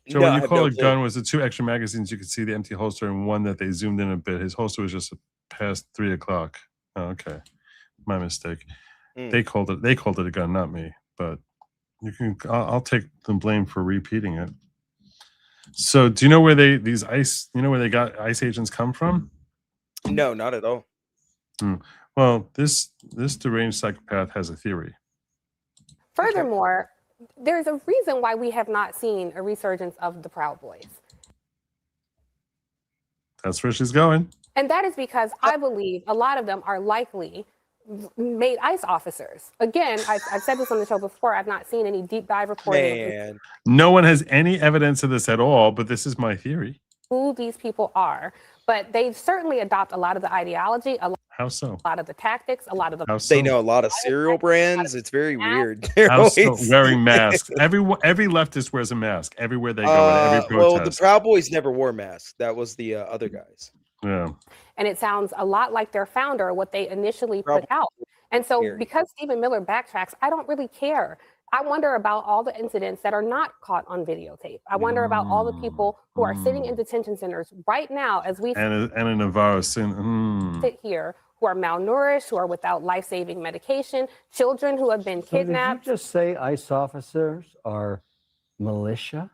So No, when I you have call no a clue. gun was the 2 extra magazines, you could see the empty holster and one that they zoomed in a bit. His holster was just past 3 o'clock. Oh, okay. My mistake. They called it a gun, not me. But I'll take the blame for repeating it. So do you know where they got ICE agents come from? No, not at all. Well, this deranged psychopath has a theory. Furthermore, there's a reason why we have not seen a resurgence of the Proud Boys. That's where she's going. And that is because I believe a lot of them are likely made ICE officers. Again, I've said this on the show before. I've not seen any deep dive reporting Man. No one has any evidence of this at all, but this is my theory. who these people are. But they certainly adopt a lot of the ideology, How so? a lot of the tactics, a lot of the. How so? They know a lot of cereal brands. It's very weird. How so? Wearing masks. Every leftist wears a mask everywhere they go. At every protest. Well, the Proud Boys never wore masks. That was the other guys. Yeah. And it sounds a lot like their founder, what they initially put out. And so because Stephen Miller backtracks, I don't really care. I wonder about all the incidents that are not caught on videotape. I wonder about all the people who are sitting in detention centers right now as we And a Navarro sin. sit here, who are malnourished, who are without life-saving medication, children who have been kidnapped. Did you just say ICE officers are militia?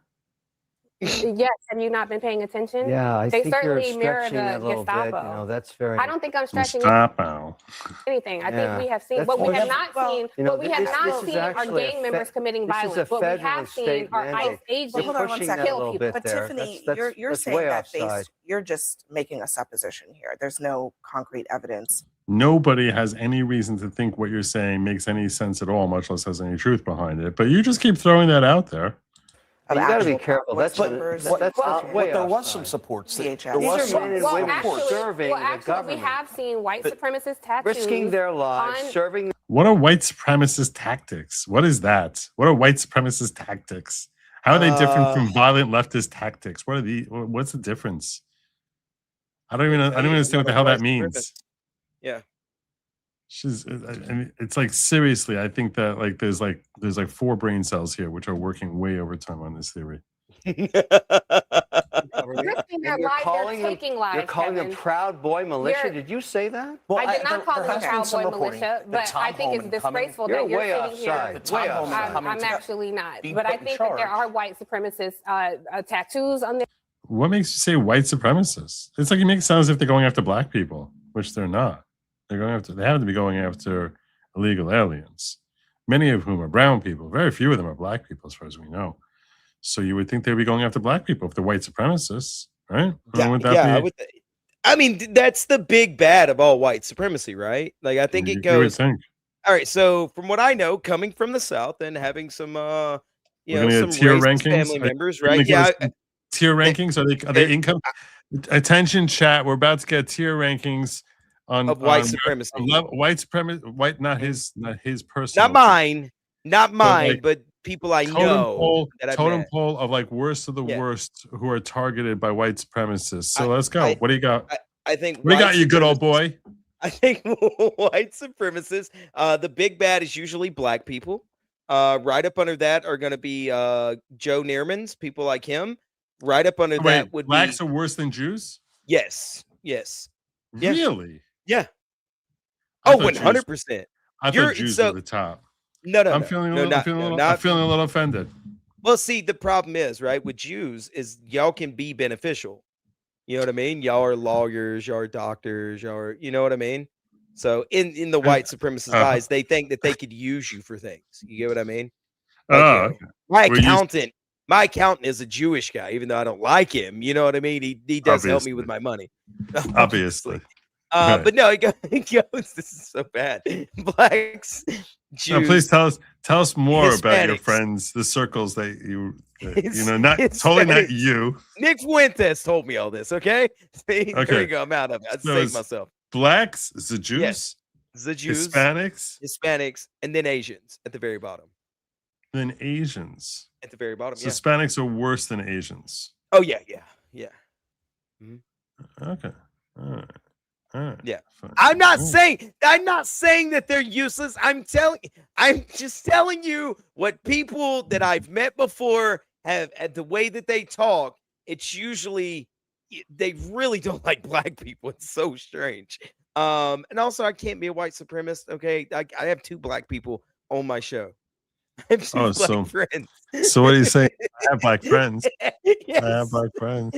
Yes, have you not been paying attention? Yeah, I they think certainly you're mirror stretching the that a little Gestapo. bit. You know, that's very. I don't think I'm stretching Gestapo. anything. I Yeah, think we have seen that's what we more- have not well, seen. you know, What we have this not is seen are actually a gang members committing this is a violence. What we federal have and seen state are ICE mandate. agents You're Hold on one pushing that second. a little bit But there. Tiffany, That's- you're that's saying way that offside. you're just making a supposition here. There's no concrete evidence. Nobody has any reason to think what you're saying makes any sense at all, much less has any truth behind it. But you just keep throwing that out there. You got to be actual careful. That's way there was offside. some supports. There DHS. was These are some men and Well, women actually, serving the we government, have seen white supremacist tattoos risking their lives, on serving. What are white supremacist tactics? What is that? What are white supremacist tactics? How are they different from violent leftist tactics? What are the? What's the difference? I don't even understand what the hell that means. Yeah. I mean, it's like seriously. I think that like there's like 4 brain cells here which are working way overtime on this theory. risking their lives, they're taking lives. You're calling them Kevin. Proud Boy militia. You're- Did you say that? I did not call them a Proud Boy militia, but I think it's disgraceful You're that you're way sitting here. offside. Way offside. I'm actually not, being but I put in think that there charge. are white supremacist tattoos on there. What makes you say white supremacists? It's like you make it sound as if they're going after black people, which they're not. They have to be going after illegal aliens, many of whom are brown people. Very few of them are black people, as far as we know. So you would think they'd be going after black people if they're white supremacists, right? I mean, that's the big bad of all white supremacy, right? Like, I think it You would goes. think. All right, so from what I know, coming from the South and having some, We're gonna get some tier racist rankings. family members, We're gonna right? give Yeah, us tier rankings. Are they income? Attention, chat. We're about to get tier rankings on Of white on supremacy. White supremacy. White, not his personal. not mine, like, but people I totem know pole, that I've totem met. pole of like worst of the Yeah. worst who are targeted by white supremacists. So let's go. What do you got? I think. What do you got, white you good old supremacists- boy? I think white supremacists. The big bad is usually black people. Right up under that are going to be Joe Neermans, people like him. Right up under that Wait, would blacks be are worse than Jews? yes. Yeah. Really? Yeah. I Oh, thought Jews- 100%. I thought Jews were the top. No, I'm feeling a little offended. Well, see, the problem is, right, with Jews is y'all can be beneficial. You know what I mean? Y'all are lawyers, y'all are doctors, y'all are, you know what I mean? So in the white supremacist eyes, they think that they could use you for things. You get what I mean? Like, Oh, you know, my We're used- accountant is a Jewish guy, even though I don't like him. You know what I mean? He does help me with my money. Obviously. But no, it goes. This is so bad. Blacks, Jews. No, please tell us more about your Hispanics. friends, the circles that you know, not totally not Hispanics. you. Nick Fuentes told me all this. Okay, see, there Okay. you go. I'm out of it. I So saved it's myself. Blacks, the Jews, Yes, the Jews, Hispanics, and then Asians at the very bottom. then Asians. At the very bottom, So yeah. Hispanics are worse than Asians. Oh yeah. Okay. All right. Yeah. Fine. I'm not saying that they're useless. I'm just telling you what people that I've met before have, at the way that they talk. It's usually they really don't like black people. It's so strange. And also I can't be a white supremacist. Okay, I have 2 black people on my show. I have 2 black friends. So what are you saying? I have black friends. Yes. I have black friends.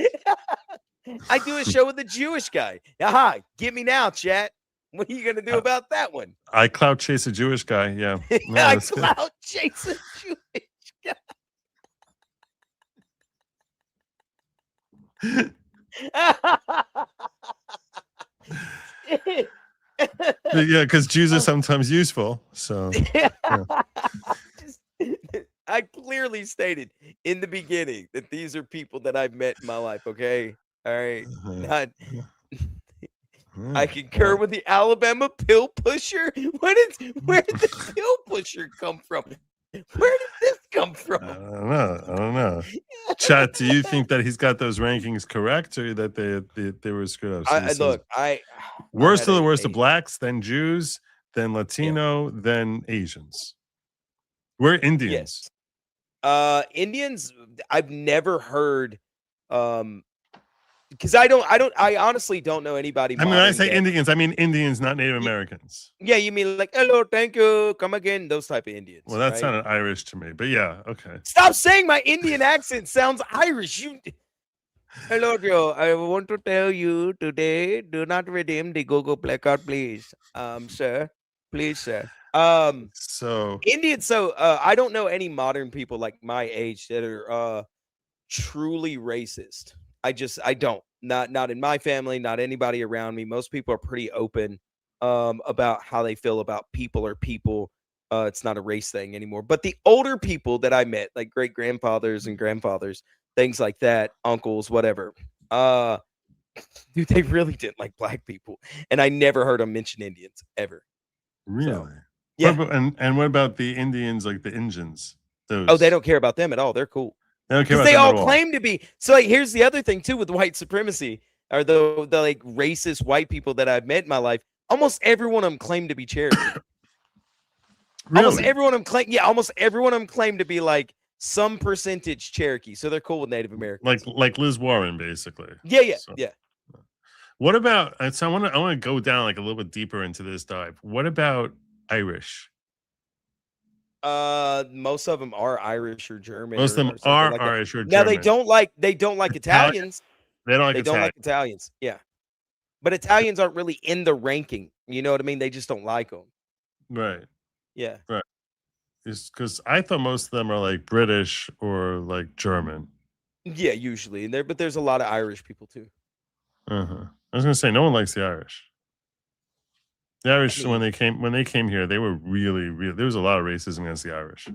I do a show with a Jewish guy. Aha, get me now, chat. What are you gonna do about that one? I clout chase a Jewish guy. Yeah. No, I that's good. clout chase a Jewish guy. Yeah, because Jews are sometimes useful. So yeah. I clearly stated in the beginning that these are people that I've met in my life. Okay, all right. I concur with the Alabama pill pusher. Where did the pill pusher come from? Where did this come from? I don't know. Chat, do you think that he's got those rankings correct, or that they were screwed up? So he says, worst of the worst of blacks, then Jews, then Latino, then Asians. We're Indians. Yes. Indians, I've never heard because I honestly don't know anybody. I mean, when I say Indians, I mean Indians, not Native Americans. Yeah, you mean like hello, thank you, come again, those type of Indians. Well, that right? sounded Irish to me, but yeah, okay. Stop saying my Indian accent sounds Irish. You hello, Joe. I want to tell you today, do not redeem the Google placard, please. Sir. Please, sir. So Indian, I don't know any modern people like my age that are truly racist. I don't. Not in my family, not anybody around me. Most people are pretty open about how they feel about people or people. It's not a race thing anymore. But the older people that I met, like great grandfathers and grandfathers, things like that, uncles, whatever. Dude, they really didn't like black people. And I never heard them mention Indians ever. Really? So, yeah. And what about the Indians, like the Indians? Those. Oh, they don't care about them at all. They're cool. They don't care about they them all at all. claim to be. So like, here's the other thing too with white supremacy, or the like racist white people that I've met in my life. Almost every one of them claim to be Cherokee. Really? Almost every one of them claim to be like some percentage Cherokee. So they're cool with Native Americans. Like Liz Warren, basically. Yeah. What about? So I want to go down like a little bit deeper into this dive. What about Irish? Most of them are Irish or German. Most of them are Irish or German. Now they don't like Italians. They don't like Italians. Yeah, but Italians aren't really in the ranking. You know what I mean? They just don't like them. Right. Yeah. Right. It's because I thought most of them are like British or like German. Yeah, usually, but there's a lot of Irish people too. I was gonna say no one likes the Irish. The Irish, when they came here, they were really. There was a lot of racism against the Irish.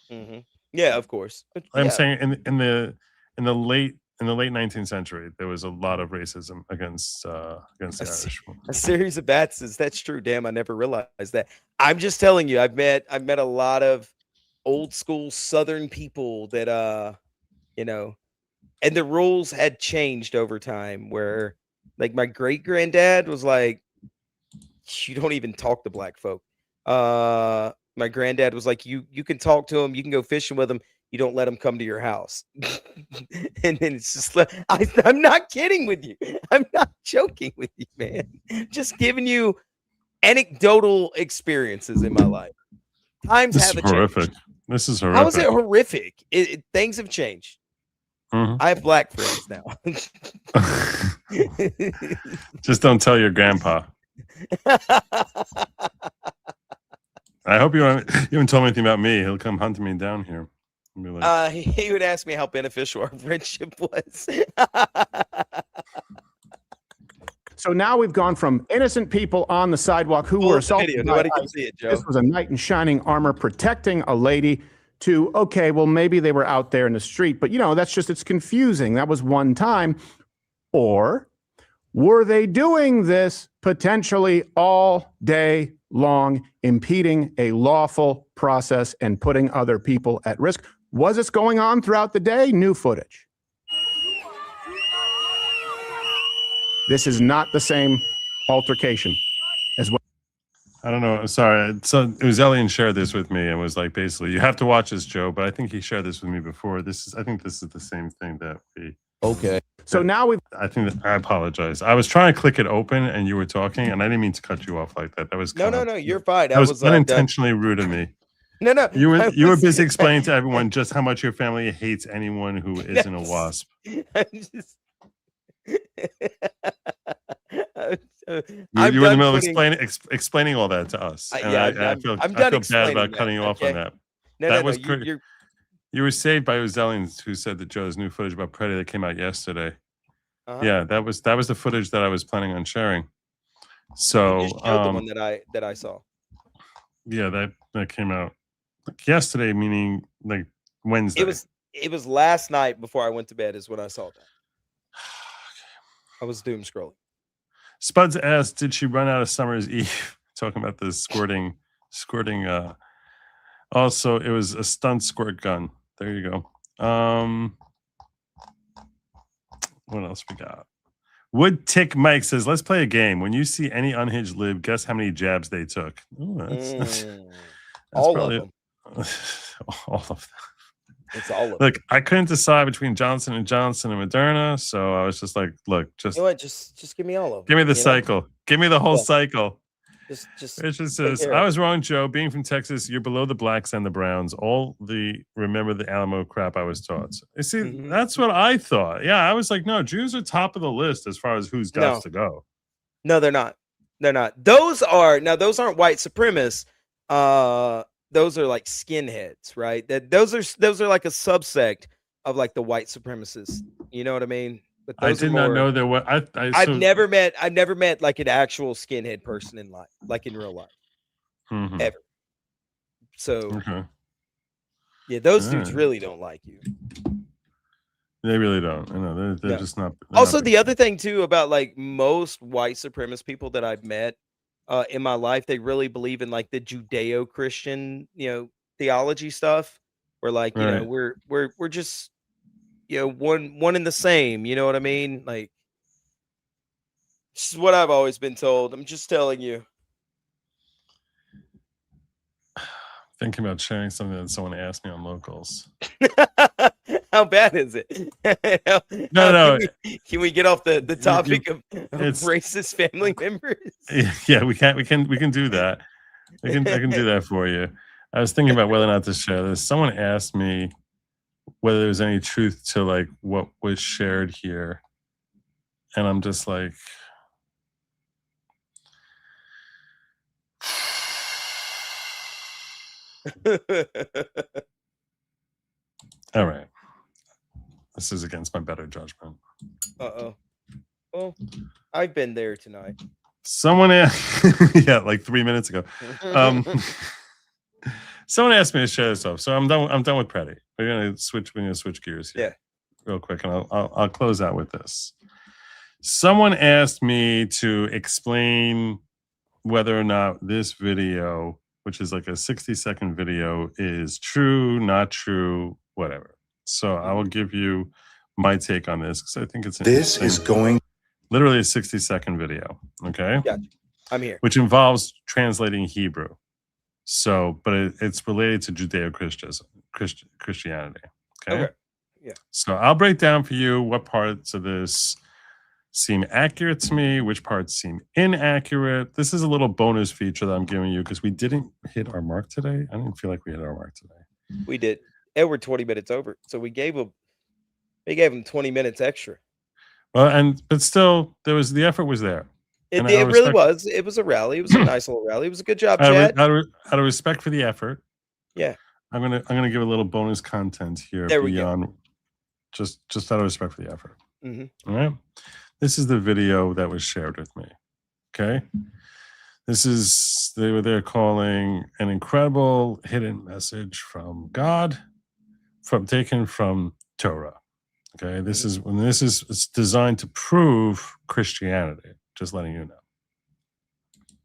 Mm-hmm. Yeah, of course. But, I'm saying in the late 19th century, there was a lot of racism against the Irish. A series of bats. That's true. Damn, I never realized that. I'm just telling you, I've met a lot of old school Southern people that and the rules had changed over time. Where like my great granddad was like, you don't even talk to black folk. My granddad was like, you can talk to him, you can go fishing with him, you don't let him come to your house. And then it's just I'm not kidding with you. I'm not joking with you, man. Just giving you anecdotal experiences in my life. Times This have is changed. horrific. This is horrific. How is it horrific? Things have changed. Mm-hmm. I have black friends now. Just don't tell your grandpa. I hope you haven't told me anything about me. He'll come hunting me down here. Be like, He would ask me how beneficial our friendship was. So now we've gone from innocent people on the sidewalk who were assaulted. Nobody can see it, Joe. This was a knight in shining armor protecting a lady. To, okay, well, maybe they were out there in the street, but it's confusing. That was one time. Or were they doing this potentially all day long, impeding a lawful process and putting other people at risk? Was this going on throughout the day? New footage. This is not the same altercation as well. I don't know. Sorry. So it was Elian shared this with me and was like, basically, you have to watch this, Joe. But I think he shared this with me before. I think this is the same thing that we. Okay. So now I apologize. I was trying to click it open and you were talking, and I didn't mean to cut you off like that. That was no. You're fine. That was unintentionally rude of me. No. You were busy explaining to everyone just how much your family hates anyone who isn't a WASP. You were in the middle of explaining all that to us. I feel bad about cutting you off on that. That was you were saved by Uzelians, who said that Joe's new footage about Pretti that came out yesterday. Yeah, that was the footage that I was planning on sharing. So you showed the one that I saw. Yeah, that came out yesterday, meaning like Wednesday. It was last night before I went to bed is when I saw that. I was doom scrolling. Spuds asked, did she run out of Summer's Eve? Talking about the squirting Also, it was a stunt squirt gun. There you go. What else we got? Wood Tick Mike says, let's play a game. When you see any unhinged lib, guess how many jabs they took. Ooh, that's All probably of them. all of them. It's all of them. Look, I couldn't decide between Johnson & Johnson and Moderna, so I was just like, look, just You know what? Just give me all of them. give me the you know? cycle. Give me the whole Yeah. cycle. Just Richard take says, care I of was wrong, Joe. Being from Texas, you're below the blacks and the browns. Remember the Alamo crap I was taught. You see, that's what I thought. Yeah, I was like, no, Jews are top of the list as far as who's got to go. No, they're not. They're not. Those aren't white supremacists. Those are like skinheads, right? Those are like a subsect of like the white supremacists. You know what I mean? But I those did are not more, know there were. I've never met like an actual skinhead person in life, like in real life, ever. So Okay. yeah, those dudes Alright. really don't like you. They really don't. I know they're No. just not. Also, the other thing too about like most white supremacist people that I've met in my life, they really believe in like the Judeo-Christian, theology stuff. Where like, Right. we're just, one and the same. You know what I mean? Like, this is what I've always been told. I'm just telling you. Thinking about sharing something that someone asked me on Locals. How bad is it? No. Can we get off the topic of it's- racist family members? Yeah, we can do that. I can do that for you. I was thinking about whether or not to share this. Someone asked me whether there's any truth to like what was shared here, and I'm just like, all right, this is against my better judgment. Uh-oh. Well, I've been there tonight. Someone asked, yeah, like 3 minutes ago. Someone asked me to share this off, so I'm done with Pretti. We're gonna switch gears here, real quick, and I'll close out with this. Someone asked me to explain whether or not this video, which is like a 60-second video, is true, not true, whatever. So I will give you my take on this because I think it's literally a 60-second video. Okay, gotcha. I'm here. Which involves translating Hebrew. So, but it's related to Judeo-Christianity. Okay. Yeah. So I'll break down for you what parts of this seem accurate to me, which parts seem inaccurate. This is a little bonus feature that I'm giving you because we didn't hit our mark today. I didn't feel like we hit our mark today. We did. And we're 20 minutes over. So we gave them 20 minutes extra. Well, but still, the effort was there. It really was. It was a rally. It was a nice little rally. It was a good job, Chad. Out of respect for the effort, yeah, I'm gonna give a little bonus content here beyond just out of respect for the effort. Mm-hmm. All right, this is the video that was shared with me. Okay, this is they're calling an incredible hidden message from God, taken from Torah. Okay, it's designed to prove Christianity. Just letting you know.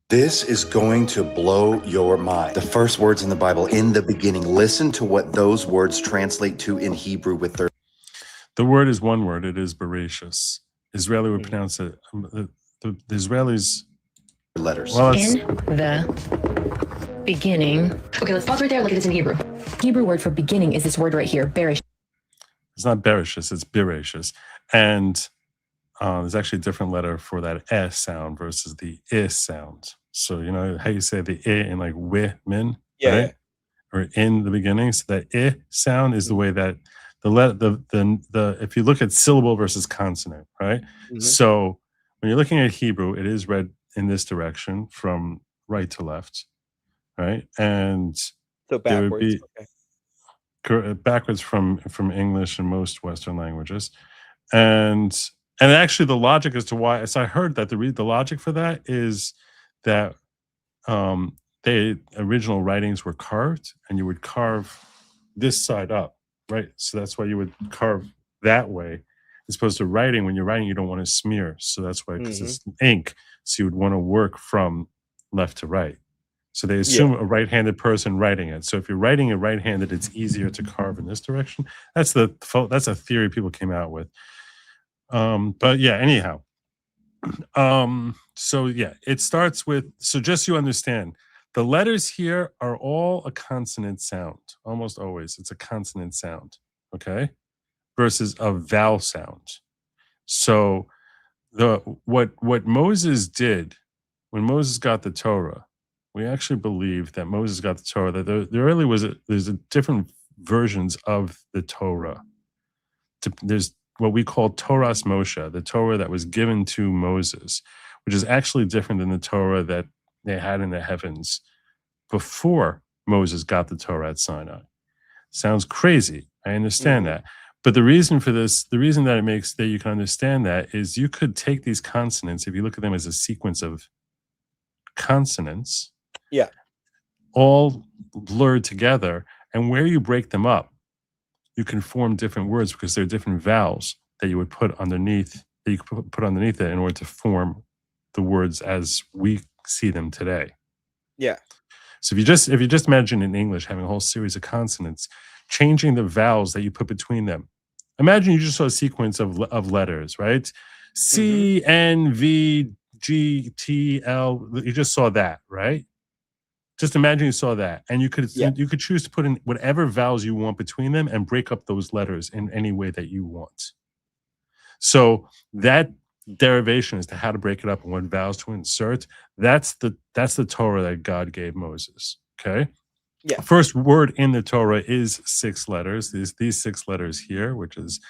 This is going to blow your mind. The first words in the Bible, in the beginning. Listen to what those words translate to in Hebrew with their... The word is one word. It is Bereshis. Israeli would pronounce it. The Israelis... Letters. In the beginning... Okay, let's pause right there and look at this in Hebrew. Hebrew word for beginning is this word right here, Beresh. It's not Bereshis, it's Bereshis. And... there's actually a different letter for that S sound versus the I sound. So you know how you say the I in like women, right? Or in the beginning. So that I sound is the way that the if you look at syllable versus consonant, right? Mm-hmm. So when you're looking at Hebrew, it is read in this direction from right to left, right? And so backwards, would be backwards from English and most Western languages, and actually, the logic as to why, as I heard that the logic for that is that the original writings were carved, and you would carve this side up, right? So that's why you would carve that way, as opposed to writing. When you're writing, you don't want to smear, so that's why, because it's ink, so you would want to work from left to right. So they assume a right-handed person writing it. So if you're writing it right-handed, it's easier to carve in this direction. That's a theory people came out with. But yeah, anyhow. So yeah, it starts with, so just so you understand, the letters here are all a consonant sound. Almost always, it's a consonant sound, okay? Versus a vowel sound. So what Moses did when Moses got the Torah, we actually believe that Moses got the Torah, that there really was there's different versions of the Torah. There's what we call Torahs Moshe, the Torah that was given to Moses, which is actually different than the Torah that they had in the heavens before Moses got the Torah at Sinai. Sounds crazy. I understand that. But the reason for this, the reason that it makes that you can understand that is you could take these consonants, if you look at them as a sequence of consonants, all blurred together, and where you break them up, you can form different words because there are different vowels that you would put underneath, that you could put underneath it in order to form the words as we see them today. Yeah. So if you just imagine in English having a whole series of consonants, changing the vowels that you put between them. Imagine you just saw a sequence of letters, right? C, N, V, G, T, L. You just saw that, right? Just imagine you saw that, and you could choose to put in whatever vowels you want between them and break up those letters in any way that you want. So that derivation as to how to break it up and what vowels to insert, that's the Torah that God gave Moses. Okay. Yeah. First word in the Torah is 6 letters. These 6 letters here, which is,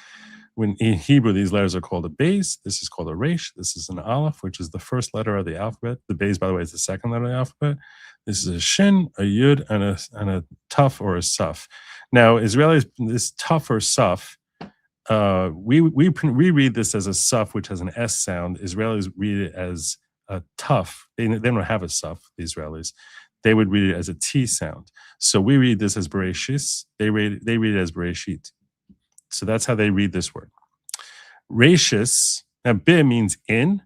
when in Hebrew, these letters are called a beis. This is called a resh. This is an aleph, which is the first letter of the alphabet. The beis, by the way, is the second letter of the alphabet. This is a shin, a yud, and a tuf or a suf. Now, Israelis, this tuf or suf, we read this as a suf, which has an S sound. Israelis read it as a tuf. They don't have a suf, the Israelis. They would read it as a T sound. So we read this as bereshis. They read it as bereshit. So that's how they read this word. Rashis, now be means in.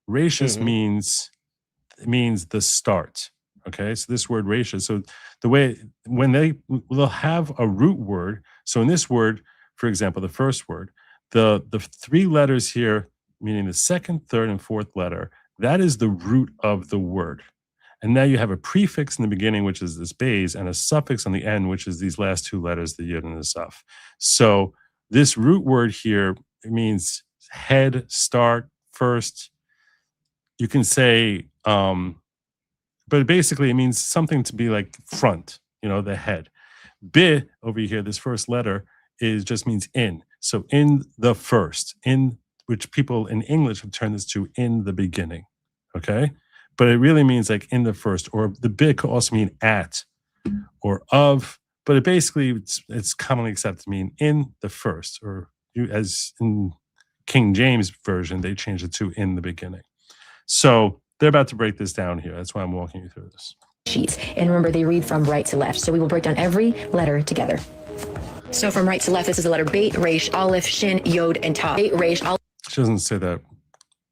Rashis means the start. Okay, so this word rashis. So the way, when they'll have a root word. So in this word, for example, the first word, the 3 letters here, meaning the second, third, and fourth letter, that is the root of the word. And now you have a prefix in the beginning, which is this beis, and a suffix on the end, which is these last 2 letters, the yud and the saf. So this root word here, it means head, start, first. You can say, but basically it means something to be like front, the head. Bi over here, this first letter, just means in. So in the first, in which people in English have turned this to in the beginning. Okay? But it really means like in the first, or the bi could also mean at or of, but it basically, it's commonly accepted to mean in the first, or as in King James version, they changed it to in the beginning. So they're about to break this down here. That's why I'm walking you through this. Sheets. And remember, they read from right to left. So we will break down every letter together. So from right to left, this is the letter beit, resh, aleph, shin, yod, and tav. Beit, resh, aleph. She doesn't say that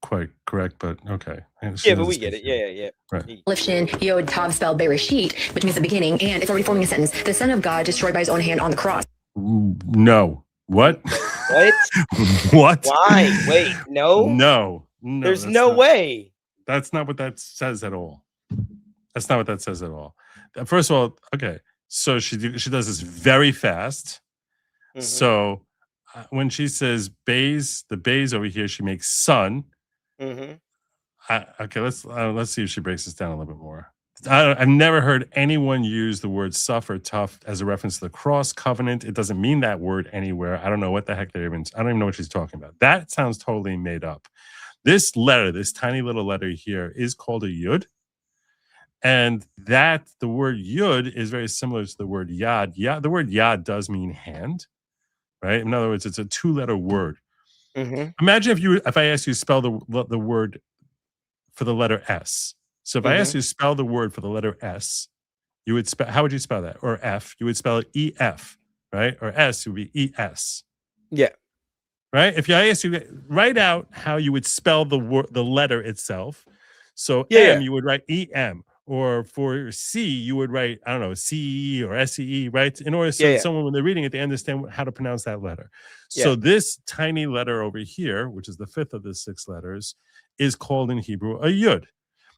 quite correct, but okay. Yeah, but we get it. Yeah. Right. Aleph, shin, yod, tav, spelled bereshit, which means the beginning, and it's already forming a sentence. The Son of God destroyed by his own hand on the cross. No. What? What? What? Why? Wait, no? No. There's no way. That's not what that says at all. That's not what that says at all. First of all, okay, so she does this very fast. So when she says beis, the beis over here, she makes son. Okay, let's see if she breaks this down a little bit more. I've never heard anyone use the word suf or tough as a reference to the cross covenant. It doesn't mean that word anywhere. I don't know what the heck I don't even know what she's talking about. That sounds totally made up. This letter, this tiny little letter here, is called a yud. And the word yud is very similar to the word yad. The word yad does mean hand, right? In other words, it's a 2-letter word. Imagine if I asked you to spell the word for the letter S. So if I asked you to spell the word for the letter S, you would spell, how would you spell that? Or F, you would spell it E-F, right? Or S, it would be E-S. Yeah. Right? If I asked you to write out how you would spell the letter itself, so M, you would write E-M, Or for C, you would write, I don't know, CE or SEE, right? In order so someone, when they're reading it, they understand how to pronounce that letter. So this tiny letter over here, which is the fifth of the 6 letters, is called in Hebrew a yud.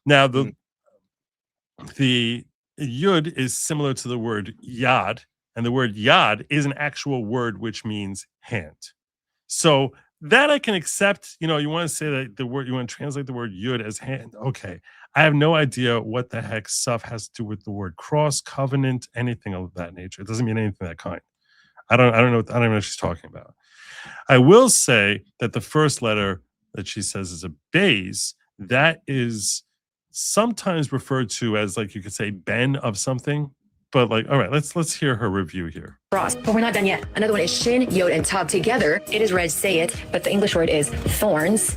Now, the yud is similar to the word yad, and the word yad is an actual word which means hand. So that I can accept. You know, you want to say that the word, you want to translate the word yud as hand. Okay. I have no idea what the heck stuff has to do with the word cross, covenant, anything of that nature. It doesn't mean anything of that kind. I don't know what she's talking about. I will say that the first letter that she says is a base. That is sometimes referred to as, like, you could say ben of something. But like, all right, let's hear her review here. Cross, but we're not done yet. Another one is shin, yod, and tav together. It is read say it, but the English word is thorns.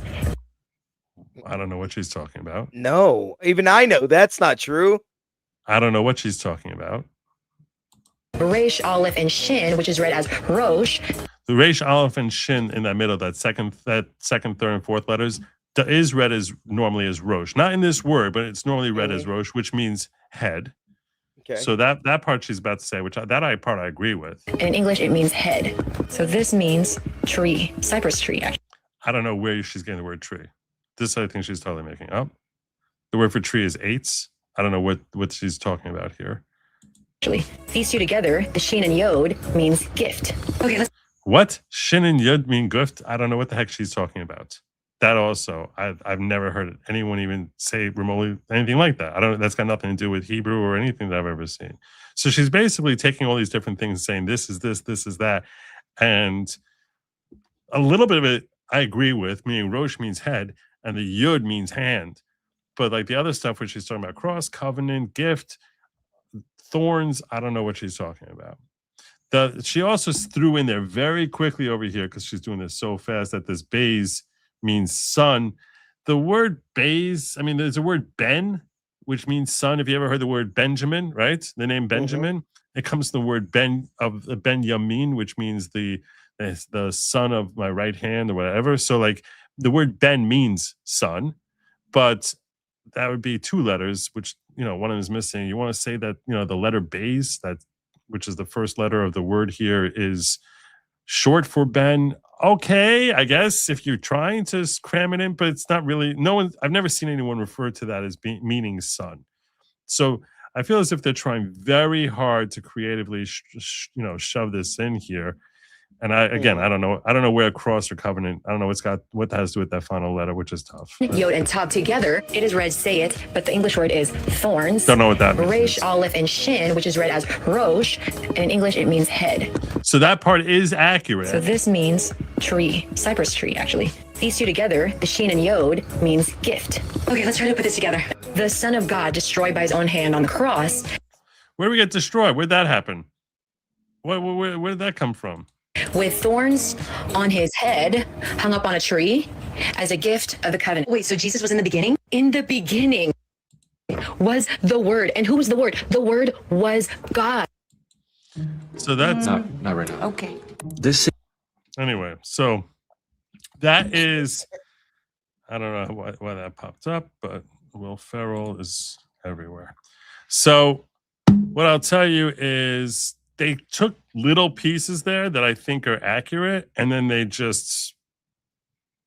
I don't know what she's talking about. No, even I know that's not true. I don't know what she's talking about. Resh, aleph, and shin, which is read as rosh. The resh, aleph, and shin in that middle, that second, third, and fourth letters, is read as normally as rosh. Not in this word, but it's normally read as rosh, which means head. Okay. So that part she's about to say, which part I agree with. And in English, it means head. So this means tree, cypress tree. Actually. I don't know where she's getting the word tree. This I think she's totally making up. The word for tree is eitz. I don't know what she's talking about here. Actually, these two together, the shin and yod, means gift. Okay, let's. What? Shin and yod mean gift? I don't know what the heck she's talking about. That also, I've never heard anyone even say remotely anything like that. That's got nothing to do with Hebrew or anything that I've ever seen. So she's basically taking all these different things and saying this is this is that. And a little bit of it I agree with, meaning rosh means head and the yud means hand. But like the other stuff where she's talking about cross, covenant, gift, thorns, I don't know what she's talking about. She also threw in there very quickly over here, because she's doing this so fast, that this bays means son. The word bays, I mean, there's a word ben, which means son. If you ever heard the word Benjamin, right? The name Benjamin, it comes from the word Ben Yamin, which means the son of my right hand or whatever. So like the word Ben means son, but that would be 2 letters, which, you know, one of them is missing. You want to say that, you know, the letter bays, which is the first letter of the word here, is short for Ben. Okay, I guess if you're trying to cram it in, but it's not really. I've never seen anyone refer to that as meaning son. So I feel as if they're trying very hard to creatively, shove this in here. And I don't know where cross or covenant. I don't know what that has to do with that final letter, which is tough. Yod and tav together, it is read say it, but the English word is thorns. Don't know what that means. Resh, aleph, and shin, which is read as rosh, and in English it means head. So that part is accurate. So this means tree, cypress tree, actually. These two together, the shin and yod, means gift. Okay, let's try to put this together. The Son of God destroyed by his own hand on the cross. Where did we get destroyed? Where'd that happen? Where did that come from? With thorns on his head, hung up on a tree as a gift of the covenant. Wait, so Jesus was in the beginning? In the beginning was the Word. And who was the Word? The Word was God. So that's not right now. Okay. Anyway, so that is, I don't know why that popped up, but Will Ferrell is everywhere. So what I'll tell you is, they took little pieces there that I think are accurate, and then they just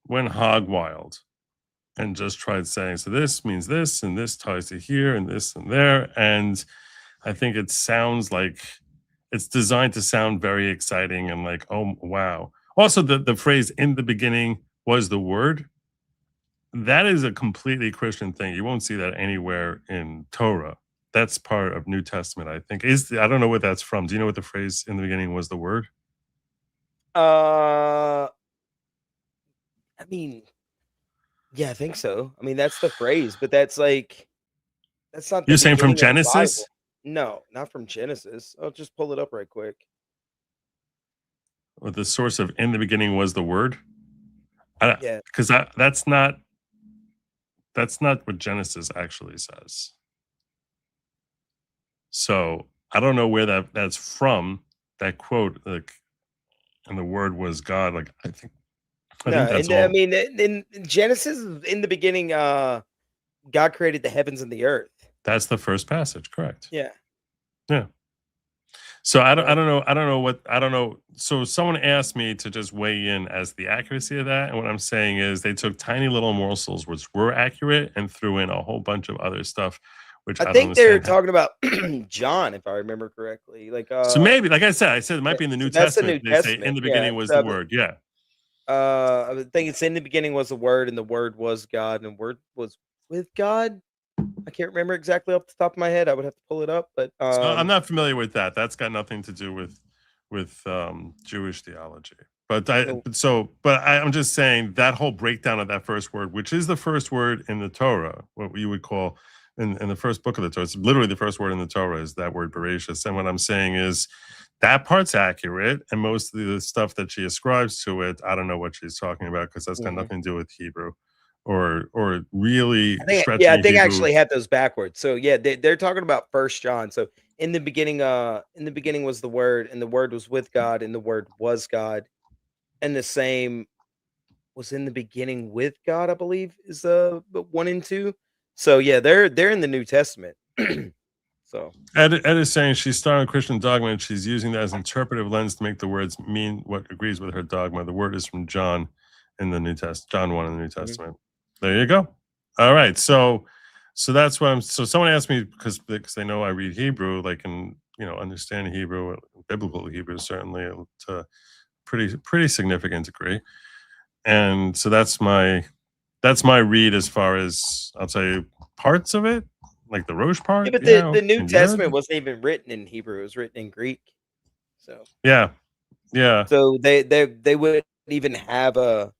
went hog wild and just tried saying, so this means this, and this ties to here, and this and there. And I think it sounds like it's designed to sound very exciting and like, oh, wow. Also, the phrase "in the beginning was the Word," that is a completely Christian thing. You won't see that anywhere in Torah. That's part of New Testament, I think. I don't know what that's from. Do you know what the phrase "in the beginning was the Word"? I mean, yeah, I think so. I mean, that's the phrase, but that's not. You're saying from Genesis? No, not from Genesis. I'll just pull it up right quick. Well, the source of "in the beginning was the Word." Yeah, because that's not what Genesis actually says. So I don't know where that's from. That quote, like, and the Word was God. Like I think that's all. I mean, in Genesis, in the beginning, God created the heavens and the earth. That's the first passage, correct? Yeah. Yeah. So I don't know. So someone asked me to just weigh in as the accuracy of that, and what I'm saying is they took tiny little morsels which were accurate and threw in a whole bunch of other stuff, which I don't think they're understand. talking about John, if I remember correctly. Like So maybe, like I said it might be in the New that's the Testament. New They say in Testament, the yeah, beginning was so the Word. Yeah. I think it's in the beginning was the Word, and the Word was God, and the Word was with God. I can't remember exactly off the top of my head. I would have to pull it up, but So I'm not familiar with that. That's got nothing to do with Jewish theology. But I'm just saying that whole breakdown of that first word, which is the first word in the Torah, what you would call in the first book of the Torah, it's literally the first word in the Torah is that word Bereshis. And what I'm saying is that part's accurate, and most of the stuff that she ascribes to it, I don't know what she's talking about because that's got nothing to do with Hebrew. Or really stretching I think I Hebrew. actually have those backwards. So yeah, they're talking about First John. So in the beginning was the Word, and the Word was with God, and the Word was God, and the same was in the beginning with God, I believe, is 1 and 2. So yeah, they're in the New Testament. So Ed is saying she's starting a Christian dogma and she's using that as an interpretive lens to make the words mean what agrees with her dogma. The word is from John in the New Testament, John 1 in the New Testament. There you go. All right. So that's what so someone asked me because they know I read Hebrew, like, and understand Hebrew, biblical Hebrew, certainly to a pretty significant degree. And so that's my read as far as I'll tell you parts of it, like the Rosh part. yeah, but the New Testament wasn't even written in Hebrew; it was written in Greek. So yeah. So they wouldn't even have a.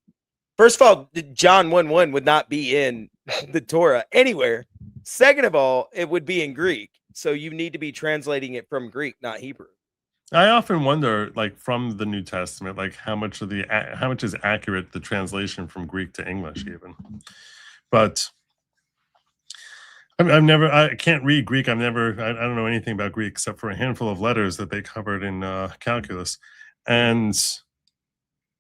First of all, John 1:1 would not be in the Torah anywhere. Second of all, it would be in Greek. So you need to be translating it from Greek, not Hebrew. I often wonder, like, from the New Testament, like how much is accurate the translation from Greek to English, even. But I can't read Greek. I don't know anything about Greek except for a handful of letters that they covered in calculus, and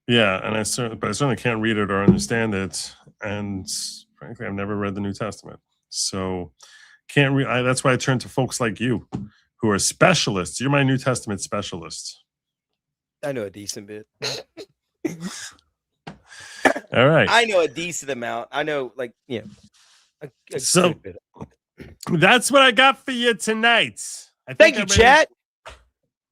yeah, and I certainly can't read it or understand it. And frankly, I've never read the New Testament, so can't read. That's why I turn to folks like you, who are specialists. You're my New Testament specialist. I know a decent bit. All right. I know a decent amount. I know, like, a so good bit. That's what I got for you tonight. Thank you, chat.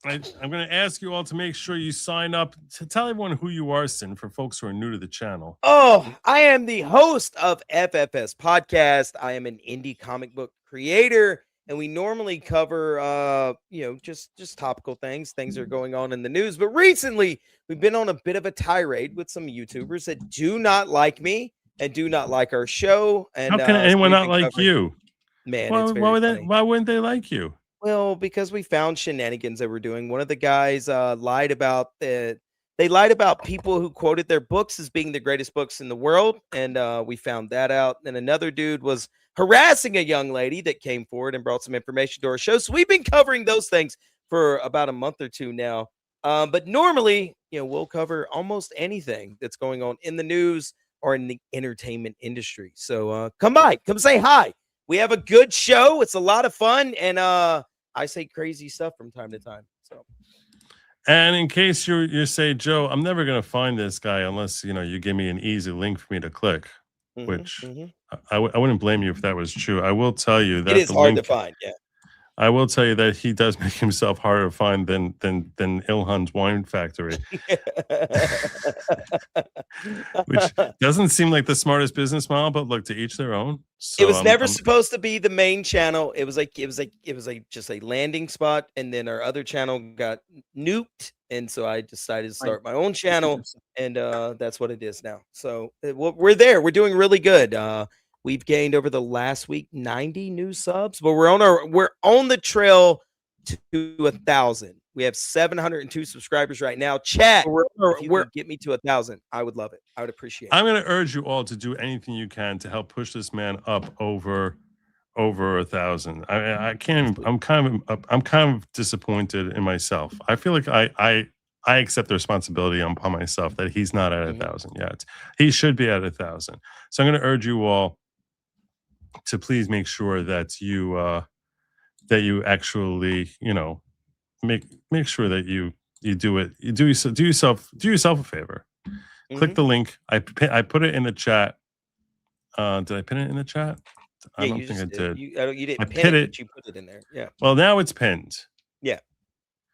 I'm going to ask you all to make sure you sign up to tell everyone who you are, Sin, for folks who are new to the channel. Oh, I am the host of FFS Podcast. I am an indie comic book creator, and we normally cover, just topical things that are going on in the news. But recently, we've been on a bit of a tirade with some YouTubers that do not like me and do not like our show. And how can anyone not like you? Man, why wouldn't they like you? Well, because we found shenanigans that we're doing. One of the guys lied about they lied about people who quoted their books as being the greatest books in the world, and we found that out. And another dude was harassing a young lady that came forward and brought some information to our show. So we've been covering those things for about a month or two now. But normally, we'll cover almost anything that's going on in the news or in the entertainment industry. So come say hi. We have a good show. It's a lot of fun, and I say crazy stuff from time to time. So, and in case you say, Joe, I'm never going to find this guy unless you give me an easy link for me to click. Which I wouldn't blame you if that was true. I will tell you that it is hard to find. Yeah. I will tell you that he does make himself harder to find than Ilhan's Wine Factory, which doesn't seem like the smartest business model. But look, to each their own. So it was never supposed to be the main channel. It was just a landing spot, and then our other channel got nuked, and so I decided to start my own channel, and that's what it is now. So we're there. We're doing really good. We've gained over the last week 90 new subs, but we're on the trail to 1,000. We have 702 subscribers right now. Chat, if you could get me to 1,000, I would love it. I would appreciate it. I'm going to urge you all to do anything you can to help push this man up over 1,000. I can't. I'm kind of disappointed in myself. I feel like I accept the responsibility upon myself that he's not at 1,000 yet. He should be at 1,000. So I'm going to urge you all to please make sure that you actually, make sure that you do it. You do yourself a favor. Click the link. I put it in the chat. Did I pin it in the chat? I don't think I did. You didn't I pin it, it. but you put it in there. Yeah. Well, now it's pinned. Yeah.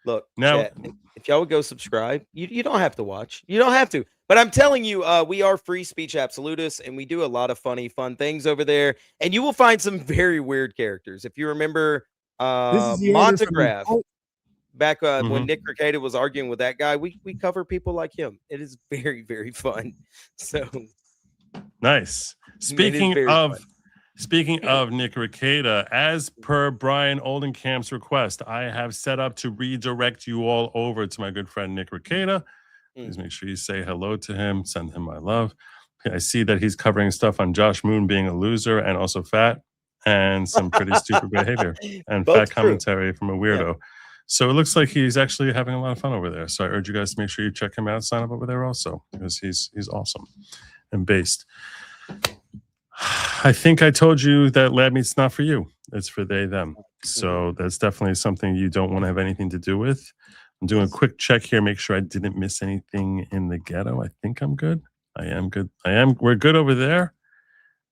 Look, now chat, if y'all would go subscribe, you don't have to watch. You don't have to. But I'm telling you, we are free speech absolutists, and we do a lot of fun things over there. And you will find some very weird characters. If you remember Montegraph, back when Nick Rekieta was arguing with that guy, we cover people like him. It is very, very fun. So nice. Speaking of Nick Rekieta, as per Brian Oldenkamp's request, I have set up to redirect you all over to my good friend Nick Rekieta. Please make sure you say hello to him, send him my love. I see that he's covering stuff on Josh Moon being a loser and also fat, and some pretty stupid behavior and fat commentary from a weirdo. Yeah. So it looks like he's actually having a lot of fun over there. So I urge you guys to make sure you check him out, sign up over there also, because he's awesome and based. I think I told you that lab meat's not for you. It's for they, them. So that's definitely something you don't want to have anything to do with. I'm doing a quick check here, make sure I didn't miss anything in the ghetto. I think I'm good. I am good. We're good over there.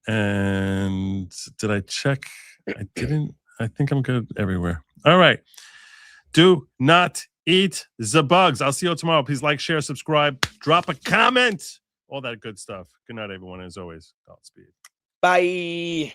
And did I check? I didn't. I think I'm good everywhere. All right. Do not eat the bugs. I'll see you all tomorrow. Please like, share, subscribe, drop a comment. All that good stuff. Good night, everyone. As always, Godspeed. Bye.